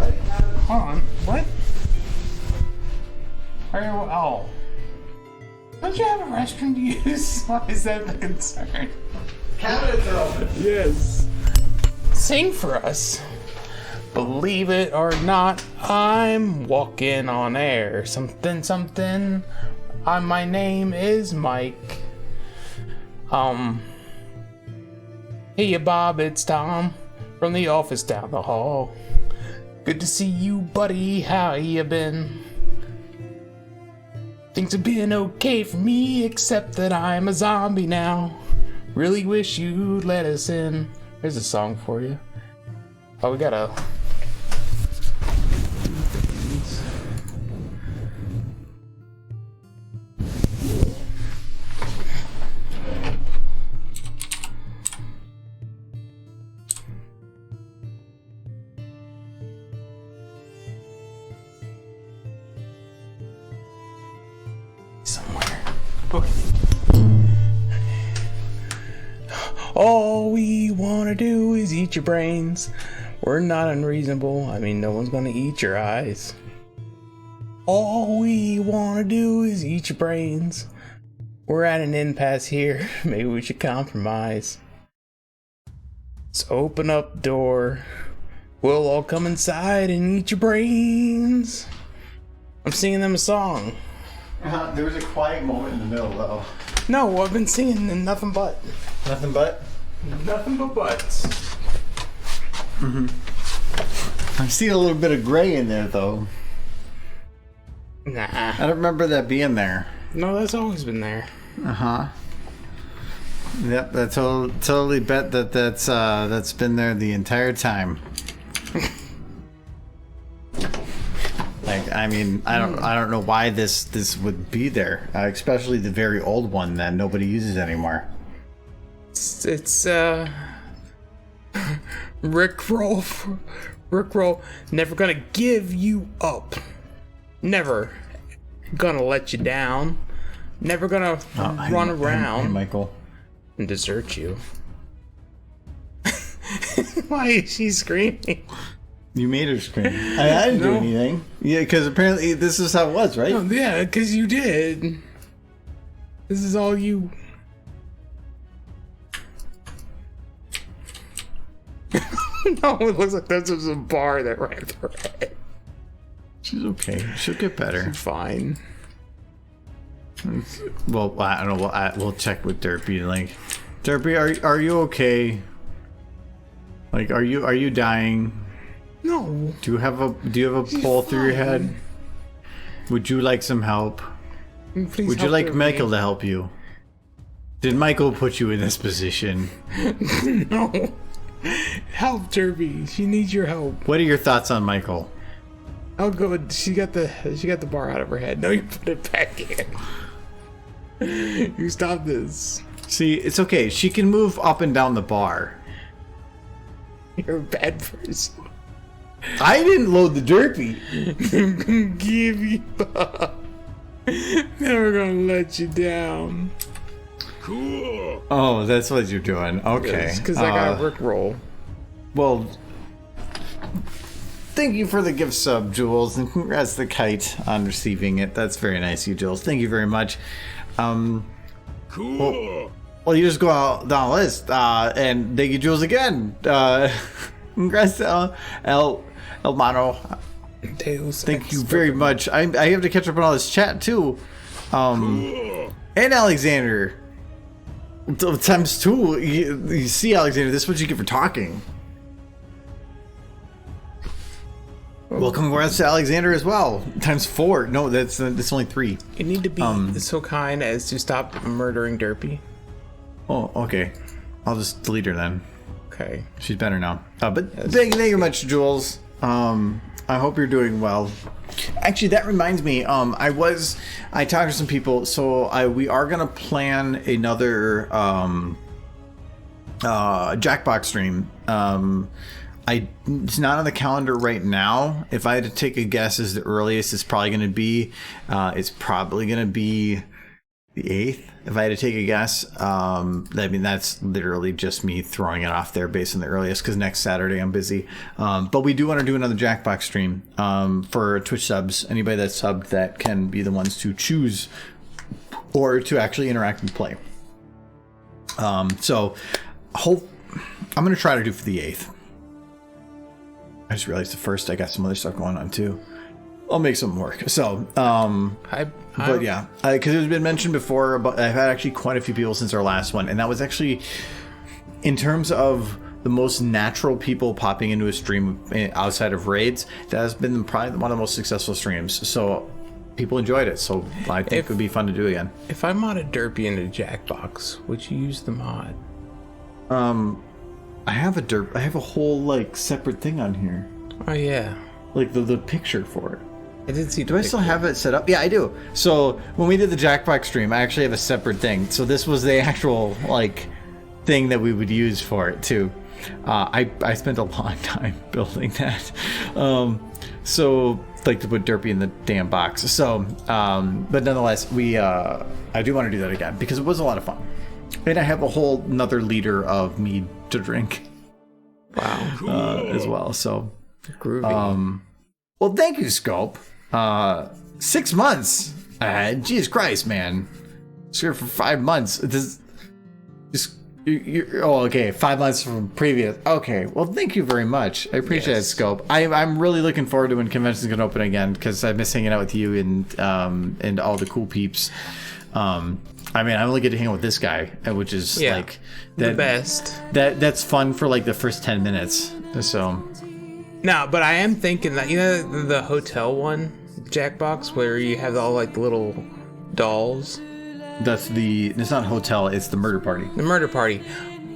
Hold on. What? Are you? Oh. Don't you have a restroom to use? Why is that the concern? Cabinets are open. Yes. Sing for us. Believe it or not, I'm walking on air. Something, something. My name is Mike. Hey, Bob, it's Tom from the office down the hall. Good to see you, buddy. How you been? Things have been okay for me, except that I'm a zombie now. Really wish you'd let us in. Here's a song for you. Oh, we gotta. Somewhere. Okay. All we wanna do is eat your brains. We're not unreasonable. I mean, no one's gonna eat your eyes. All we wanna do is eat your brains. We're at an impasse here. Maybe we should compromise. Let's open up the door. We'll all come inside and eat your brains. I'm singing them a song. There was a quiet moment in the middle, though. No, I've been singing nothing but. Nothing but. Nothing but butts. I see a little bit of gray in there, though. Nah. I don't remember that being there. No, that's always been there. Yep, I totally bet that's been there the entire time. Like, I mean, I don't know why this would be there, especially the very old one that nobody uses anymore. It's Rickroll, never gonna give you up. Never gonna let you down. Never gonna run around Hey, Michael. and desert you. Why is she screaming? You made her scream. I didn't do No. anything. Yeah, because apparently this is how it was, right? Oh, yeah, because you did. This is all you. No, it looks like this was a bar that ran through it. She's okay. She'll get better. Fine. Well, I don't know. We'll check with Derpy. Like, Derpy, are you okay? Like, are you dying? No. Do you have a pole through your head? Would you like some help? Please Would you help like her, Michael to help you? Did Michael put you in this position? No. Help, Derby. She needs your help. What are your thoughts on Michael? Oh, good. She got the bar out of her head. No, you put it back in. You stop this. See, it's okay. She can move up and down the bar. You're a bad person. I didn't load the derpy. Give you up. Never gonna let you down. Cool. Oh, that's what you're doing. Okay. Because I got a Rickroll. Well, thank you for the gift sub, Jules, and congrats to Kite on receiving it. That's very nice of you, Jules. Thank you very much. Cool. Well, you just go out down the list, and thank you, Jules, again. Congrats to El Mano. Thank you very much. I have to catch up on all this chat, too. Cool. And Alexander. Times 2. You see, Alexander, this is what you get for talking. Well, congrats to Alexander as well. Times 4. No, that's only 3. You need to be so kind as to stop murdering Derpy. Oh, okay. I'll just delete her then. Okay. She's better now. But thank you much, Jules. I hope you're doing well. Actually, that reminds me. I talked to some people, so we are gonna plan another Jackbox stream. It's not on the calendar right now. If I had to take a guess, as the earliest it's probably gonna be, the 8th. If I had to take a guess, I mean, that's literally just me throwing it off there based on the earliest, because next Saturday I'm busy. But we do want to do another Jackbox stream for Twitch subs. Anybody that's subbed that can be the ones to choose or to actually interact and play. I'm going to try to do for the 8th. I just realized the first I got some other stuff going on too. I'll make something work. So, but yeah, because it's been mentioned before, but I've had actually quite a few people since our last one, and that was actually, in terms of the most natural people popping into a stream outside of raids, that has been probably one of the most successful streams. So people enjoyed it. So I think it would be fun to do again. If I modded Derpy into Jackbox, would you use the mod? I have a whole like separate thing on here, Oh yeah, like the picture for it. I did see. Do I still have it set up? Yeah, I do. So when we did the Jackbox stream, I actually have a separate thing. So this was the actual like thing that we would use for it too. I spent a long time building that. So like to put Derpy in the damn box. So but nonetheless, I do want to do that again because it was a lot of fun. And I have a whole another liter of mead to drink. Wow. As well. So Groovy. well, thank you, Scope. 6 months. Jesus Christ, man. It's here for 5 months. Oh, okay. 5 months from previous. Okay. Well, thank you very much. I appreciate it, Scope. I'm really looking forward to when conventions can open again because I miss hanging out with you and all the cool peeps. I mean, I only get to hang out with this guy, which is like the best. That's fun for like the first 10 minutes. So. No, but I am thinking that, you know, the hotel one, Jackbox, where you have all like the little dolls. It's not hotel, it's the murder party. The murder party.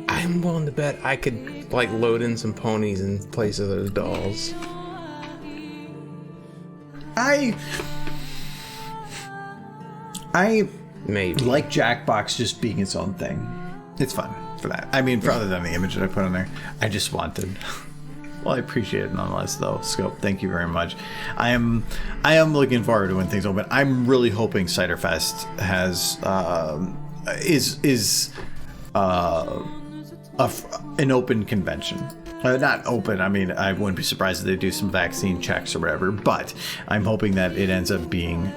I'm willing to bet I could like load in some ponies in place of those dolls. I Maybe. like Jackbox just being its own thing. It's fun for that. I mean, for other than the image that I put on there, I just wanted. Well, I appreciate it nonetheless, though. Scope, thank you very much. I am looking forward to when things open. I'm really hoping Ciderfest has an open convention. Not open. I mean, I wouldn't be surprised if they do some vaccine checks or whatever. But I'm hoping that it ends up being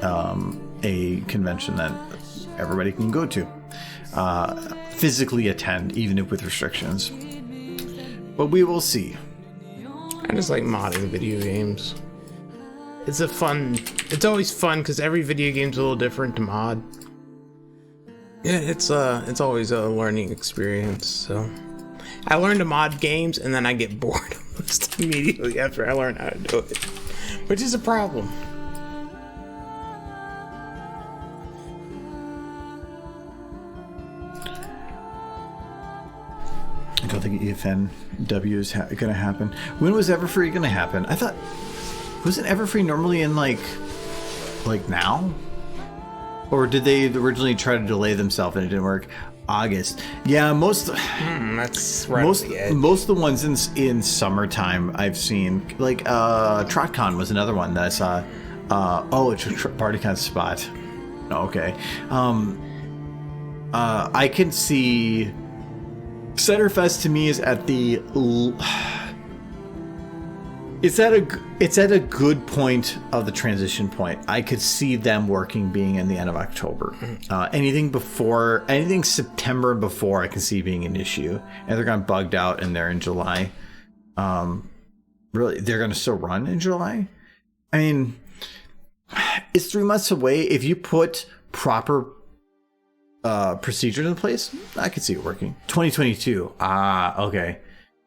a convention that everybody can go to, physically attend, even if with restrictions. But we will see. I just like modding video games. It's always fun because every video game's a little different to mod. Yeah, it's always a learning experience. So I learn to mod games and then I get bored almost immediately after I learn how to do it, which is a problem. I don't think EFNW is going to happen. When was Everfree going to happen? I thought, wasn't Everfree normally in like now? Or did they originally try to delay themselves and it didn't work? August. Yeah, That's right on the edge. most of the ones in summertime I've seen, like TrotCon was another one that I saw. It's a PartyCon spot. Oh, okay. I can see Centerfest to me is at the it's at a good point of the transition point. I could see them working being in the end of October. Anything September and before, I can see being an issue. And they're gone bugged out and they're in July. Really, they're going to still run in July. I mean, it's 3 months away. If you put proper procedures in place, I could see it working. 2022. Okay.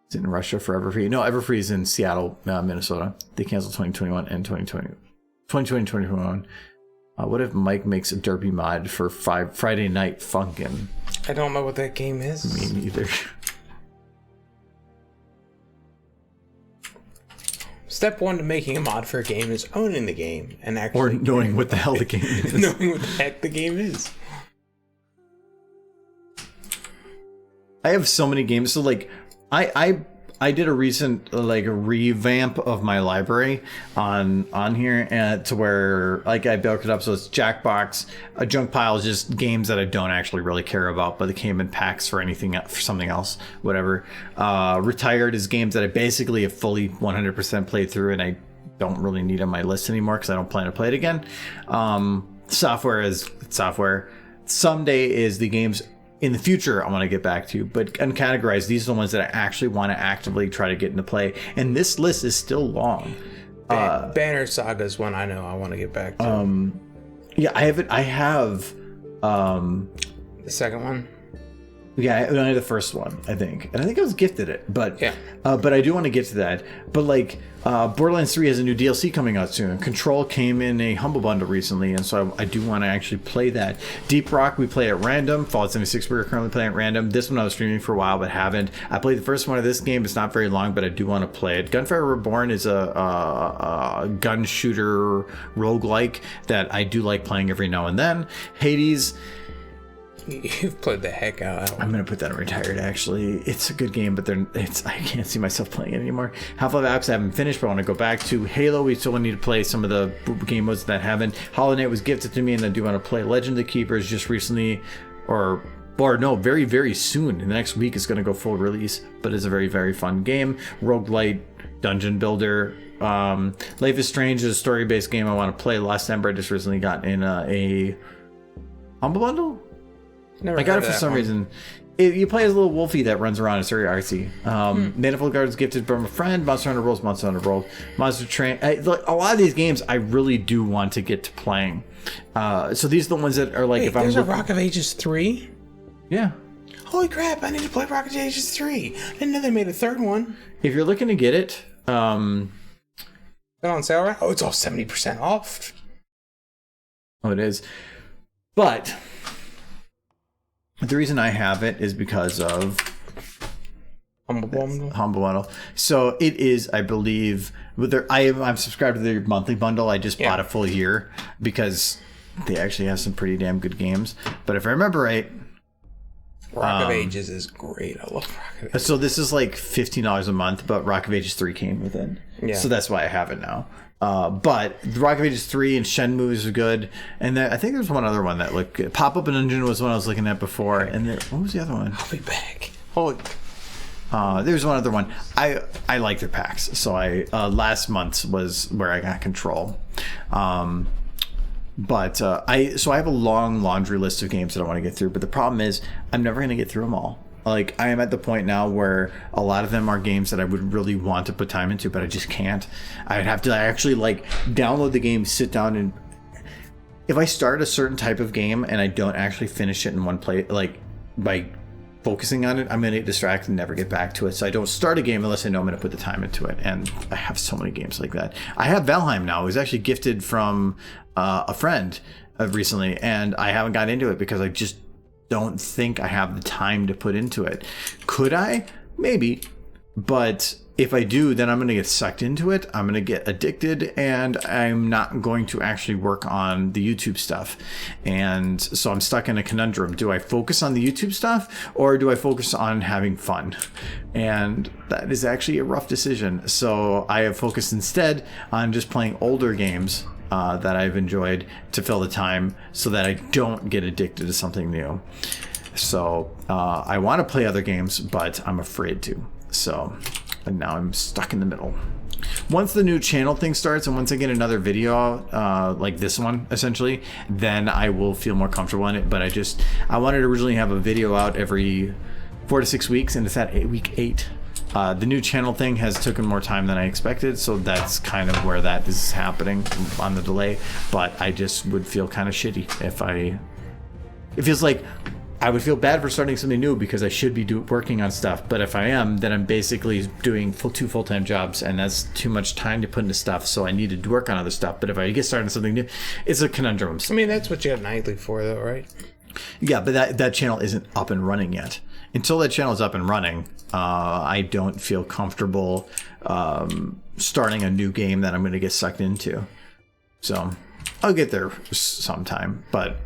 It's in Russia for Everfree. No, Everfree is in Seattle, Minnesota. They canceled 2021 and 2021. What if Mike makes a derpy mod for Friday Night Funkin'? I don't know what that game is. Me neither. Step one to making a mod for a game is owning the game and actually Or knowing what the hell the game is. knowing what the heck the game is. I have so many games. So like, I did a recent like a revamp of my library on here, and to where like I built it up so it's Jackbox, a junk pile is just games that I don't actually really care about, but they came in packs for something else, whatever. Retired is games that I basically have fully 100% played through, and I don't really need on my list anymore because I don't plan to play it again. Software is software. Someday is the games in the future I want to get back to, but uncategorized, these are the ones that I actually want to actively try to get into play, and this list is still long. Banner Saga is one I know I want to get back to. Yeah, I have The second one. Yeah, only the first one, I think. And I think I was gifted it, but Yeah. But I do want to get to that. But like Borderlands 3 has a new DLC coming out soon. Control came in a Humble Bundle recently, and so I do want to actually play that. Deep Rock we play at random. Fallout 76 we're currently playing at random. This one I was streaming for a while but haven't. I played the first one of this game. It's not very long, but I do want to play it. Gunfire Reborn is a gun shooter roguelike that I do like playing every now and then. Hades, You've played the heck out of that one. I'm gonna put that on retired. Actually, it's a good game, but I can't see myself playing it anymore. Half-Life Alyx I haven't finished, but I want to go back to. Halo, we still need to play some of the game modes that haven't. Hollow Knight was gifted to me, and I do want to play. Legend of the Keepers just recently, or no, very very soon. In the next week, it's gonna go full release, but it's a very very fun game. Roguelite dungeon builder. Life is Strange is a story-based game I want to play. Lost Ember I just recently got in a Humble Bundle. Never I got heard it of for that some one. reason. You play as a little wolfie that runs around. It's very artsy. Manifold Gardens gifted from a friend. Monster Hunter World. Monster Train. Like, a lot of these games I really do want to get to playing. So these are the ones that are like, Wait, if I'm there's a looking, Rock of Ages 3? yeah. Holy crap, I need to play Rock of Ages 3. I didn't know they made a third one. If you're looking to get it, Is it on sale right? Oh, it's all 70% off. oh, it is. But the reason I have it is because of Humble Bundle. Humble Bundle. So it is, I believe, I'm subscribed to their monthly bundle. I just bought a full year because they actually have some pretty damn good games. But if I remember right, Rock of Ages is great. I love Rock of Ages. so this is like $15 a month, but Rock of Ages 3 came with it. Yeah. So that's why I have it now. But the Rock of Ages 3 and Shenmue is good. And then I think there's one other one that looked good. Pop-Up Dungeon was one I was looking at before. And then, what was the other one? I'll be back. Holy. There's one other one. I like their packs. So last month's was where I got Control. But I have a long laundry list of games that I want to get through. But the problem is I'm never going to get through them all. Like, I am at the point now where a lot of them are games that I would really want to put time into, but I just can't. I'd have to actually like download the game, sit down, and if I start a certain type of game and I don't actually finish it in one play, like by focusing on it, I'm going to get distracted and never get back to it. So I don't start a game unless I know I'm going to put the time into it. And I have so many games like that. I have Valheim now. It was actually gifted from a friend recently, and I haven't got into it because I just don't think I have the time to put into it. Could I? Maybe. But if I do, then I'm going to get sucked into it. I'm going to get addicted, and I'm not going to actually work on the YouTube stuff. And so I'm stuck in a conundrum. Do I focus on the YouTube stuff, or do I focus on having fun? And that is actually a rough decision. So I have focused instead on just playing older games that I've enjoyed to fill the time so that I don't get addicted to something new. So I want to play other games, but I'm afraid to. So and now I'm stuck in the middle. Once the new channel thing starts, and once I get another video like this one, essentially, then I will feel more comfortable in it. But I wanted to originally have a video out every 4 to 6 weeks, and it's at week 8. The new channel thing has taken more time than I expected, so that's kind of where that is happening on the delay. But I just would feel kind of shitty if it feels like I would feel bad for starting something new because I should be working on stuff. But if I am, then I'm basically doing 2 full-time jobs, and that's too much time to put into stuff. So I need to work on other stuff. But if I get started on something new, it's a conundrum. I mean, that's what you have Nightly for, though, right? Yeah, but that channel isn't up and running yet. Until that channel is up and running, I don't feel comfortable starting a new game that I'm going to get sucked into. So I'll get there sometime. But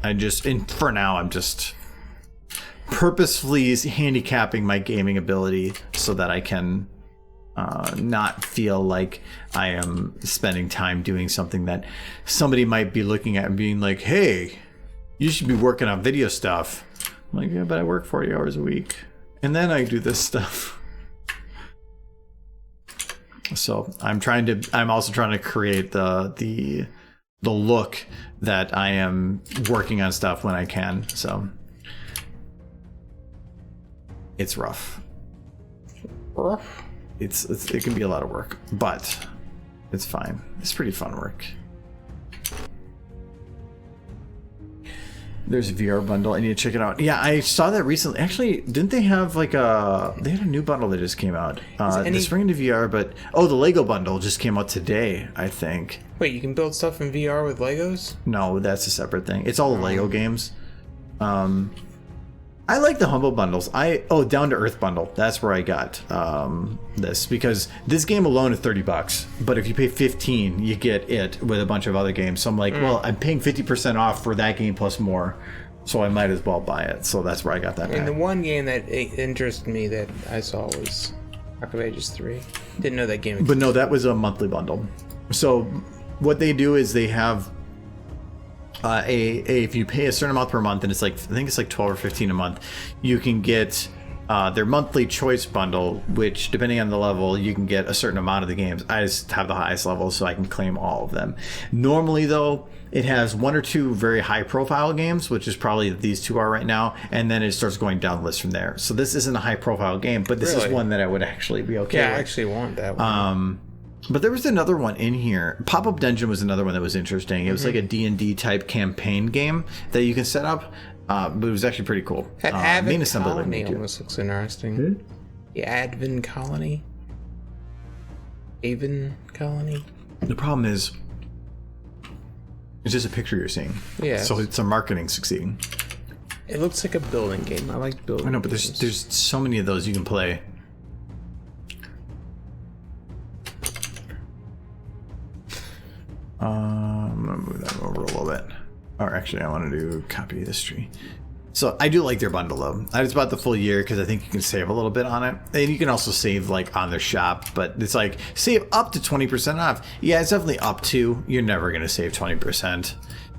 for now, I'm just purposefully handicapping my gaming ability so that I can not feel like I am spending time doing something that somebody might be looking at and being like, hey, you should be working on video stuff. I'm like, yeah, but I work 40 hours a week and then I do this stuff. So I'm also trying to create the look that I am working on stuff when I can. So it's rough. It can be a lot of work, but it's fine. It's pretty fun work. There's a VR bundle. I need to check it out. Yeah, I saw that recently. Actually, didn't they have they had a new bundle that just came out. The Spring into VR, but the Lego bundle just came out today, I think. Wait, you can build stuff in VR with Legos? No, that's a separate thing. It's all the Lego games. I like the Humble bundles. Down to Earth bundle. That's where I got this, because this game alone is $30, but if you pay $15, you get it with a bunch of other games. So I'm like, well, I'm paying 50% off for that game plus more, so I might as well buy it. So that's where I got that. And the one game that interested me that I saw was Rock of Ages 3. Didn't know that game existed. But no, that was a monthly bundle. So what they do is they have if you pay a certain amount per month, and it's like, I think it's like 12 or 15 a month, you can get their monthly choice bundle, which depending on the level, you can get a certain amount of the games. I just have the highest level, so I can claim all of them. Normally though, it has 1 or 2 very high profile games, which is probably these 2 are right now, and then it starts going down the list from there. So this isn't a high profile game, but this is one that I would actually be okay with. I actually want that one. But there was another one in here. Pop-Up Dungeon was another one that was interesting. It was like a D&D type campaign game that you can set up, but it was actually pretty cool. That Advent Colony almost looks interesting. The Advent Colony? Avon Colony? The problem is, it's just a picture you're seeing. Yeah. So it's a marketing succeeding. It looks like a building game. I like building. I know, but there's so many of those you can play. I'm gonna move that over a little bit. Or actually, I want to do copy history. So I do like their bundle though. I just bought the full year because I think you can save a little bit on it, and you can also save like on their shop. But it's like save up to 20% off. Yeah, it's definitely up to. You're never gonna save 20%.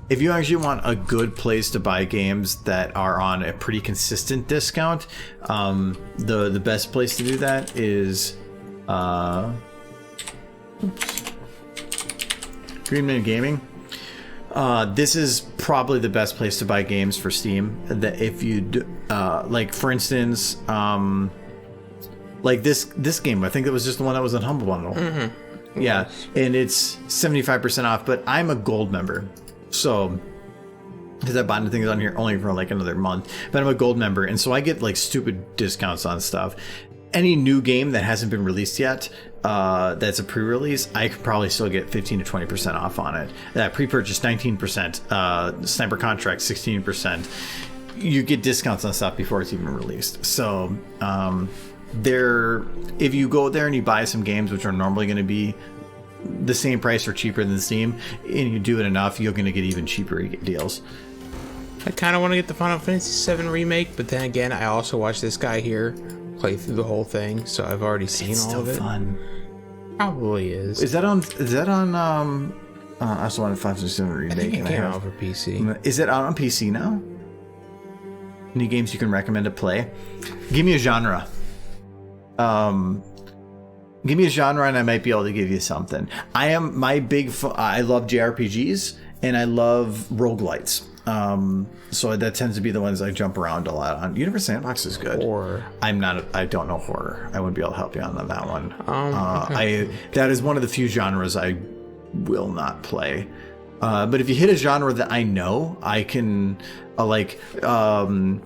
If you actually want a good place to buy games that are on a pretty consistent discount, the best place to do that is Greenman Gaming. This is probably the best place to buy games for Steam. That if you do, like for instance, like this game, I think it was just the one that was on Humble Bundle. Mm-hmm. Yeah, and it's 75% off. But I'm a gold member, so because I bought things on here only for like another month. But I'm a gold member, and so I get like stupid discounts on stuff. Any new game that hasn't been released yet, that's a pre-release, I could probably still get 15 to 20% off on it. That pre-purchase 19%, Sniper Contract 16%. You get discounts on stuff before it's even released. So if you go there and you buy some games which are normally going to be the same price or cheaper than Steam, and you do it enough, you're going to get even cheaper deals. I kind of want to get the Final Fantasy VII remake, but then again, I also watched this guy here play through the whole thing, so I've already seen It's all still of it. fun. Probably is. Is that on I also wanted 567 remake. I think it and came have- out for PC. Is it out on PC now? Any games you can recommend to play? Give me a genre. Give me a genre and I might be able to give you something. I love JRPGs and I love roguelites. So that tends to be the ones I jump around a lot on. Universe Sandbox is good. Or I don't know horror. I wouldn't be able to help you on that one. okay. That is one of the few genres I will not play. But if you hit a genre that I know, I can like loot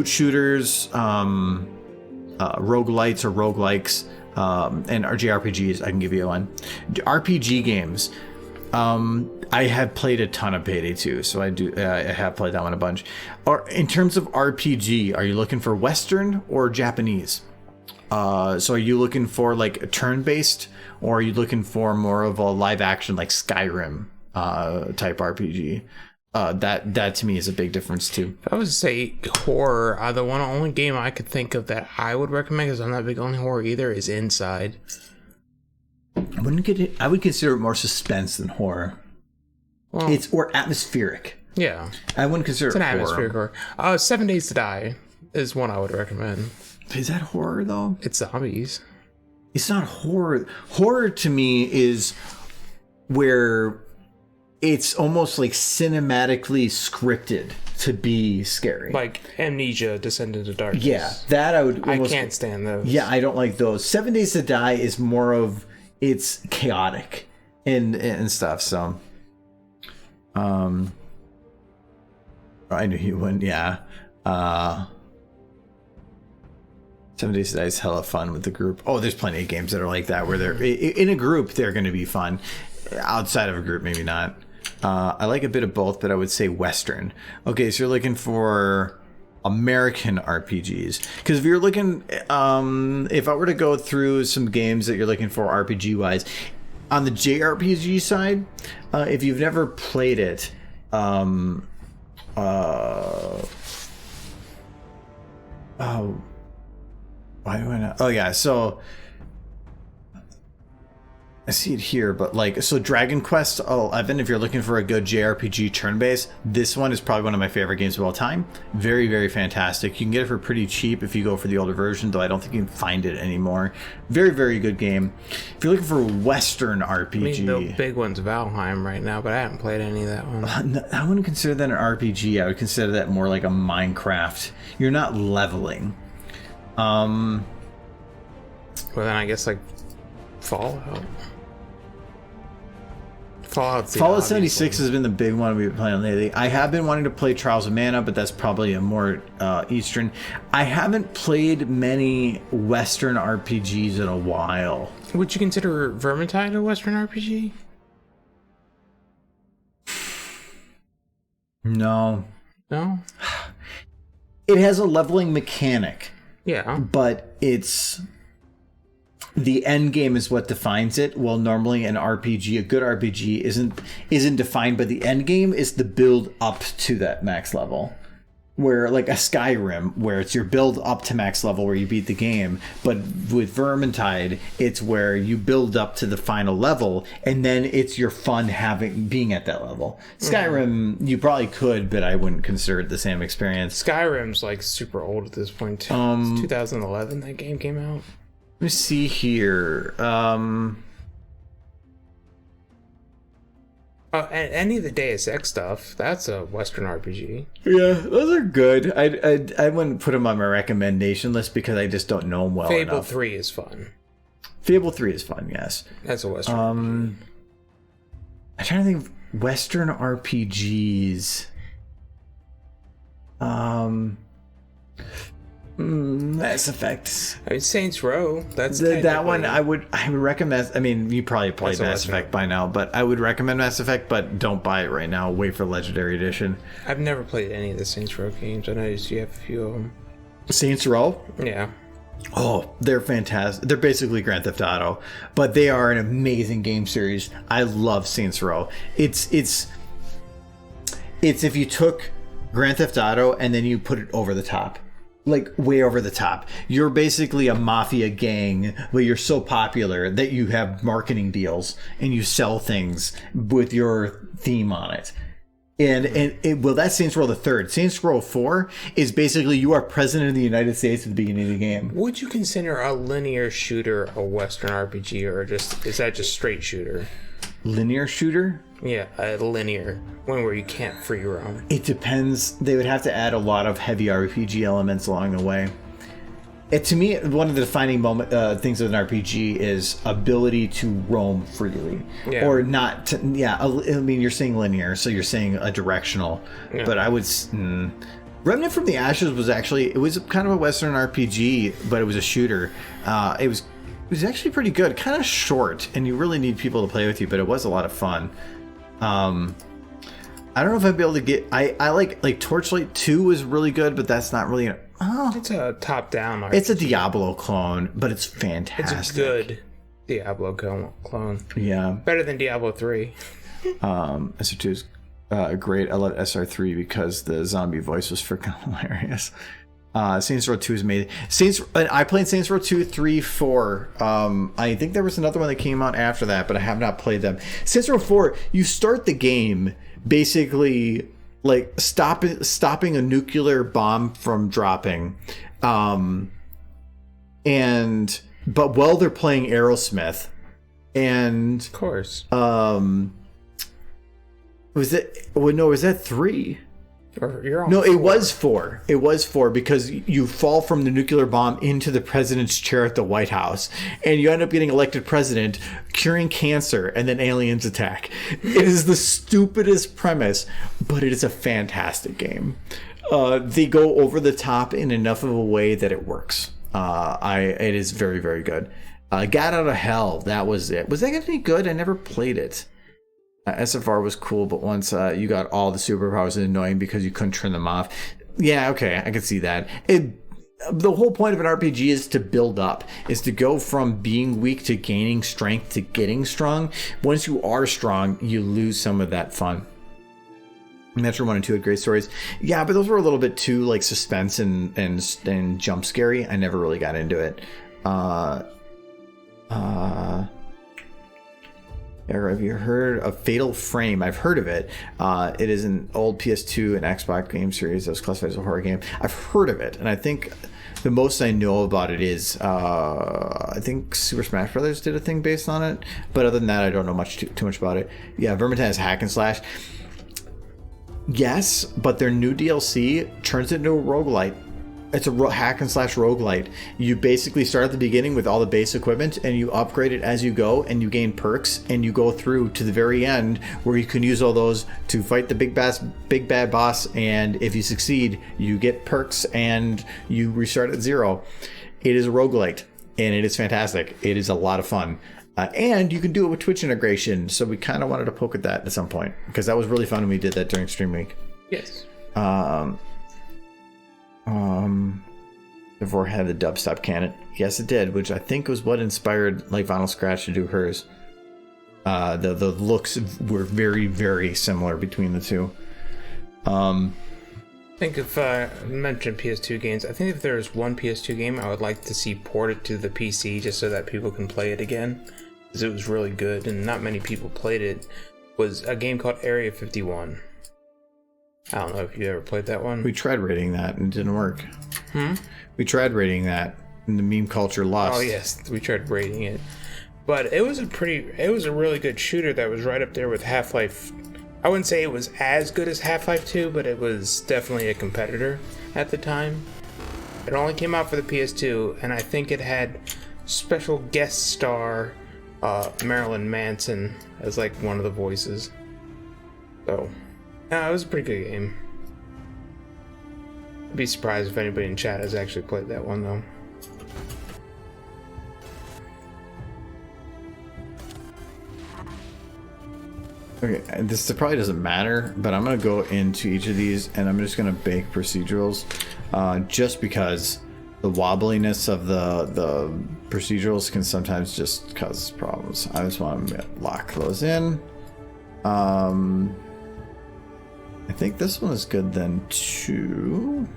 shooters, roguelites or roguelikes, and JRPGs. I can give you one. RPG games. I have played a ton of Payday 2, so I have played that one a bunch. Or in terms of RPG, are you looking for Western or Japanese? So are you looking for like a turn-based, or are you looking for more of a live action like Skyrim type RPG? That to me is a big difference too. I would say horror. The only game I could think of that I would recommend, because I'm not big on horror either, is Inside. I would consider it more suspense than horror. Well, It's or atmospheric. yeah, I wouldn't consider it's an it horror. atmospheric horror. 7 Days to Die is one I would recommend. Is that horror though? It's zombies. It's not horror. Horror to me is where it's almost like cinematically scripted to be scary. Like Amnesia, Descend into Darkness. Yeah, that I would almost... I can't stand those. Yeah, I don't like those. 7 Days to Die is more of... It's chaotic and stuff, so... I knew you wouldn't, yeah. 7 Days to Die is hella fun with the group. Oh, there's plenty of games that are like that, where they're... In a group, they're going to be fun. Outside of a group, maybe not. I like a bit of both, but I would say Western. Okay, so you're looking for American RPGs. Because if you're looking... if I were to go through some games that you're looking for RPG-wise, on the JRPG side, if you've never played it... oh, why do I not? Oh, yeah, so... I see it here, but like, so Dragon Quest 11, if you're looking for a good JRPG turn-based, this one is probably one of my favorite games of all time. Very, very fantastic. You can get it for pretty cheap if you go for the older version, though I don't think you can find it anymore. Very, very good game. If you're looking for a Western RPG... I mean, the big one's Valheim right now, but I haven't played any of that one. I wouldn't consider that an RPG. I would consider that more like a Minecraft. You're not leveling. Well, then I guess like Fallout. Fallout 76 has been the big one we've been playing lately. I have been wanting to play Trials of Mana, but that's probably a more Eastern. I haven't played many Western RPGs in a while. Would you consider Vermintide a Western RPG? No. No? It has a leveling mechanic, Yeah. but it's... The end game is what defines it. Well, normally an RPG, a good RPG, isn't defined by the end game. It's the build up to that max level. Where like a Skyrim, where it's your build up to max level where you beat the game. But with Vermintide, it's where you build up to the final level, and then it's your fun being at that level. Skyrim, you probably could, but I wouldn't consider it the same experience. Skyrim's like super old at this point too. It's 2011 that game came out. Let me see here. Any of the Deus Ex stuff, that's a Western RPG. Yeah, those are good. I wouldn't put them on my recommendation list because I just don't know them well Fable enough. 3 is fun. Fable 3 is fun, yes. That's a Western. I'm trying to think of Western RPGs. Mass Effect. I mean, Saints Row. That's That one I would recommend. I mean, you probably played Mass Effect by now, but I would recommend Mass Effect, but don't buy it right now. Wait for Legendary Edition. I've never played any of the Saints Row games. I know you have a few of them. Saints Row? Yeah. Oh, they're fantastic. They're basically Grand Theft Auto, but they are an amazing game series. I love Saints Row. It's if you took Grand Theft Auto and then you put it over the top. Like way over the top. You're basically a mafia gang, but you're so popular that you have marketing deals and you sell things with your theme on it. Well, that's Saints Row the Third. Saints Row 4 is basically you are president of the United States at the beginning of the game. Would you consider a linear shooter a Western RPG, or is that just straight shooter? Linear shooter? Yeah, a linear one where you can't free roam. It depends. They would have to add a lot of heavy RPG elements along the way. To me, one of the defining things of an RPG is ability to roam freely, or not. I mean, you're saying linear, so you're saying a directional. Yeah. But I would. Remnant from the Ashes was kind of a Western RPG, but it was a shooter. It was actually pretty good, kind of short, and you really need people to play with you, but it was a lot of fun. I don't know if I'd be able to get. I like Torchlight 2 was really good, but that's not really. It's a top-down RPG. It's a Diablo clone, but it's fantastic. It's a good Diablo clone. Yeah, better than Diablo 3. SR2 is great. I love SR3 because the zombie voice was freaking hilarious. Saints Row 2 is amazing. I played Saints Row 2, 3, 4. I think there was another one that came out after that, but I have not played them. Saints Row 4, you start the game basically like stopping a nuclear bomb from dropping. But while they're playing Aerosmith, and of course, was that 3? No, it was 4. It was 4 because you fall from the nuclear bomb into the president's chair at the White House, and you end up getting elected president, curing cancer, and then aliens attack. It is the stupidest premise, but it is a fantastic game. They go over the top in enough of a way that it works. It is very, very good. Gat Out of Hell, that was it. Was that any good? I never played it. SFR was cool, but once you got all the superpowers, it was annoying because you couldn't turn them off. Yeah, okay, I can see that. The whole point of an RPG is to build up, is to go from being weak to gaining strength to getting strong. Once you are strong, you lose some of that fun. Metro 1 and 2 had great stories. Yeah, but those were a little bit too like suspense and jump scary. I never really got into it. Have you heard of Fatal Frame? I've heard of it. It is an old PS2 and Xbox game series that was classified as a horror game. I've heard of it, and I think the most I know about it is I think Super Smash Brothers did a thing based on it. But other than that, I don't know too much about it. Yeah, Vermintide is hack and slash. Yes, but their new DLC turns it into a roguelite. It's a hack and slash roguelite. You basically start at the beginning with all the base equipment and you upgrade it as you go, and you gain perks, and you go through to the very end where you can use all those to fight the big bad boss, and if you succeed, you get perks and you restart at 0. It is a roguelite and it is fantastic. It is a lot of fun. And you can do it with Twitch integration, so we kind of wanted to poke at that at some point because that was really fun when we did that during Stream Week. Yes. Before had the dubstep canon. Yes, it did, which I think was what inspired like Vinyl Scratch to do hers. The looks were very, very similar between the two. I think if I mentioned PS2 games, I think if there's one PS2 game I would like to see ported to the PC just so that people can play it again, because it was really good and not many people played it, was a game called Area 51. I don't know if you ever played that one. We tried rating that and it didn't work. We tried rating that and the meme culture lost. Oh yes, we tried rating it. But it was a really good shooter that was right up there with Half-Life. I wouldn't say it was as good as Half-Life 2, but it was definitely a competitor at the time. It only came out for the PS2, and I think it had special guest star Marilyn Manson as like one of the voices. So it was a pretty good game. I'd be surprised if anybody in chat has actually played that one though. Okay, this probably doesn't matter, but I'm going to go into each of these and I'm just going to bake procedurals just because wobbliness of the procedurals can sometimes just cause problems. I just want to lock those in. I think this one is good then too.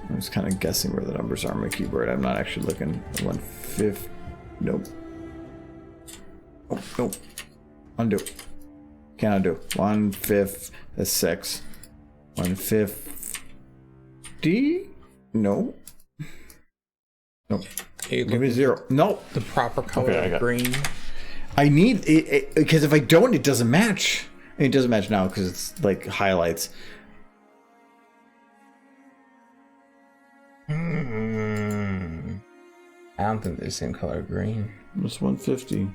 I'm just kind of guessing where the numbers are on my keyboard. I'm not actually looking. 1/5. Nope. Oh, nope. Undo. Can't undo. 1/5 is 6. 1/50. No. Nope. Hey, Give me 0. No. the proper color Okay, I of got it. green. I need it because if I don't, it doesn't match. It doesn't match now because it's like highlights. I don't think they're the same color green. It's 150.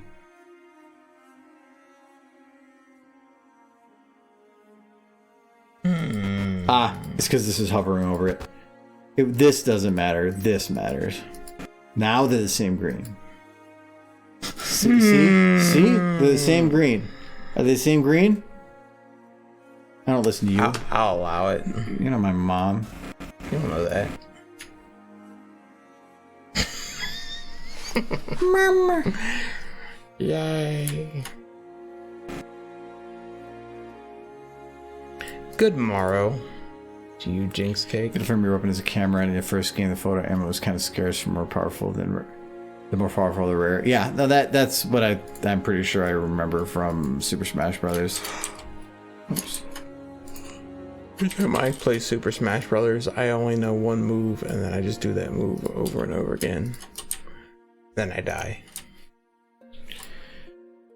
It's because this is hovering over it. This doesn't matter. This matters. Now they're the same green. See? They're the same green. Are they the same green? I don't listen to you. I'll allow it. You're not my mom. You don't know that. Mama. Yay. Good morrow to you, Jinx Cake. Confirm your weapon is a camera, and in the first game, the photo ammo was kind of scarce, more powerful than the more powerful the rare. Yeah, no, that's what I'm pretty sure I remember from Super Smash Brothers. Oops. Every time I play Super Smash Brothers, I only know one move, and then I just do that move over and over again. Then I die.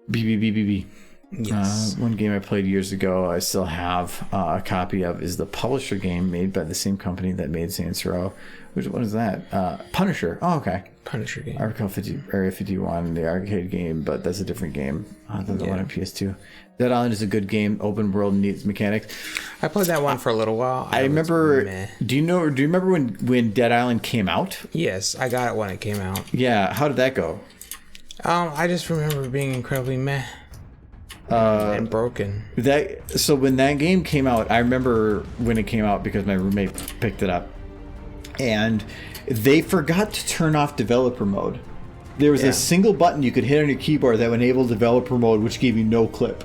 B. Yes. One game I played years ago, I still have a copy of, is the Publisher game made by the same company that made Saints Row. Which one is that? Punisher. Oh, okay. Punisher game. Area 51, the arcade game, but that's a different game than the one on PS2. Dead Island is a good game. Open world needs mechanics. I played that one for a little while. I remember. Do you remember when Dead Island came out? Yes, I got it when it came out. Yeah. How did that go? I just remember being incredibly meh. And broken. So when that game came out, I remember when it came out because my roommate picked it up, and they forgot to turn off developer mode. There was a single button you could hit on your keyboard that would enable developer mode, which gave you no clip.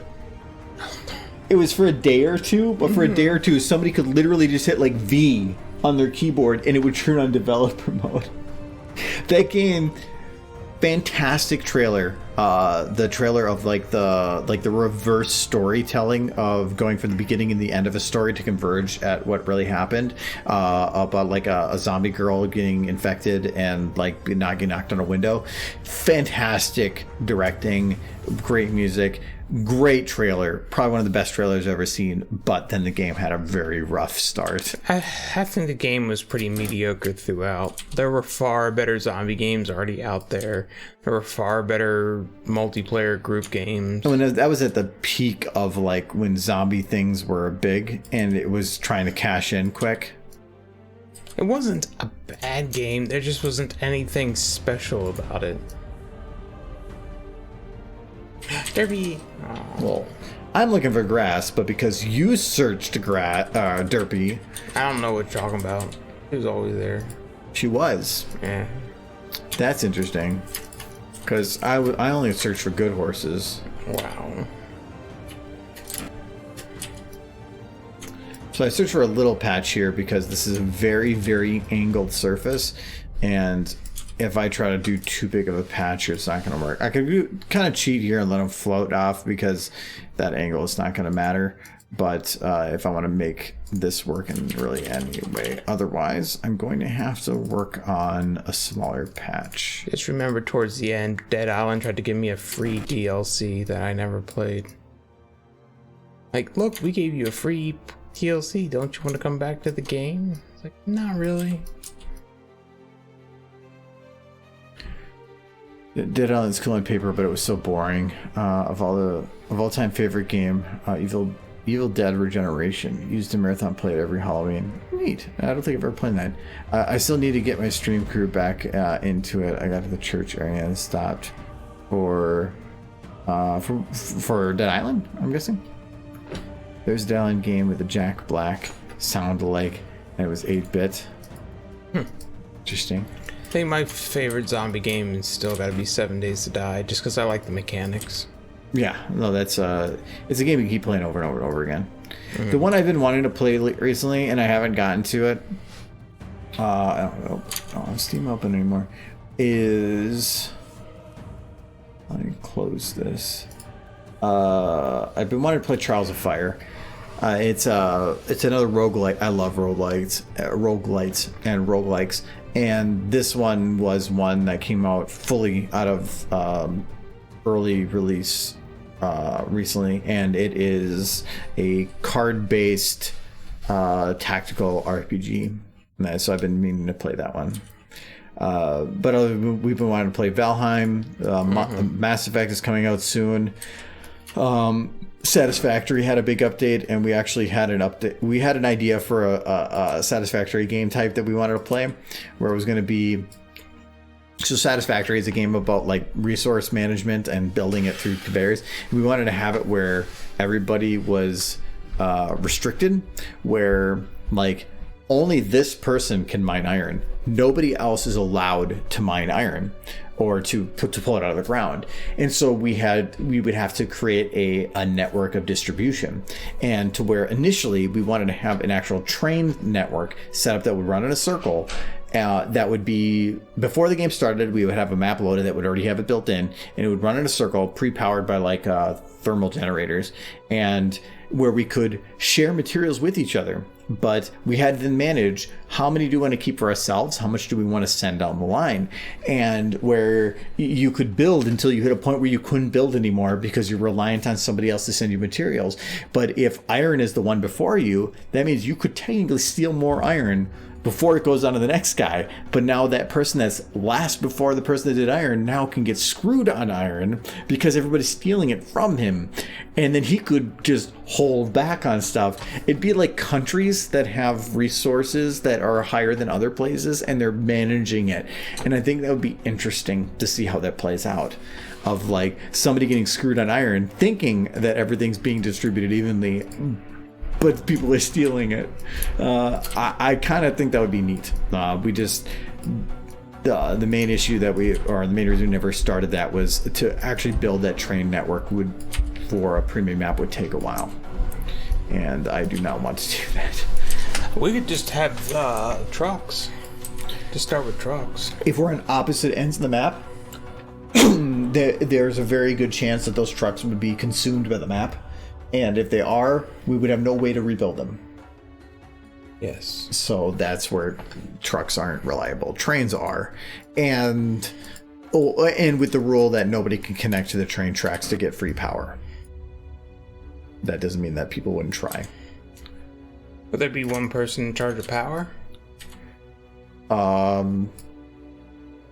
It was for a day or two, but for a day or two, somebody could literally just hit like V on their keyboard and it would turn on developer mode. That game, fantastic trailer. The trailer of the reverse storytelling of going from the beginning and the end of a story to converge at what really happened, about like a zombie girl getting infected and like not getting knocked on a window. Fantastic directing, great music, great trailer, probably one of the best trailers I've ever seen, but then the game had a very rough start. I think the game was pretty mediocre throughout. There were far better zombie games already out there. There were far better multiplayer group games. When that was at the peak of like when zombie things were big and it was trying to cash in quick. It wasn't a bad game, there just wasn't anything special about it. Derpy. Well, I'm looking for grass, but because you searched Derpy, I don't know what you're talking about. It was always there. she was. Yeah. That's interesting. Because I only searched for good horses. Wow. So I searched for a little patch here because this is a very, very angled surface. And if I try to do too big of a patch here, it's not going to work. I could kind of cheat here and let them float off because that angle is not going to matter. But if I want to make this work in really any way, otherwise, I'm going to have to work on a smaller patch. Just remember towards the end, Dead Island tried to give me a free DLC that I never played. Like, look, we gave you a free DLC. Don't you want to come back to the game? It's like, not really. Dead Island's cool on paper, but it was so boring. Of all time favorite game, Evil Dead Regeneration. Used to marathon play it every Halloween. Neat. I don't think I've ever played that. I still need to get my stream crew back into it. I got to the church area and stopped for Dead Island, I'm guessing. There's a Dalian game with a Jack Black sound alike, and it was 8-bit. Interesting. I think my favorite zombie game is still got to be 7 Days to Die, just because I like the mechanics. Yeah, no, that's it's a game you keep playing over and over and over again. The one I've been wanting to play recently, and I haven't gotten to it. I don't know. I don't have Steam open anymore. Is let me close this. I've been wanting to play Trials of Fire. It's another roguelite. I love roguelites and roguelikes. And this one was one that came out fully out of early release recently, and it is a card-based tactical RPG. So I've been meaning to play that one. But we've been wanting to play Valheim. Mass Effect is coming out soon. Satisfactory had a big update, and we actually had an update. We had an idea for a Satisfactory game type that we wanted to play, where it was going to be. So Satisfactory is a game about like resource management and building it through conveyors. We wanted to have it where everybody was restricted, where like only this person can mine iron. Nobody else is allowed to mine iron or to pull it out of the ground. And so we would have to create a network of distribution, and to where initially we wanted to have an actual train network set up that would run in a circle. That would be, before the game started, we would have a map loaded that would already have it built in, and it would run in a circle pre-powered by like thermal generators, and where we could share materials with each other. But we had to manage how many do we want to keep for ourselves, how much do we want to send down the line, and where you could build until you hit a point where you couldn't build anymore because you're reliant on somebody else to send you materials. But if iron is the one before you, that means you could technically steal more iron before it goes on to the next guy. But now that person that's last before the person that did iron now can get screwed on iron because everybody's stealing it from him. And then he could just hold back on stuff. It'd be like countries that have resources that are higher than other places, and they're managing it. And I think that would be interesting to see how that plays out. Of like somebody getting screwed on iron, thinking that everything's being distributed evenly, but people are stealing it. I kind of think that would be neat. The main issue the main reason we never started that was to actually build that train network for a premium map would take a while. And I do not want to do that. We could just have trucks. Just start with trucks. If we're on opposite ends of the map, there's a very good chance that those trucks would be consumed by the map. And if they are, we would have no way to rebuild them. Yes. So that's where trucks aren't reliable. Trains are. And with the rule that nobody can connect to the train tracks to get free power. That doesn't mean that people wouldn't try. Would there be one person in charge of power?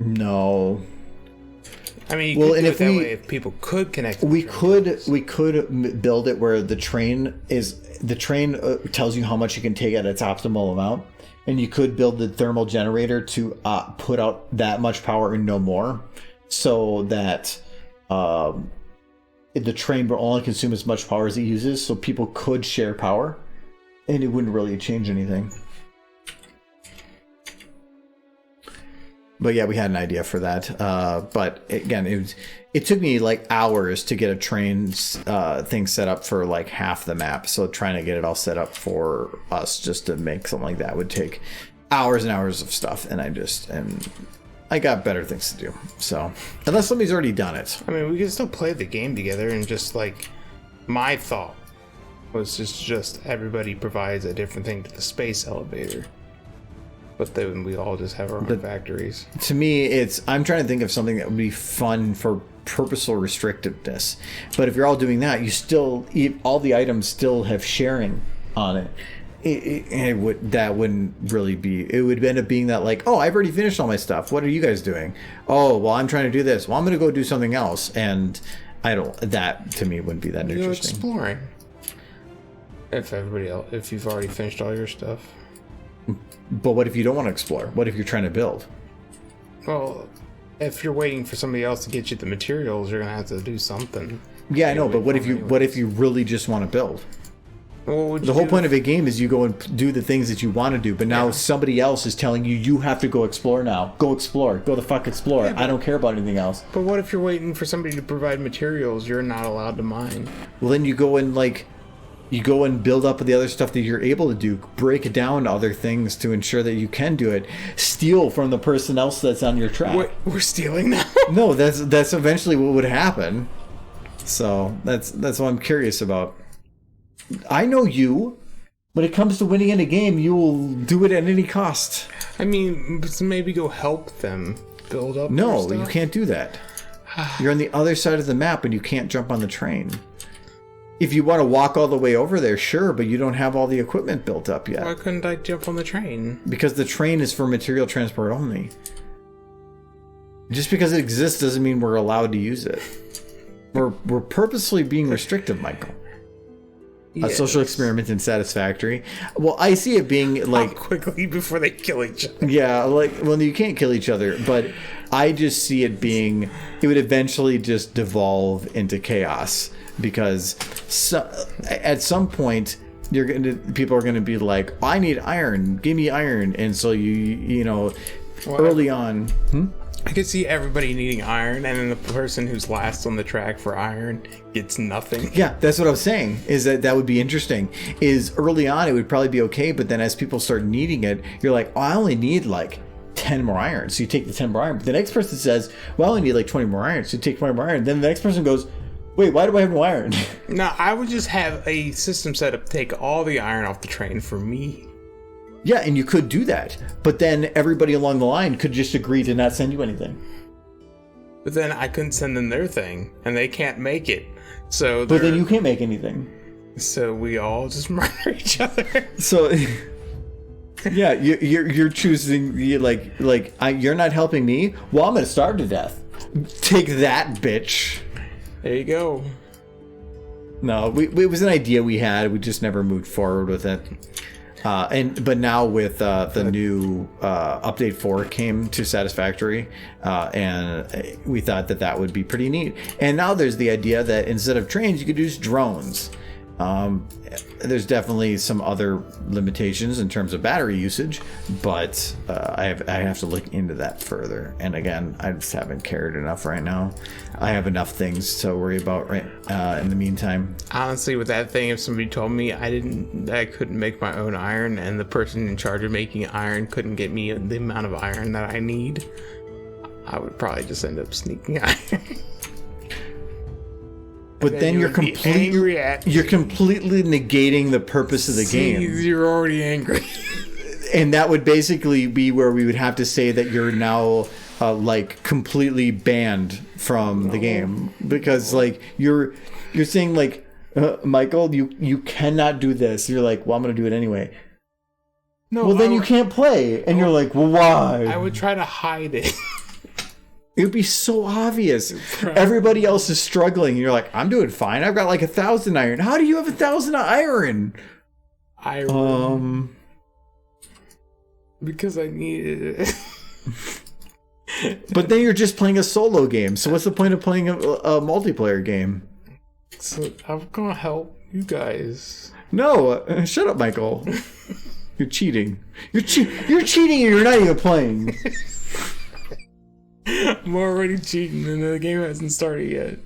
No. I mean, you could do it that way if people could connect. We could build it where the train tells you how much you can take at its optimal amount, and you could build the thermal generator to put out that much power and no more, so that the train will only consume as much power as it uses, so people could share power, and it wouldn't really change anything. But yeah, we had an idea for that. But again, it took me like hours to get a train thing set up for like half the map. So trying to get it all set up for us just to make something like that would take hours and hours of stuff. And I got better things to do. So unless somebody's already done it. I mean, we can still play the game together, and just like my thought was just everybody provides a different thing to the space elevator. But then we all just have our own factories. To me, I'm trying to think of something that would be fun for purposeful restrictiveness. But if you're all doing that, all the items still have sharing on it. That wouldn't really be. It would end up being that like, oh, I've already finished all my stuff. What are you guys doing? Oh, well, I'm trying to do this. Well, I'm going to go do something else. And that to me wouldn't be that interesting. Exploring. If you've already finished all your stuff. But what if you don't want to explore? What if you're trying to build? Well, if you're waiting for somebody else to get you the materials, you're gonna have to do something. Yeah, I know, but what if you really just want to build? What would you The whole do? point of a game is you go and do the things that you want to do, but now somebody else is telling you you have to go explore now. Go explore. Go the fuck explore. I don't care about anything else. But what if you're waiting for somebody to provide materials you're not allowed to mine? Well, then you go and build up the other stuff that you're able to do, break it down to other things to ensure that you can do it. Steal from the person else that's on your track. We're stealing now? No, that's eventually what would happen. So that's what I'm curious about. I know you. When it comes to winning in a game, you will do it at any cost. I mean, maybe go help them build up. No, their you stuff? can't do that. You're on the other side of the map and you can't jump on the train. If you want to walk all the way over there, sure, but you don't have all the equipment built up yet. Why couldn't I jump on the train? Because the train is for material transport only. Just because it exists doesn't mean we're allowed to use it. We're purposely being restrictive, Michael. A social experiment in Satisfactory. Well, I see it being like Quickly before they kill each other. yeah, like well, you can't kill each other, but I just see it being it would eventually just devolve into chaos because at some point people are gonna be like, I need iron, give me iron, and so you know, early on. I could see everybody needing iron, and then the person who's last on the track for iron gets nothing. Yeah, that's what I was saying, is that would be interesting. Is early on, it would probably be okay, but then as people start needing it, you're like, oh, I only need like 10 more iron. So you take the 10 more iron. But the next person says, well, I only need like 20 more iron. So you take 20 more iron. Then the next person goes, wait, why do I have no iron? Now, I would just have a system set up to take all the iron off the train for me. Yeah, and you could do that. But then everybody along the line could just agree to not send you anything. But then I couldn't send them their thing, and they can't make it. So But then you can't make anything. So we all just murder each other. So, yeah, you're choosing you're not helping me. Well, I'm gonna starve to death. Take that, bitch. There you go. No, it was an idea we had. We just never moved forward with it. But now with the new update 4 came to Satisfactory, and we thought that would be pretty neat. And now there's the idea that instead of trains, you could use drones. There's definitely some other limitations in terms of battery usage, but I have to look into that further. And again, I just haven't cared enough right now. I have enough things to worry about in the meantime. Honestly, with that thing, if somebody told me I couldn't make my own iron, and the person in charge of making iron couldn't get me the amount of iron that I need, I would probably just end up sneaking iron. But then you're completely negating the purpose of the game. You're already angry. And that would basically be where we would have to say that you're now like completely banned from the game, because like you're saying like Michael, you cannot do this. You're like, well, I'm gonna do it anyway. No, well, then you can't play, and you're like, well, why? I would try to hide it. It would be so obvious. Everybody else is struggling, and you're like, I'm doing fine. I've got like 1,000 iron. How do you have 1,000 iron? Because I needed it. But then you're just playing a solo game. So what's the point of playing a multiplayer game? So I'm gonna help you guys. No, shut up, Michael. You're cheating. You're cheating, and you're not even playing. I'm already cheating, and the game hasn't started yet.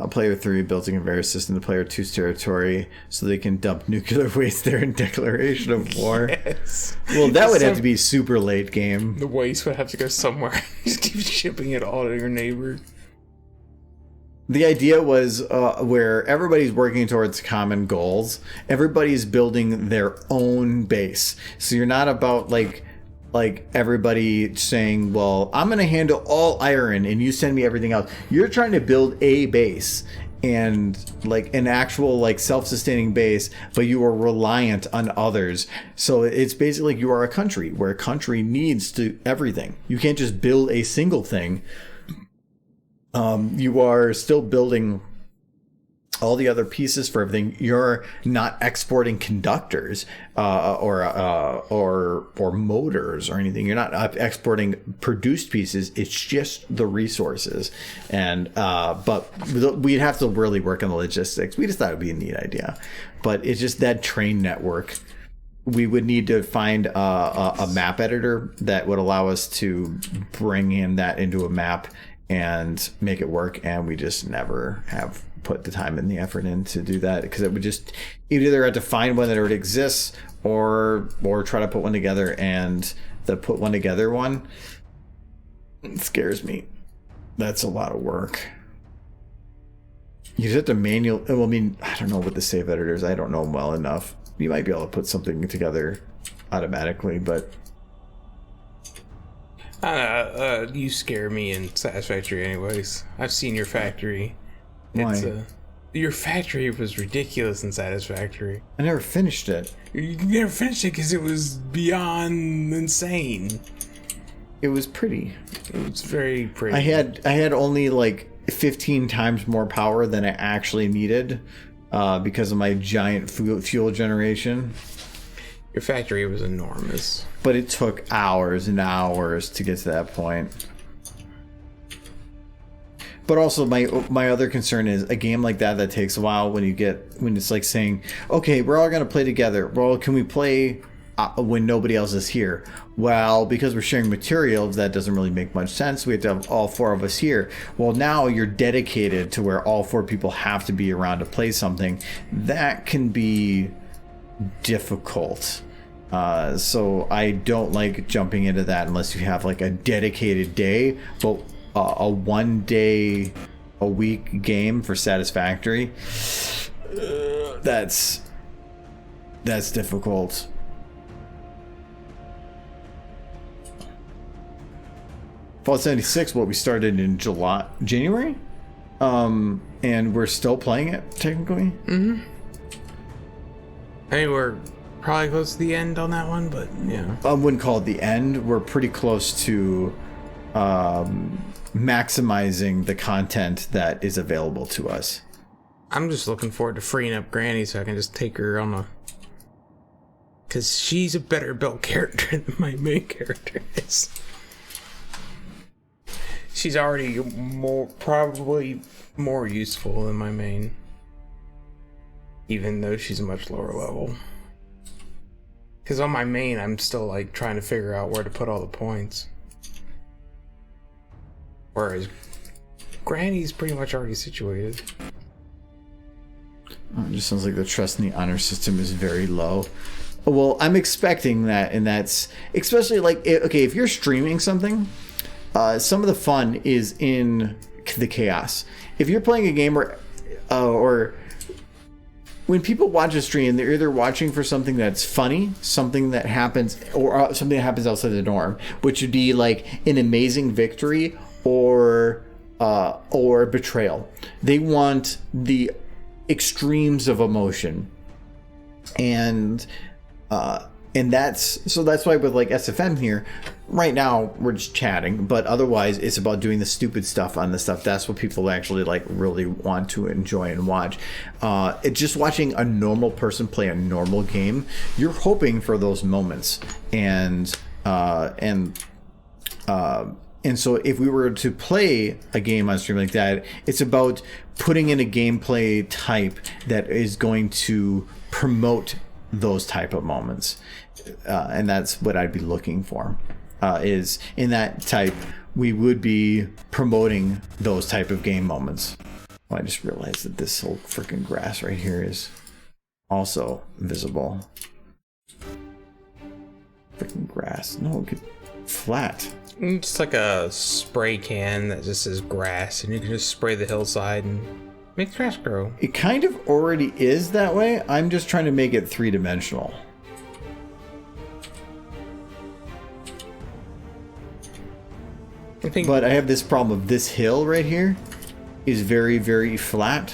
Player 3 building a conveyor system to player 2's territory so they can dump nuclear waste there in declaration of war. Yes. Well, that would have to be super late game. The waste would have to go somewhere. Just keep shipping it all to your neighbor. The idea was where everybody's working towards common goals. Everybody's building their own base. So you're not about like everybody saying, well, I'm going to handle all iron and you send me everything else. You're trying to build a base and like an actual like self-sustaining base, but you are reliant on others. So it's basically like you are a country where a country needs to everything. You can't just build a single thing. You are still building all the other pieces for everything. You're not exporting conductors or motors or anything. You're not exporting produced pieces. It's just the resources. And but we'd have to really work on the logistics. We just thought it'd be a neat idea, but it's just that train network. We would need to find a map editor that would allow us to bring in that into a map and make it work. And we just never have put the time and the effort in to do that, because it would just, you'd either have to find one that already exists or try to put one together, and the put one together one, it scares me. That's a lot of work. You just have to well, I mean, I don't know what the save editors, I don't know them well enough. You might be able to put something together automatically, but you scare me in Satisfactory anyways. I've seen your factory. Why? Your factory was ridiculous in Satisfactory. I never finished it. You never finished it because it was beyond insane. It was pretty. It was very pretty. I had only like 15 times more power than I actually needed because of my giant fuel generation. Your factory was enormous. But it took hours and hours to get to that point. But also my other concern is a game like that takes a while when it's like saying, okay, we're all going to play together. Well, can we play when nobody else is here? Well, because we're sharing materials, that doesn't really make much sense. We have to have all four of us here. Well, now you're dedicated to where all four people have to be around to play something. That can be difficult. So I don't like jumping into that unless you have like a dedicated day. But a 1 day a week game for Satisfactory, that's difficult. Fallout 76, what we started in January, and we're still playing it technically. Mm-hmm. I mean, we're probably close to the end on that one, but yeah. I wouldn't call it the end. We're pretty close to maximizing the content that is available to us. I'm just looking forward to freeing up Granny so I can just take her on because she's a better built character than my main character is. She's already probably more useful than my main, even though she's a much lower level. Because on my main, I'm still like trying to figure out where to put all the points. Whereas Granny's pretty much already situated. Oh, it just sounds like the trust in the honor system is very low. Well, I'm expecting that, and that's especially like, okay, if you're streaming something, some of the fun is in the chaos. If you're playing a game or when people watch a stream, they're either watching for something that's funny, something that happens, or something that happens outside the norm, which would be like an amazing victory or betrayal. They want the extremes of emotion, and that's why with like SFM here right now we're just chatting, but otherwise it's about doing the stupid stuff on the stuff. That's what people actually like really want to enjoy and watch. It's just watching a normal person play a normal game. You're hoping for those moments, and so if we were to play a game on stream like that, it's about putting in a gameplay type that is going to promote those type of moments. And that's what I'd be looking for, is in that type, we would be promoting those type of game moments. Well, I just realized that this whole freaking grass right here is also visible. Freaking grass. No, get flat. Just like a spray can that just says grass, and you can just spray the hillside and make the grass grow. It kind of already is that way. I'm just trying to make it three-dimensional. But I have this problem of this hill right here is very, very flat,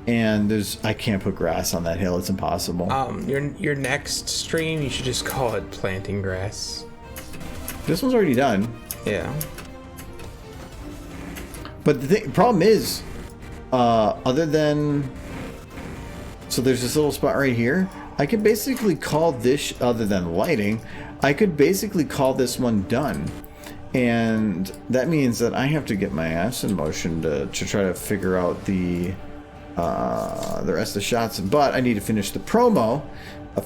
and I can't put grass on that hill. It's impossible. Your next stream, you should just call it planting grass. This one's already done. Yeah. But the problem is, other than So there's this little spot right here. I could basically call this, other than lighting, I could basically call this one done. And that means that I have to get my ass in motion to try to figure out the rest of the shots. But I need to finish the promo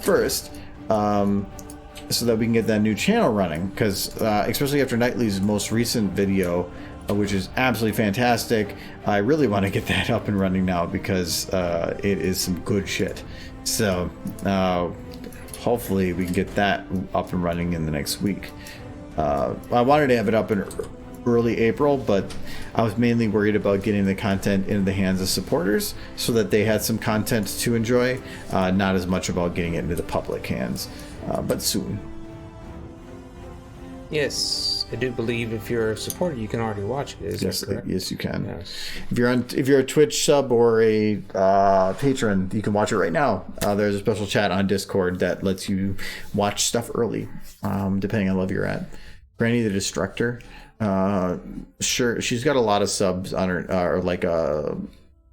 first, so that we can get that new channel running. Because especially after Knightley's most recent video, which is absolutely fantastic, I really want to get that up and running now because it is some good shit. So hopefully we can get that up and running in the next week. I wanted to have it up in early April, but I was mainly worried about getting the content into the hands of supporters so that they had some content to enjoy, not as much about getting it into the public hands, but soon. Yes, I do believe if you're a supporter, you can already watch it. Is that correct? Yes, you can. Yes. If you're a Twitch sub or a patron, you can watch it right now. There's a special chat on Discord that lets you watch stuff early, depending on level you're at. Granny the Destructor, sure, she's got a lot of subs on her, or like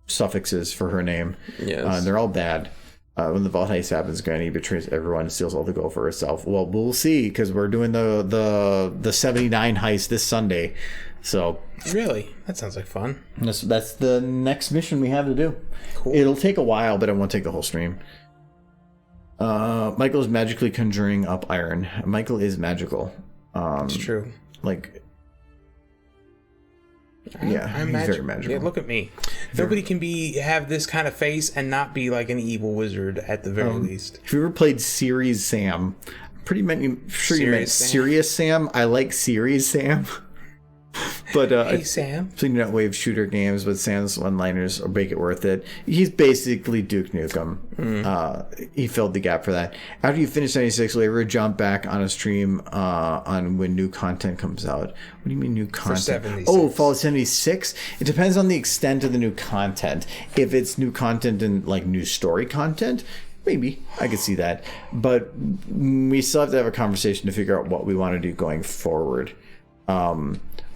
suffixes for her name. Yes. They're all bad. When the vault heist happens, Granny betrays everyone and steals all the gold for herself. Well, we'll see, because we're doing the 79 heist this Sunday. So Really? That sounds like fun. that's the next mission we have to do. Cool. It'll take a while, but it won't take the whole stream. Michael is magically conjuring up iron. Michael is magical. It's true. Like, yeah, I'm he's very magical. Yeah, look at me. Nobody can have this kind of face and not be like an evil wizard at the very least. If you ever played Series Sam, you meant Serious Sam. I like Series Sam. But Hey, Sam. so wave shooter games with Sam's one-liners or make it worth it. He's basically Duke Nukem. He filled the gap for that. After you finish 96, will you ever jump back on a stream on when new content comes out? What do you mean new content? 76. Oh, Fallout 76? It depends on the extent of the new content. If it's new content and like new story content, maybe I could see that. But we still have to have a conversation to figure out what we want to do going forward.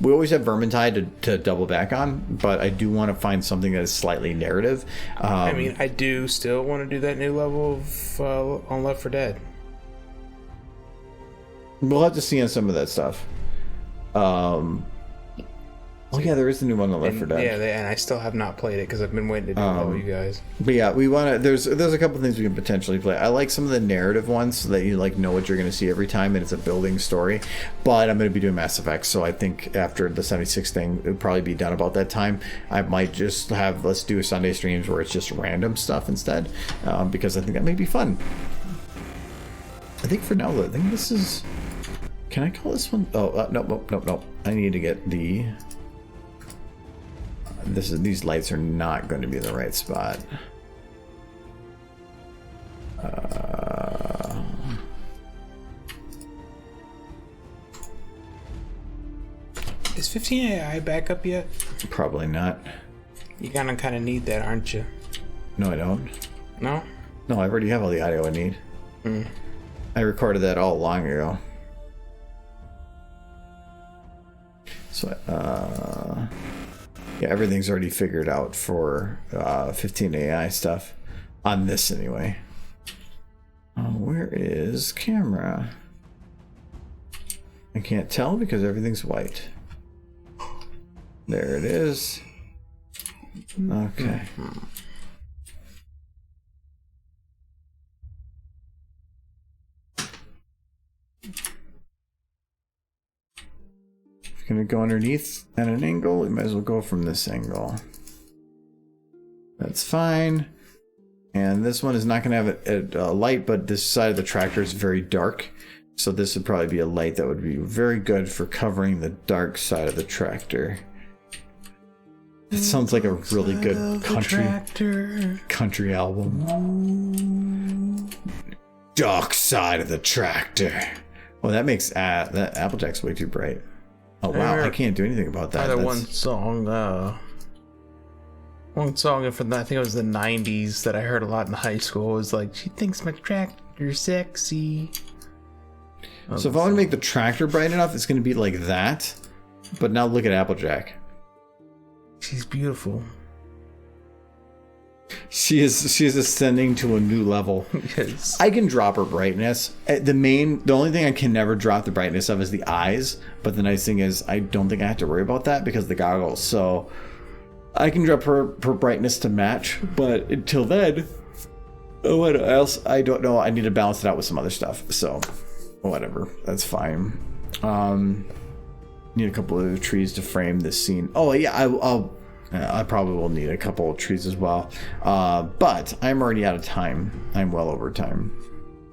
We always have Vermintide to double back on, but I do want to find something that is slightly narrative. I mean, I do still want to do that new level of on Left 4 Dead. We'll have to see on some of that stuff. Oh yeah, there is a new one on Left 4 Dead. Yeah, and I still have not played it because I've been waiting to do it with all you guys. But yeah, we want to. There's a couple things we can potentially play. I like some of the narrative ones so that you like know what you're going to see every time, and it's a building story. But I'm going to be doing Mass Effect, so I think after the 76 thing, it'll probably be done about that time. I might just let's do Sunday streams where it's just random stuff instead, because I think that may be fun. I think for now, I think this is. Can I call this one? Oh, no. I need to get the. These lights are not going to be in the right spot. Is 15 AI back up yet? Probably not. You're gonna kind of need that, aren't you? No, I don't. No? No, I already have all the audio I need. I recorded that all long ago. So, yeah, everything's already figured out for 15 AI stuff. On this, anyway. Where is camera? I can't tell because everything's white. There it is. Okay. If you're gonna go underneath at an angle, we might as well go from this angle. That's fine. And this one is not gonna have a light, but this side of the tractor is very dark. So this would probably be a light that would be very good for covering the dark side of the tractor. It sounds like a really good country album. Dark side of the tractor. Well, that makes that Applejack's way too bright. Oh wow, I can't do anything about that. I had one song from I think it was the 90s that I heard a lot in high school. It was like, she thinks my tractor's sexy. So if I want to make the tractor bright enough, it's going to be like that. But now look at Applejack. She's beautiful. She is ascending to a new level. Yes. I can drop her brightness. The only thing I can never drop the brightness of is the eyes. But the nice thing is I don't think I have to worry about that because of the goggles. So I can drop her brightness to match. But until then, what else? I don't know. I need to balance it out with some other stuff. So whatever. That's fine. Need a couple of trees to frame this scene. Oh yeah, I probably will need a couple of trees as well. But I'm already out of time. I'm well over time.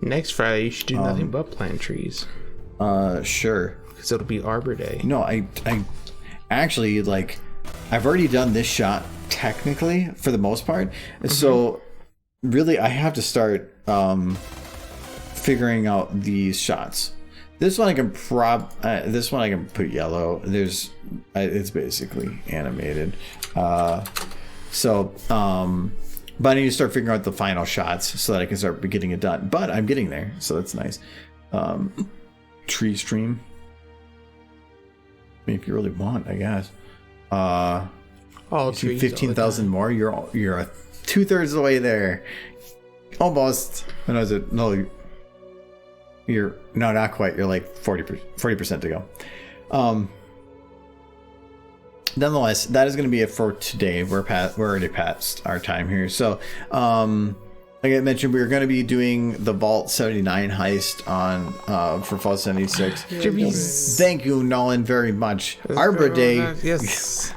Next Friday, you should do nothing but plant trees. Sure. Because it'll be Arbor Day. No, I actually, like, I've already done this shot technically for the most part. So really, I have to start figuring out these shots. This one I can put yellow. It's basically animated. But I need to start figuring out the final shots so that I can start getting it done. But I'm getting there, so that's nice. Tree stream. I mean, if you really want, I guess. All trees. 15,000 more. You're 2/3 of the way there. Almost. When I was at no, not quite. You're like 40% to go. Nonetheless, that is going to be it for today. We're already past our time here. So, like I mentioned, we're going to be doing the Vault 79 heist on for Fall 76. Thank you, Nolan, very much. Arbor Day. Yes.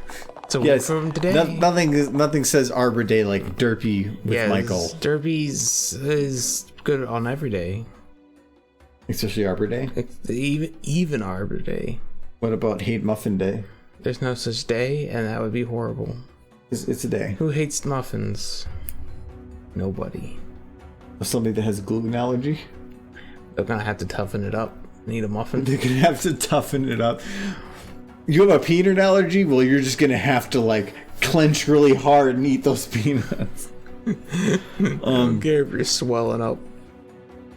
So yes. From today. Nothing says Arbor Day like Derpy with Michael. Derpy's is good on every day. Especially Arbor Day? Even Arbor Day. What about Hate Muffin Day? There's no such day, and that would be horrible. It's a day. Who hates muffins? Nobody. Somebody that has a gluten allergy? They're gonna have to toughen it up. Need a muffin? They're gonna have to toughen it up. You have a peanut allergy? Well, you're just gonna have to, like, clench really hard and eat those peanuts. I don't care if you're swelling up.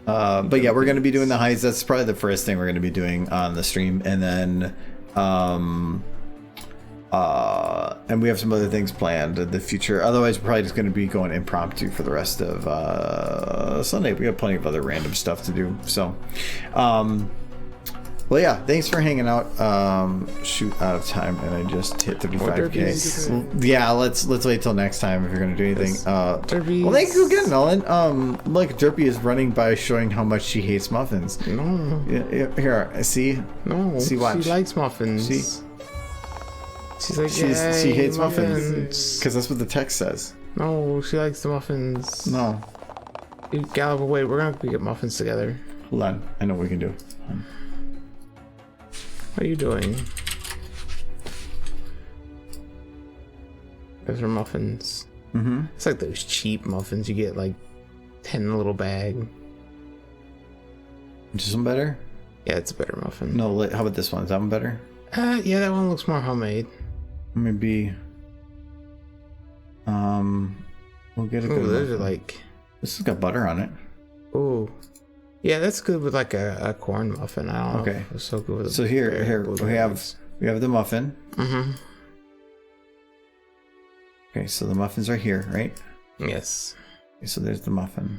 But yeah, we're going to be doing the heist. That's probably the first thing we're going to be doing on the stream. And then, and we have some other things planned in the future. Otherwise, we're probably just going to be going impromptu for the rest of Sunday. We got plenty of other random stuff to do. So, well, yeah, thanks for hanging out. Shoot, out of time, and I just hit 35K. Yeah, let's wait till next time if you're gonna do anything. Well, thank you again, Nolan. Look, Derpy is running by showing how much she hates muffins. No. Yeah, here, see. No. See, watch. She likes muffins. See. She's like, she hates muffins because that's what the text says. No, she likes the muffins. No. You Gallop, wait, we're gonna get muffins together. Hold on, I know what we can do. What are you doing? Those are muffins. Mm-hmm. It's like those cheap muffins you get like 10 in a little bag. Is this one better? Yeah, it's a better muffin. No, how about this one? Is that one better? Yeah, that one looks more homemade. Maybe. We'll get a good one. Those are like. This has got butter on it. Ooh. Yeah, that's good with like a corn muffin. I don't know if it's so good with so here we have the muffin. Mm-hmm. Okay, so the muffins are here, right? Yes. Okay, so there's the muffin.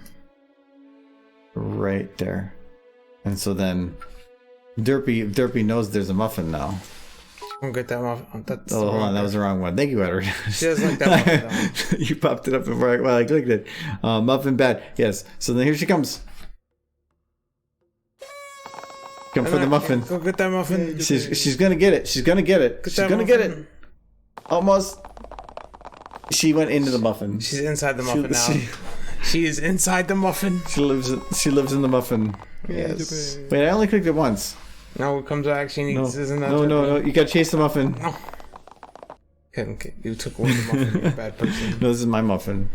Right there. And so then Derpy knows there's a muffin now. I'll get that muffin. That's hold on, that was the wrong one. Thank you, Edward. She doesn't like that muffin. You popped it up before I clicked it. Muffin bad. Yes. So then here she comes. Come for the muffin. Go get that muffin. She's gonna get it. She's gonna get it. She's gonna get it. Almost. She went into the muffin. She's inside the muffin now. She is inside the muffin. She lives in the muffin. Yes. Wait, I only clicked it once. No, it comes back. She needs. No. You gotta chase the muffin. No. You took away the muffin. You're a bad person. No, this is my muffin.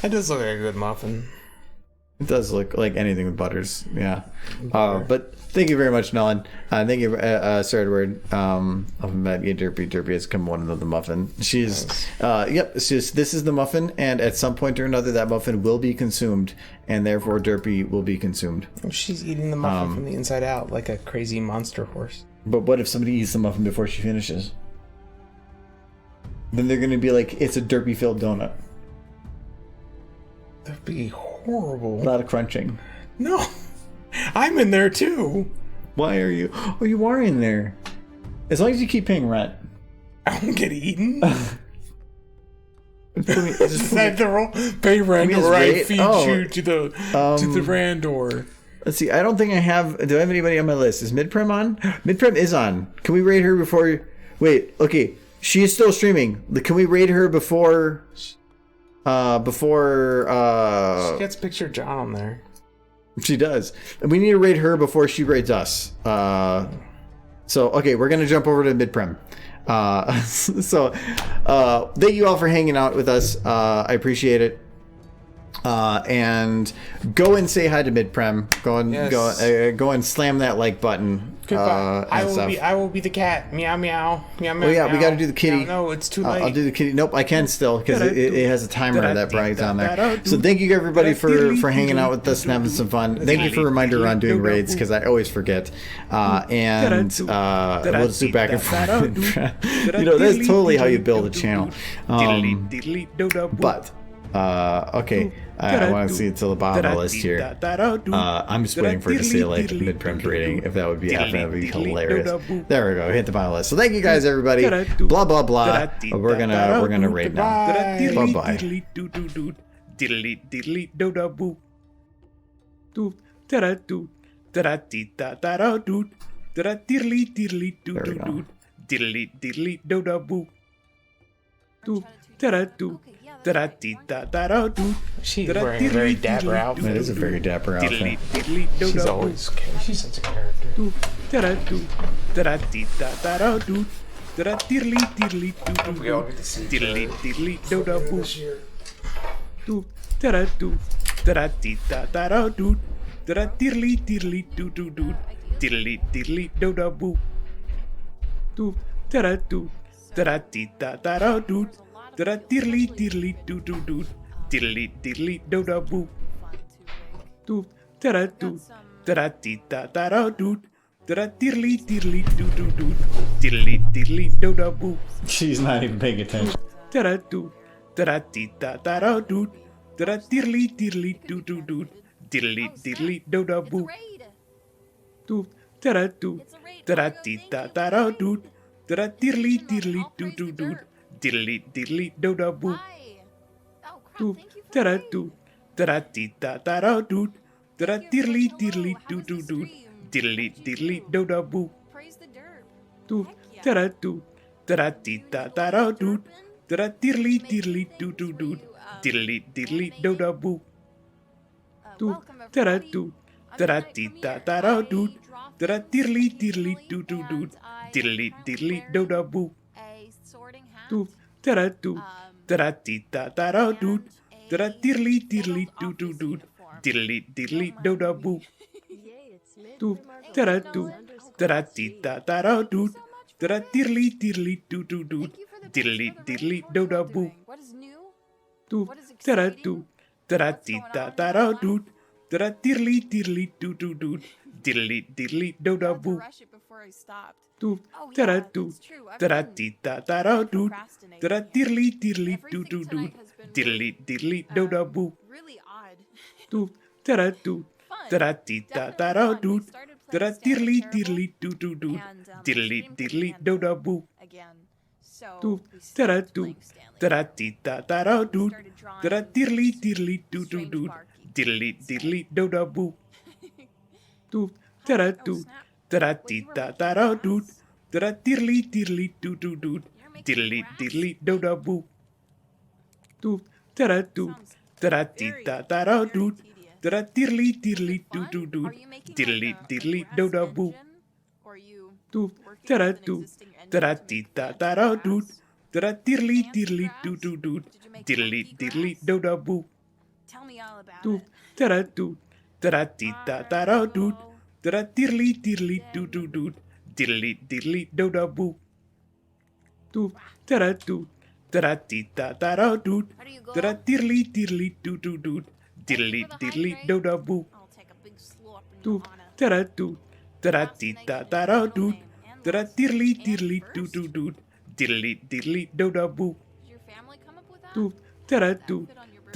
That does look like a good muffin. It does look like anything with butters. Yeah. But thank you very much, Nolan. Thank you, Sir Edward. Derpy has come one of the muffin. She's, yep. This is the muffin, and at some point or another, that muffin will be consumed, and therefore Derpy will be consumed. She's eating the muffin from the inside out like a crazy monster horse. But what if somebody eats the muffin before she finishes? Then they're going to be like, it's a Derpy-filled donut. That'd be horrible. A lot of crunching. No, I'm in there too. Why are you? Oh, you are in there. As long as you keep paying rent. I don't get eaten. Just Said the rule. Pay rent Give me his or I rate? feed Oh. you to the Randor. let's see. I don't think I have. Do I have anybody on my list? Is Midprem on? Midprem is on. Can we raid her before? Wait. Okay. She is still streaming. Can we raid her before? She gets picture John on there. She does. And we need to raid her before she raids us. So, okay, we're going to jump over to Midprem. Thank you all for hanging out with us. I appreciate it. And go and say hi to Midprem. Go and slam that like button. Goodbye. And I will be the cat. Meow meow. Meow meow. Oh yeah, we meow. got to do the kitty. No, it's too late. I'll do the kitty. Nope, I can still because it has a timer that brags on there. So thank you everybody for hanging out with us and having some fun. Thank you for a reminder on doing raids because I always forget. We'll just do back and forth. That's totally how you build a channel. But okay, I want to see it till the bottom of the list here. I'm just waiting for it to say like Midprem's rating. If that would be happening, that would be hilarious. There we go, hit the bottom of the list. So thank you guys, everybody. Blah blah blah. We're gonna rate now. Bye bye. She's wearing a very dapper outfit. That is a very dapper outfit. She's always she's such a character. We all get to see this year. She's not even paying attention.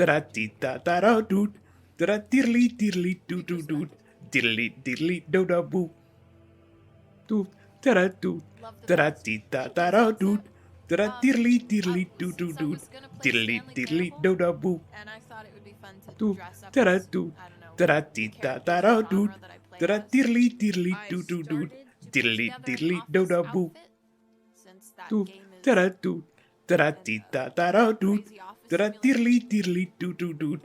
da da dee da da da doot, da da diddly diddly doo doo doot, diddly diddly do da boo. Doot da da doot, da da dee da da da doot, da da diddly diddly doo doo doot, diddly diddly do da boo. And I thought it would be fun to Doot dress up da da as, doot, I don't know, da da dee da da da doot, genre that I play da da as. diddly diddly I doo doo doot, started to put diddly together an diddly do office da boo. outfit, since that Doot game is da da doot, da da dee da da da doot, crazy office da da simulator. diddly diddly doo doo doot,